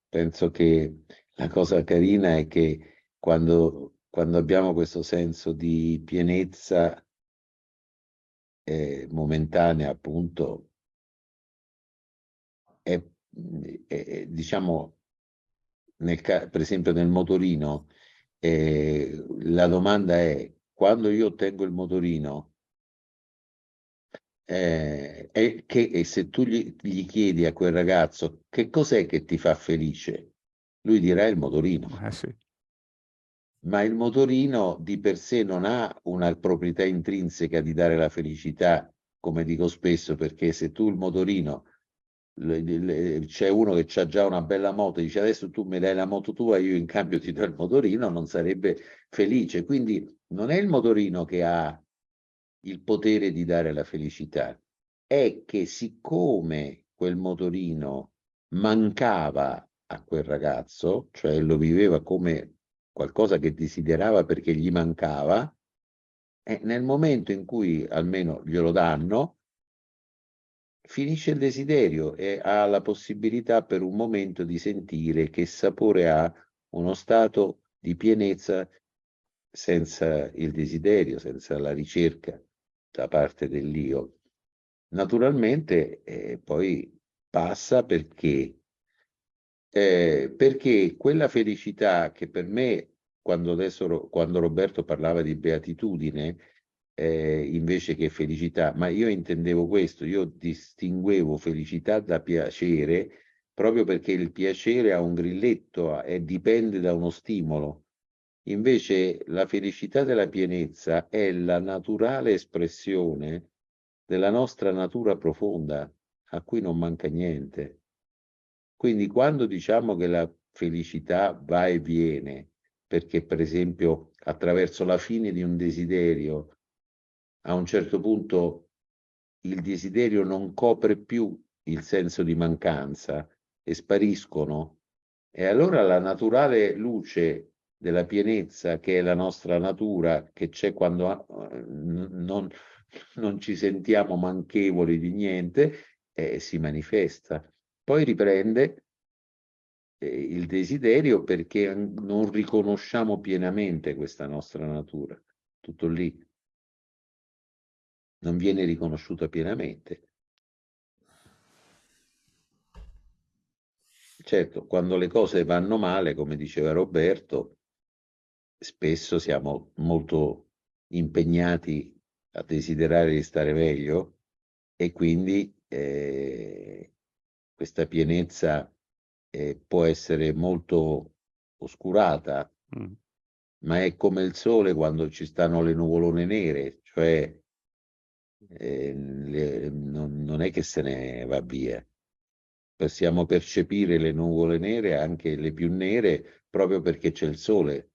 penso che la cosa carina è che quando abbiamo questo senso di pienezza momentanea, appunto, diciamo, per esempio nel motorino, la domanda è: quando io ottengo il motorino, e se tu gli chiedi a quel ragazzo che cos'è che ti fa felice, lui dirà il motorino. Sì. Ma il motorino di per sé non ha una proprietà intrinseca di dare la felicità, come dico spesso, perché se tu il motorino, c'è uno che ha già una bella moto e dice adesso tu mi dai la moto tua, io in cambio ti do il motorino, non sarebbe felice. Quindi non è il motorino che ha il potere di dare la felicità, è che siccome quel motorino mancava a quel ragazzo, cioè lo viveva come qualcosa che desiderava perché gli mancava, e nel momento in cui almeno glielo danno, finisce il desiderio e ha la possibilità per un momento di sentire che sapore ha uno stato di pienezza senza il desiderio, senza la ricerca da parte dell'io. Naturalmente poi passa perché quella felicità che per me, quando Roberto parlava di beatitudine, invece che felicità, ma io intendevo questo, io distinguevo felicità da piacere, proprio perché il piacere ha un grilletto e dipende da uno stimolo. Invece la felicità della pienezza è la naturale espressione della nostra natura profonda, a cui non manca niente. Quindi quando diciamo che la felicità va e viene, perché per esempio attraverso la fine di un desiderio, a un certo punto il desiderio non copre più il senso di mancanza e spariscono, e allora la naturale luce della pienezza, che è la nostra natura, che c'è quando non ci sentiamo manchevoli di niente, si manifesta. Poi riprende il desiderio perché non riconosciamo pienamente questa nostra natura. Tutto lì. Non viene riconosciuta pienamente. Certo, quando le cose vanno male, come diceva Roberto, spesso siamo molto impegnati a desiderare di stare meglio e quindi questa pienezza può essere molto oscurata, ma è come il sole quando ci stanno le nuvolone nere, cioè non è che se ne va via. Possiamo percepire le nuvole nere, anche le più nere, proprio perché c'è il sole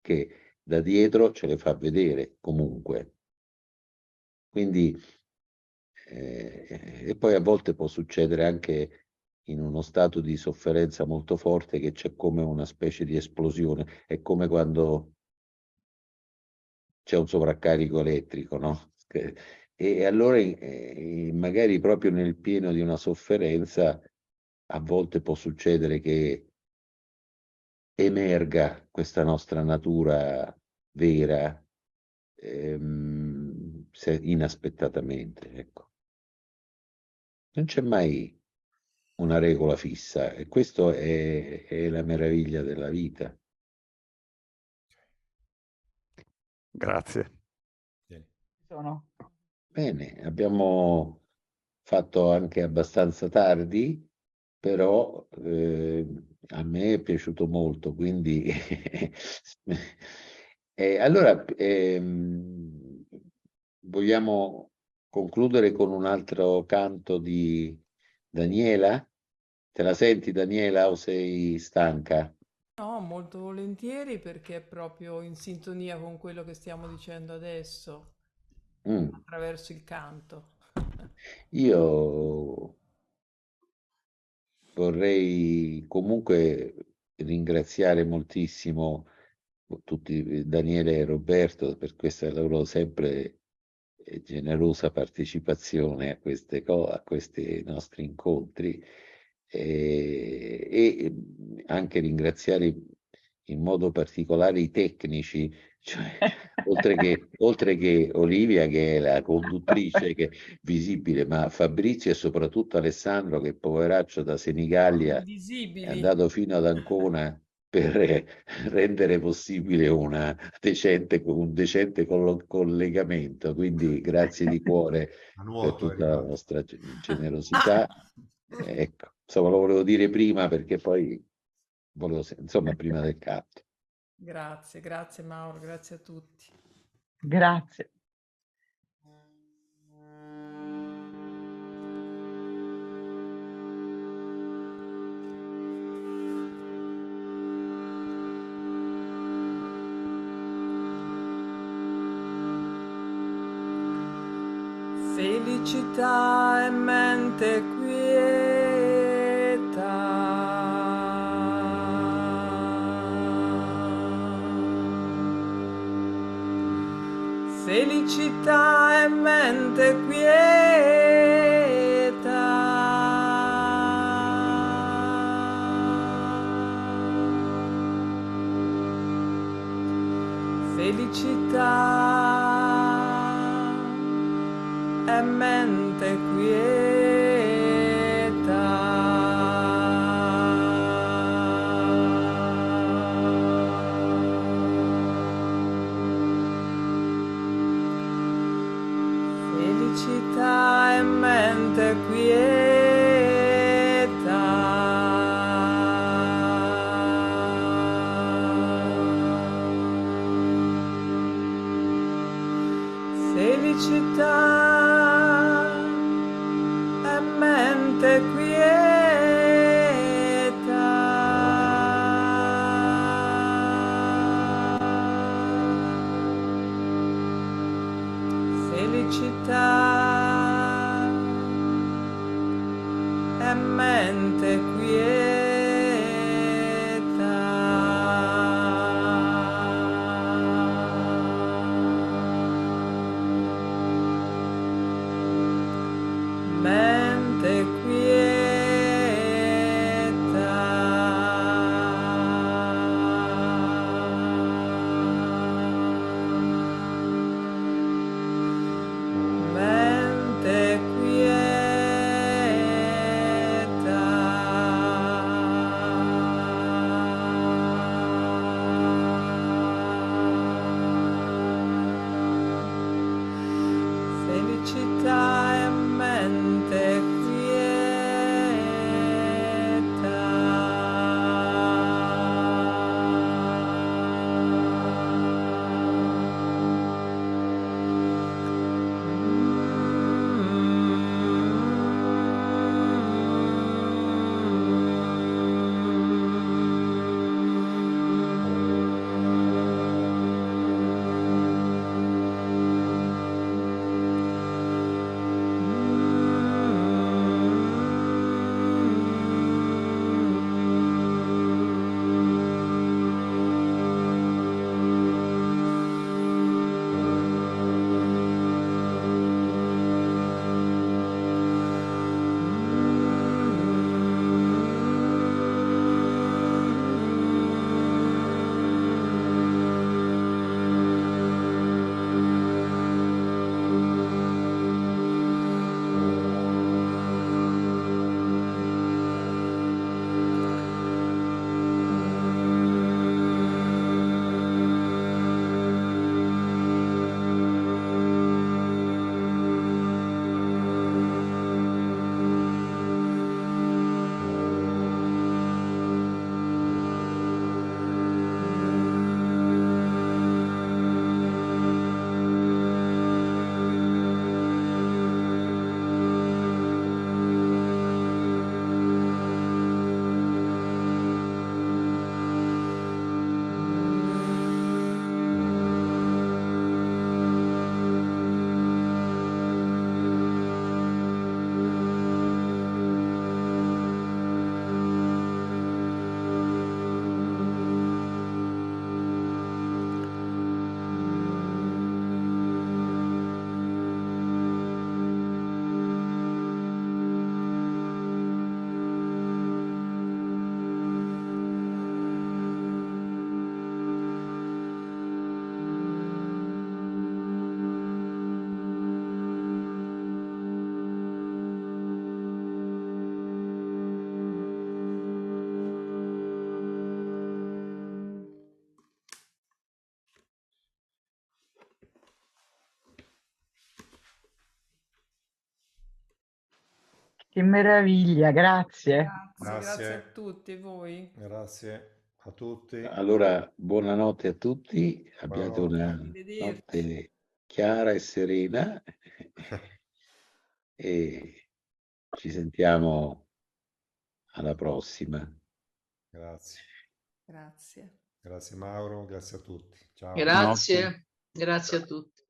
che da dietro ce le fa vedere comunque. Quindi, e poi a volte può succedere anche in uno stato di sofferenza molto forte che c'è come una specie di esplosione. È come quando c'è un sovraccarico elettrico, no? E allora magari proprio nel pieno di una sofferenza a volte può succedere che emerga questa nostra natura vera inaspettatamente, ecco. Non c'è mai una regola fissa e questo è la meraviglia della vita. Grazie. Bene, abbiamo fatto anche abbastanza tardi, però a me è piaciuto molto, quindi allora vogliamo concludere con un altro canto di Daniela? Te la senti, Daniela, o sei stanca? No, molto volentieri perché è proprio in sintonia con quello che stiamo dicendo adesso, attraverso il canto. Io vorrei comunque ringraziare moltissimo tutti, Daniele e Roberto, per questa loro sempre generosa partecipazione a a questi nostri incontri e anche ringraziare in modo particolare i tecnici, cioè, oltre che Olivia che è la conduttrice che è visibile, ma Fabrizio e soprattutto Alessandro che poveraccio da Senigallia è Invisibili. andato fino ad Ancona rendere possibile un decente collegamento. Quindi grazie di cuore per tutta la vostra generosità. Ecco, insomma, lo volevo dire prima perché poi volevo, insomma, prima del canto. Grazie, grazie Mauro, grazie a tutti. Grazie. Felicità e mente quieta. Felicità e mente quieta. Felicità e mente quieta. Felicità e mente quieta. Felicità e mente quieta. Felicità e mente quieta. Mente quieta. Mente quieta. Che meraviglia, grazie. Grazie a tutti e voi. Grazie a tutti. Allora, buonanotte a tutti, abbiate una Arrivederci. notte chiara e serena e ci sentiamo alla prossima. Grazie. Grazie. Grazie Mauro, grazie a tutti. Ciao. Grazie, grazie a tutti.